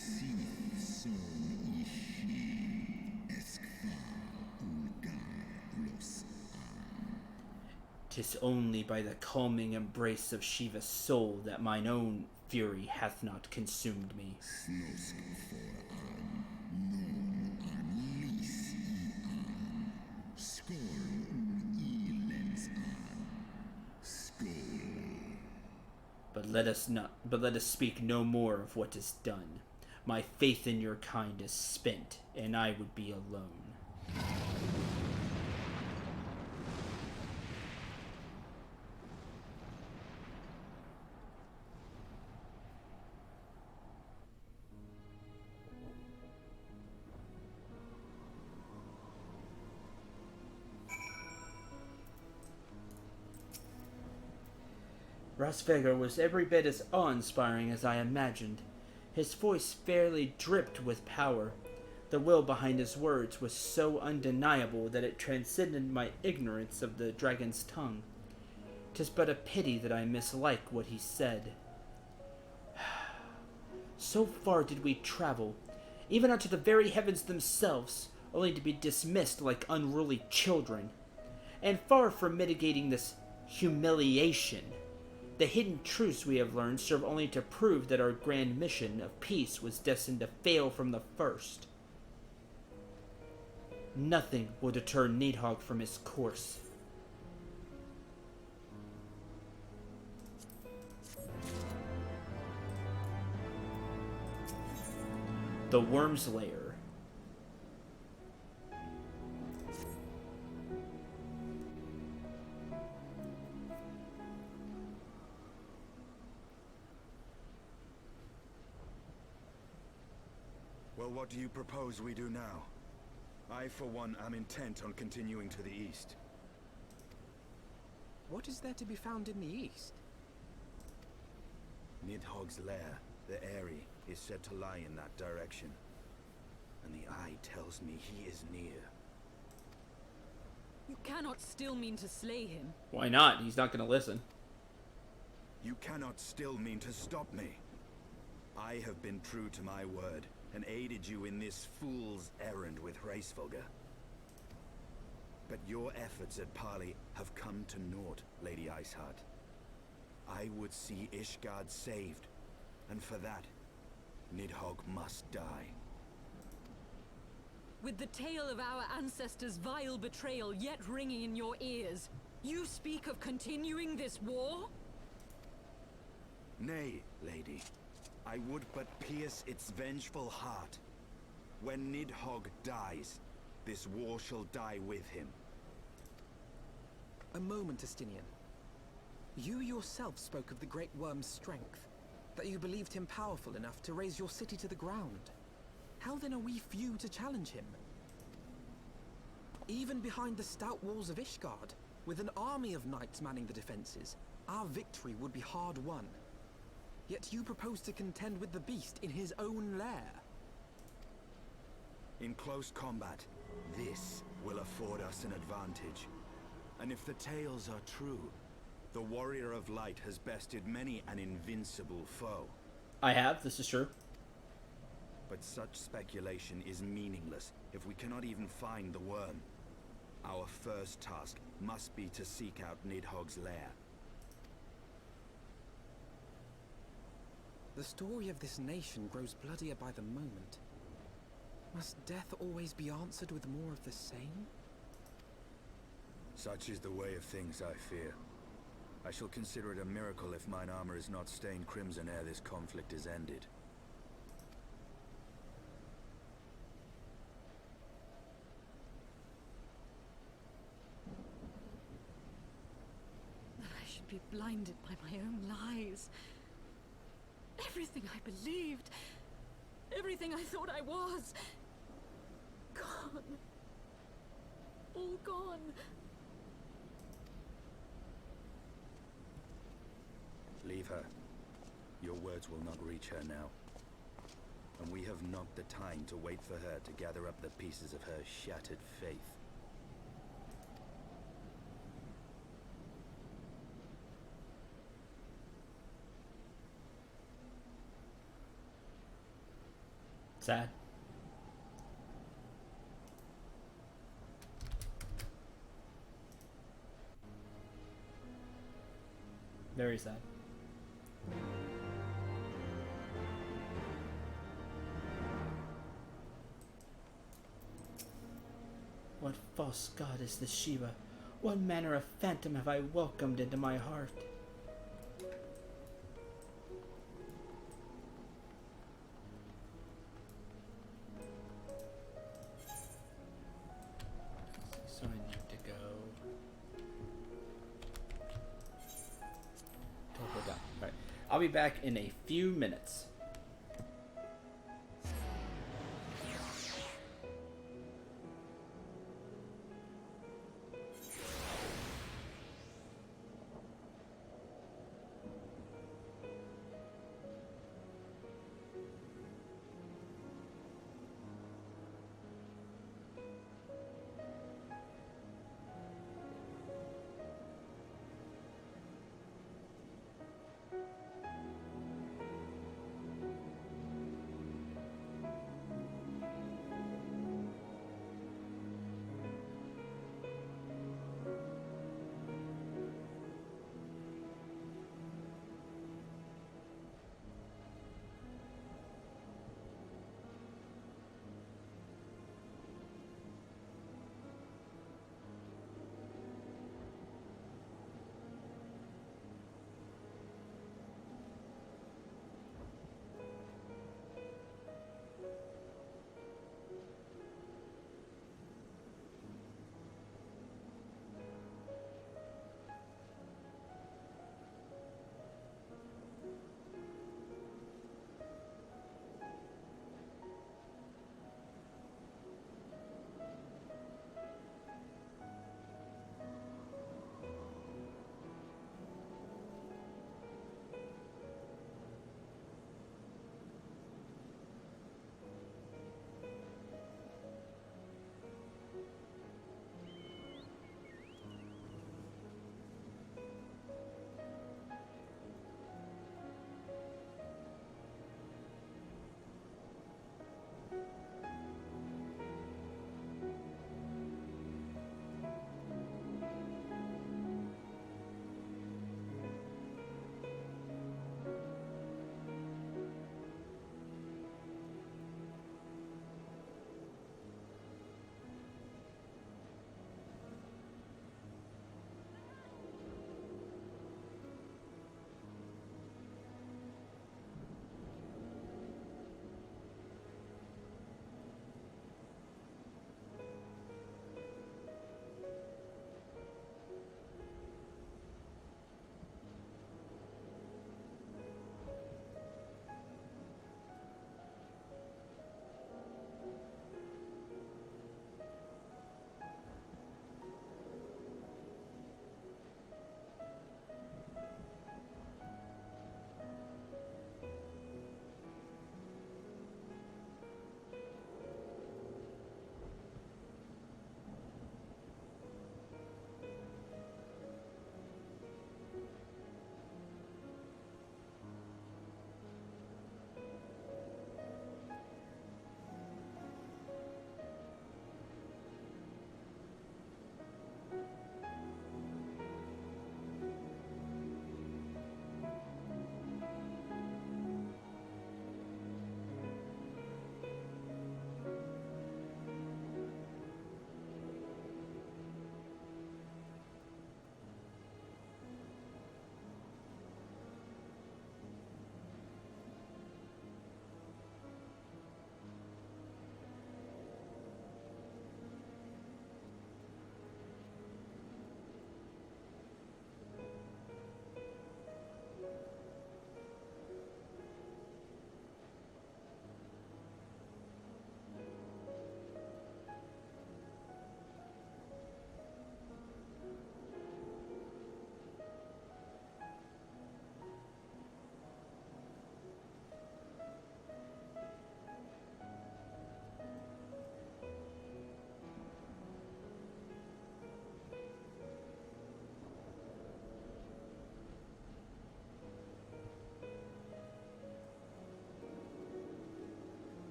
Speaker 1: 'Tis only by the calming embrace of Shiva's soul that mine own fury hath not consumed me. But let us speak no more of what is done. My faith in your kind is spent, and I would be alone. Rosvegar was every bit as awe-inspiring as I imagined. His voice fairly dripped with power. The will behind his words was so undeniable that it transcended my ignorance of the dragon's tongue. 'Tis but a pity that I mislike what he said. So far did we travel, even unto the very heavens themselves, only to be dismissed like unruly children. And far from mitigating this humiliation, the hidden truths we have learned serve only to prove that our grand mission of peace was destined to fail from the first. Nothing will deter Nidhogg from his course. The Worm's Lair.
Speaker 6: Well, what do you propose we do now? I, for one, am intent on continuing to the east.
Speaker 4: What is there to be found in the east?
Speaker 6: Nidhogg's lair, the Eyrie, is said to lie in that direction. And the eye tells me he is near.
Speaker 5: You cannot still mean to slay him.
Speaker 1: Why not? He's not going to listen.
Speaker 6: You cannot still mean to stop me. I have been true to my word, and aided you in this fool's errand with Hraesvelgr. But your efforts at parley have come to naught, Lady Iceheart. I would see Ishgard saved, and for that, Nidhogg must die.
Speaker 5: With the tale of our ancestors' vile betrayal yet ringing in your ears, you speak of continuing this war?
Speaker 6: Nay, lady. I would but pierce its vengeful heart. When Nidhogg dies, this war shall die with him.
Speaker 4: A moment, Estinian. You yourself spoke of the Great Worm's strength, that you believed him powerful enough to raise your city to the ground. How then are we few to challenge him? Even behind the stout walls of Ishgard, with an army of knights manning the defenses, our victory would be hard won. Yet you propose to contend with the beast in his own lair.
Speaker 6: In close combat, this will afford us an advantage. And if the tales are true, the Warrior of Light has bested many an invincible foe.
Speaker 1: I have, this is true.
Speaker 6: But such speculation is meaningless if we cannot even find the worm. Our first task must be to seek out Nidhogg's lair.
Speaker 4: The story of this nation grows bloodier by the moment. Must death always be answered with more of the same?
Speaker 6: Such is the way of things, I fear. I shall consider it a miracle if mine armor is not stained crimson ere this conflict is ended.
Speaker 5: I should be blinded by my own lies. Everything I believed, everything I thought I was, gone. All gone.
Speaker 6: Leave her. Your words will not reach her now. And we have not the time to wait for her to gather up the pieces of her shattered faith.
Speaker 1: Sad. Very sad. What false god is this Shiva? What manner of phantom have I welcomed into my heart? So I need to go. Totally done. Alright. I'll be back in a few minutes.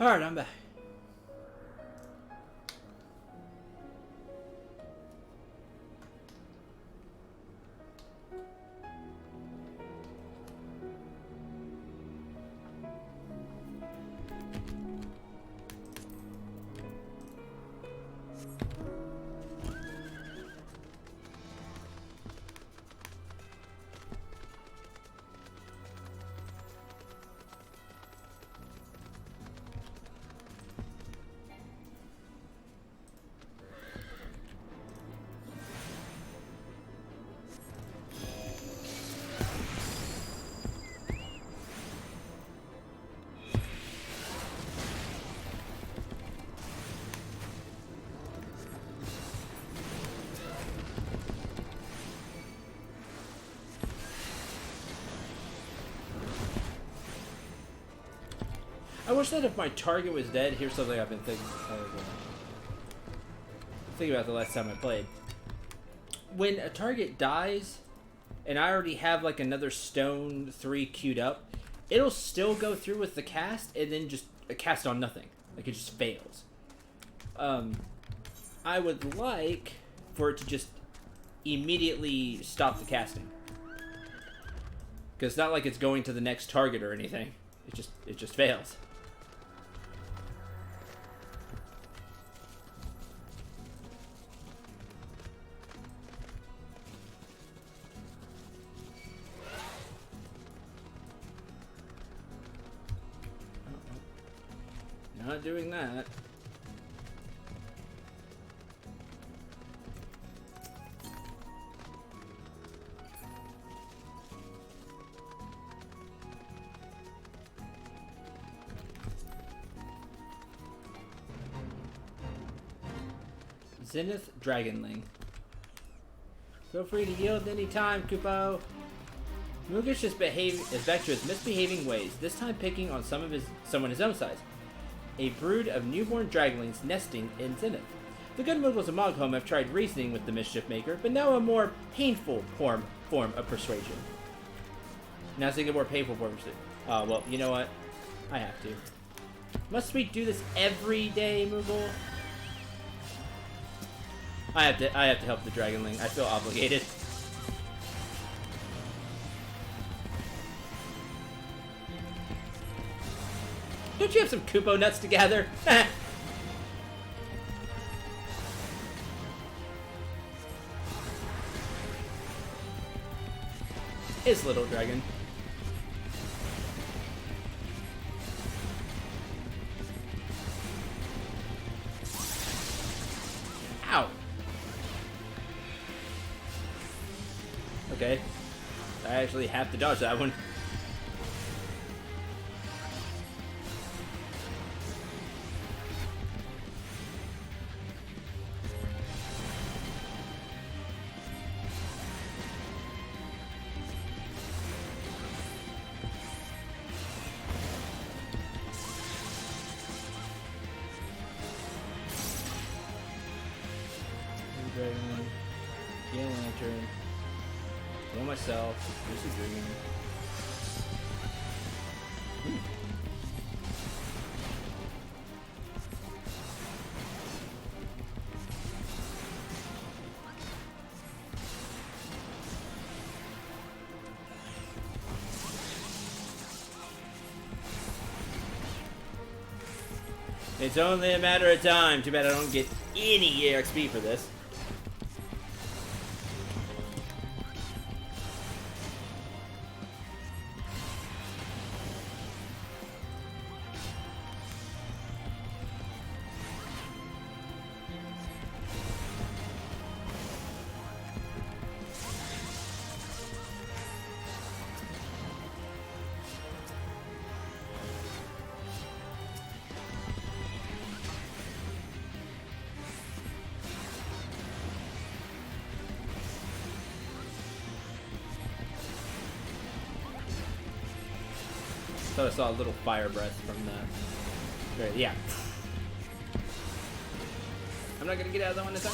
Speaker 1: Alright, I'm back. I wish that if my target was dead, here's something I've been thinking about the last time I played. When a target dies, and I already have like another stone 3 queued up, it'll still go through with the cast, and then just cast on nothing. Like it just fails. I would like for it to just immediately stop the casting. Because it's not like it's going to the next target or anything. It just fails. Not doing that. Zenith Dragonling. Feel free to yield any time, Kupo. Mugish is back to his misbehaving ways, this time picking on someone his own size. A brood of newborn dragonlings nesting in Zenith. The good Muggles of Mogholm have tried reasoning with the Mischief Maker, but now a more painful form of persuasion. Now it's a more painful form of persuasion. Well, you know what? I have to. Must we do this every day, Moogle? I have to help the Dragonling. I feel obligated. Don't you have some Kupo nuts to gather? His little dragon. Ow. Okay. I actually have to dodge that one. Get a lantern. Kill myself. Use a dream. It's only a matter of time. Too bad I don't get any EXP for this. I saw a little fire breath from the... Yeah. I'm not gonna get out of that one this time.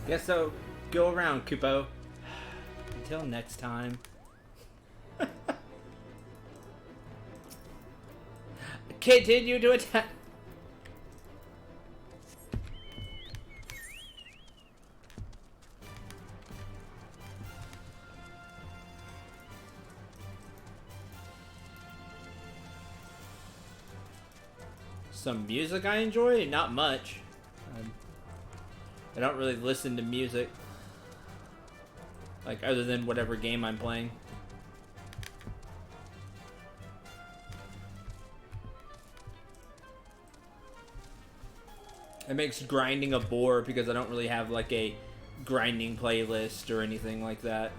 Speaker 1: Guess I'll go around, Kupo. Until next time. Continue to attack. Some music I enjoy? Not much. I don't really listen to music. Like, other than whatever game I'm playing. It makes grinding a bore because I don't really have like a grinding playlist or anything like that.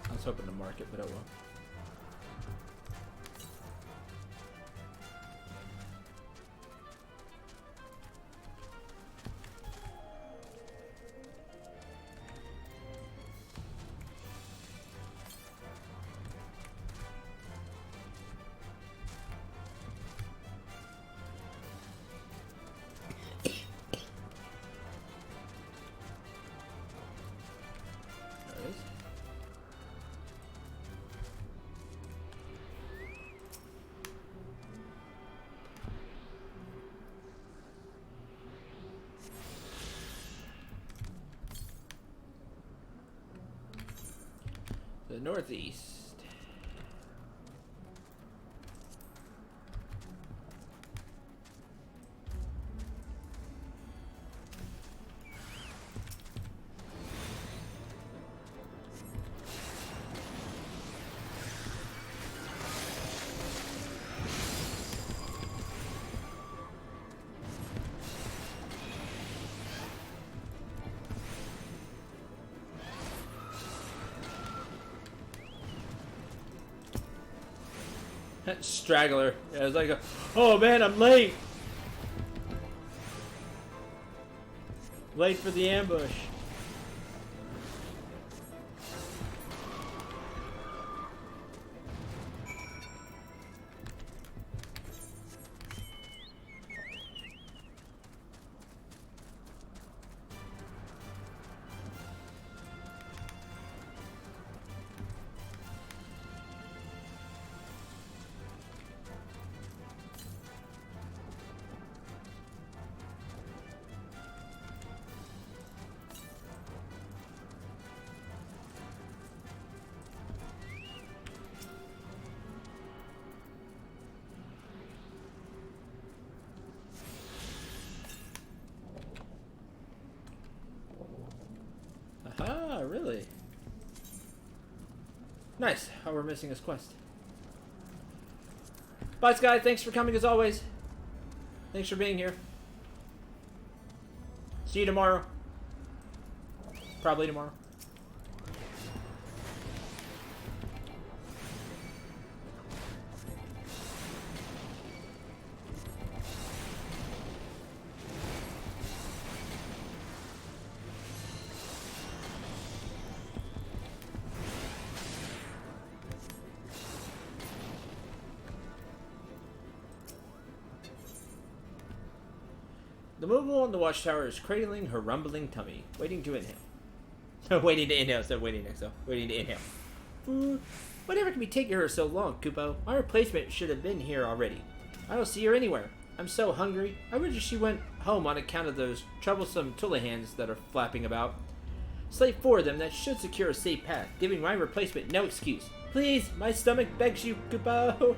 Speaker 1: I was hoping to mark it, but I won't. The northeast. Straggler. Yeah, it was like, oh man, I'm late. Late for the ambush. Aha, really? Nice. How we're missing his quest. Bye, Sky. Thanks for coming as always. Thanks for being here. See you tomorrow. Probably tomorrow. The moo on the watchtower is cradling her rumbling tummy, waiting to inhale. Waiting to inhale, instead of waiting to exhale. Waiting to inhale. Food. Whatever can be taking her so long, Kupo? My replacement should have been here already. I don't see her anywhere. I'm so hungry. I wish she went home on account of those troublesome Tullahans that are flapping about. Slate 4 of them that should secure a safe path, giving my replacement no excuse. Please, my stomach begs you, Kupo.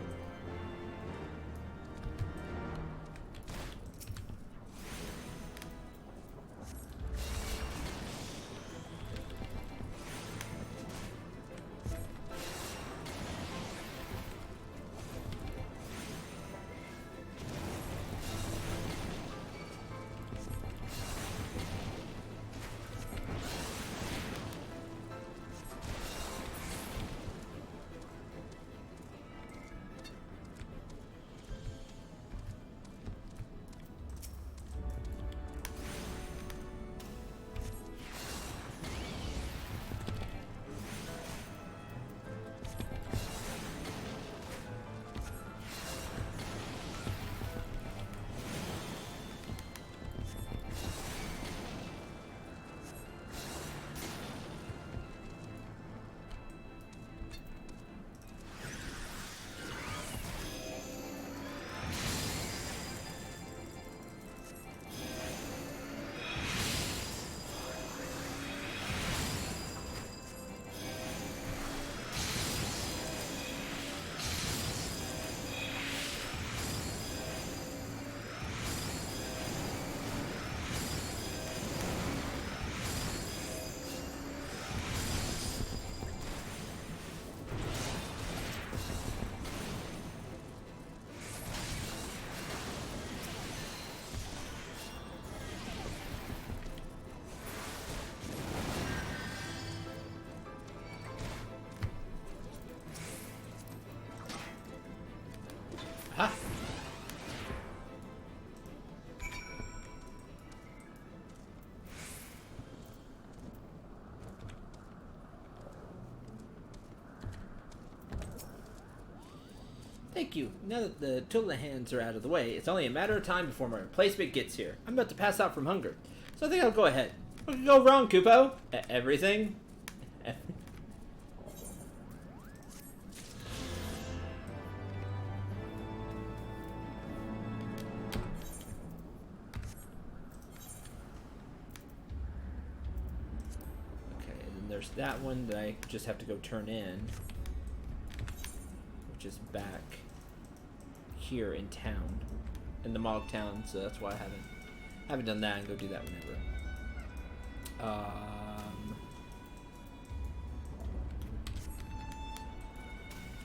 Speaker 1: Huh? Thank you. Now that the Tullahans are out of the way, it's only a matter of time before my replacement gets here. I'm about to pass out from hunger, so I think I'll go ahead. What could go wrong, Kupo? Everything? There's that one that I just have to go turn in, which is back here in town, in the Mog Town. So that's why I haven't done that, and go do that whenever.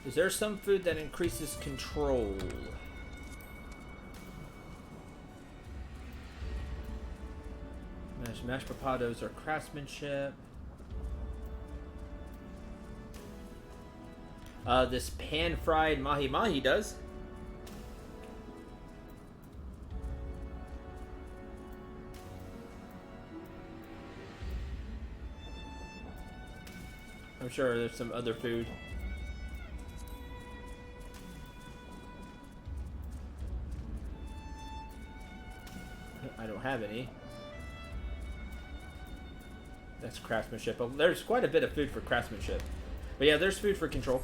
Speaker 1: Is there some food that increases control? Mashed potatoes are craftsmanship. This pan-fried mahi-mahi does. I'm sure there's some other food. I don't have any. That's craftsmanship. Oh, there's quite a bit of food for craftsmanship. But yeah, there's food for control.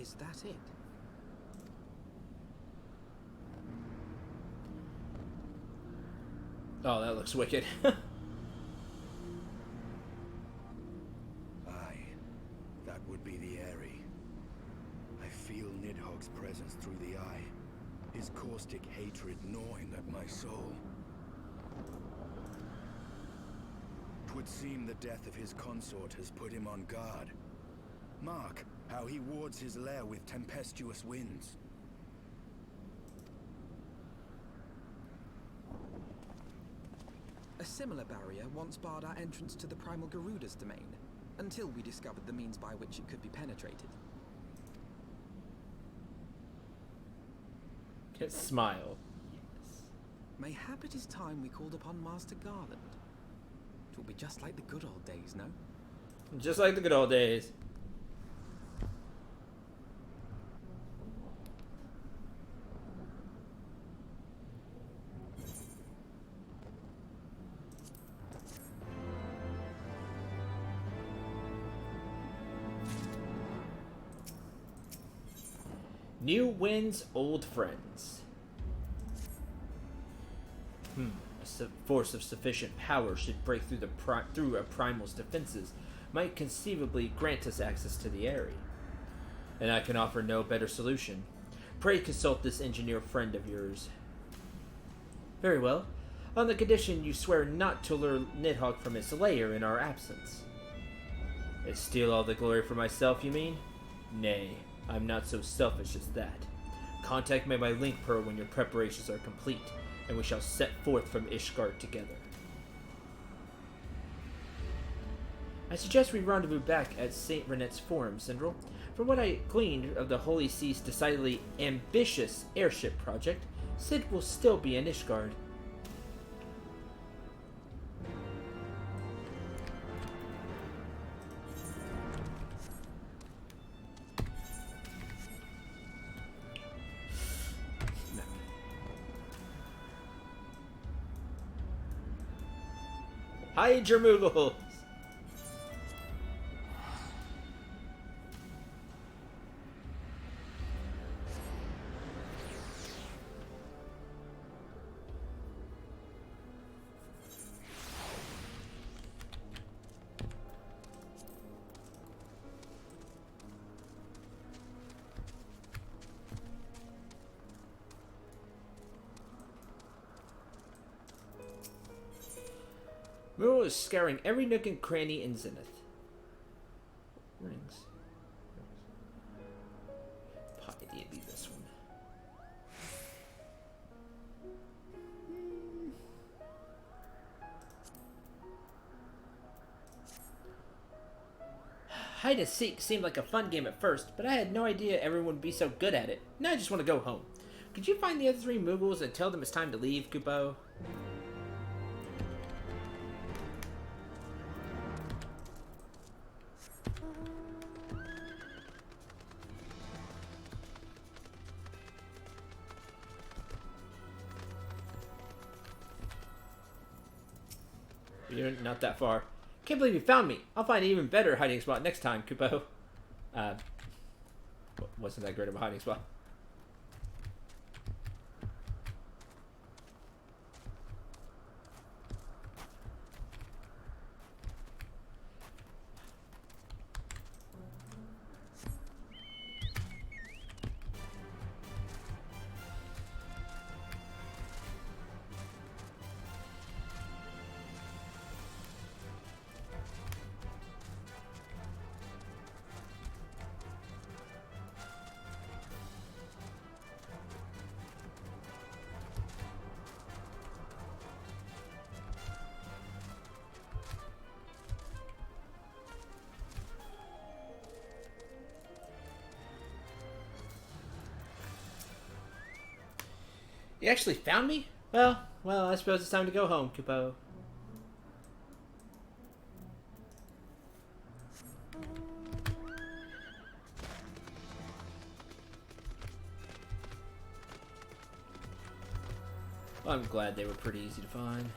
Speaker 4: Is that it?
Speaker 1: Oh, that looks wicked.
Speaker 6: Aye. That would be the Airy. I feel Nidhogg's presence through the eye. His caustic hatred gnawing at my soul. 'Twould seem the death of his consort has put him on guard. Mark how he wards his lair with tempestuous winds.
Speaker 4: A similar barrier once barred our entrance to the Primal Garuda's domain, until we discovered the means by which it could be penetrated.
Speaker 1: Smile. Yes.
Speaker 4: Mayhap it is time we called upon Master Garland. It will be just like the good old days, no?
Speaker 1: Just like the good old days. New winds, old friends. Force of sufficient power should break through through a primal's defenses, might conceivably grant us access to the area. And I can offer no better solution. Pray consult this engineer friend of yours. Very well. On the condition you swear not to lure Nidhogg from its lair in our absence. And steal all the glory for myself, you mean? Nay, I'm not so selfish as that. Contact me by link pearl when your preparations are complete, and we shall set forth from Ishgard together. I suggest we rendezvous back at St. Renette's Forum, Sindral. From what I gleaned of the Holy Sea's decidedly ambitious airship project, Sid will still be in Ishgard. Hide your Moogles! Moogle is scouring every nook and cranny in Zenith. Rings. Probably be this one. Hide and seek seemed like a fun game at first, but I had no idea everyone would be so good at it. Now I just want to go home. Could you find the other 3 Moogles and tell them it's time to leave, Kupo? You're not that far. Can't believe you found me. I'll find an even better hiding spot next time, Kupo. Wasn't that great of a hiding spot. You actually found me? Well, I suppose it's time to go home, Kupo. Well, I'm glad they were pretty easy to find.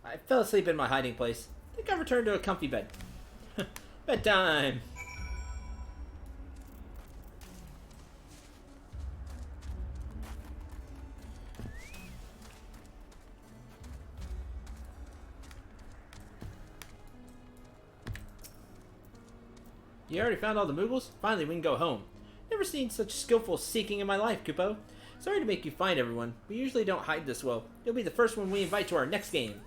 Speaker 1: I fell asleep in my hiding place. I think I returned to a comfy bed. Bedtime! You already found all the Moogles? Finally, we can go home. Never seen such skillful seeking in my life, Kupo. Sorry to make you find everyone. We usually don't hide this well. You'll be the first one we invite to our next game.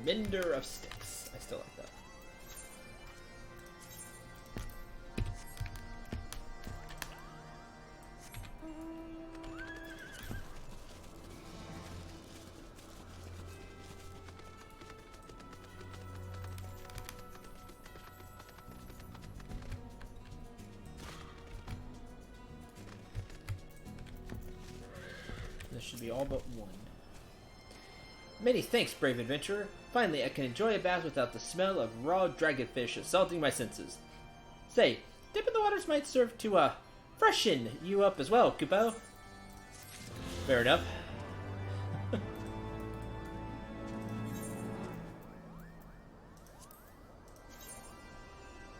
Speaker 1: Mender of Sticks. I still like that. should be all but one. Many thanks, brave adventurer. Finally, I can enjoy a bath without the smell of raw dragonfish assaulting my senses. Say, dip in the waters might serve to, freshen you up as well, Kupo. Fair enough.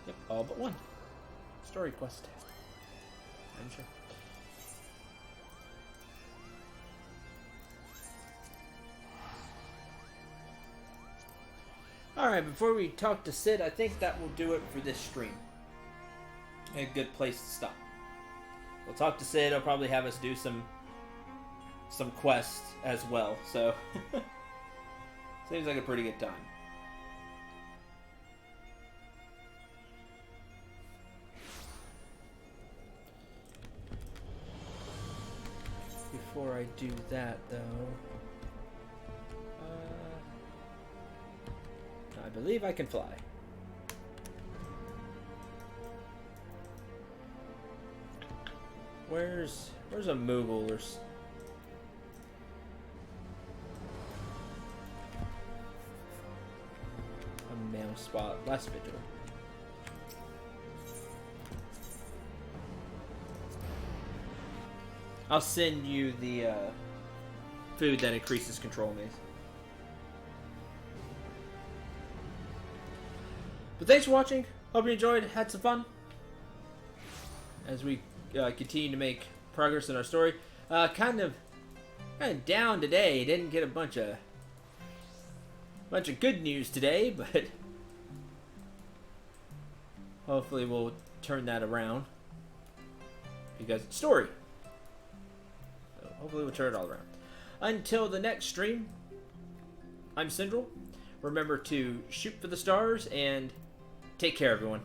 Speaker 1: Yep, all but one. Story quest. I'm sure. Alright, before we talk to Sid, I think that will do it for this stream. A good place to stop. We'll talk to Sid. He'll probably have us do some quests as well. So, seems like a pretty good time. Before I do that, though, I believe I can fly. Where's a Moogle or a mail spot? Last vigil. I'll send you the food that increases control maze. But thanks for watching. Hope you enjoyed. Had some fun as we continue to make progress in our story. Kind of down today. Didn't get a bunch of good news today, but hopefully we'll turn that around because it's story. So hopefully we'll turn it all around. Until the next stream, I'm Syndrel. Remember to shoot for the stars and take care, everyone.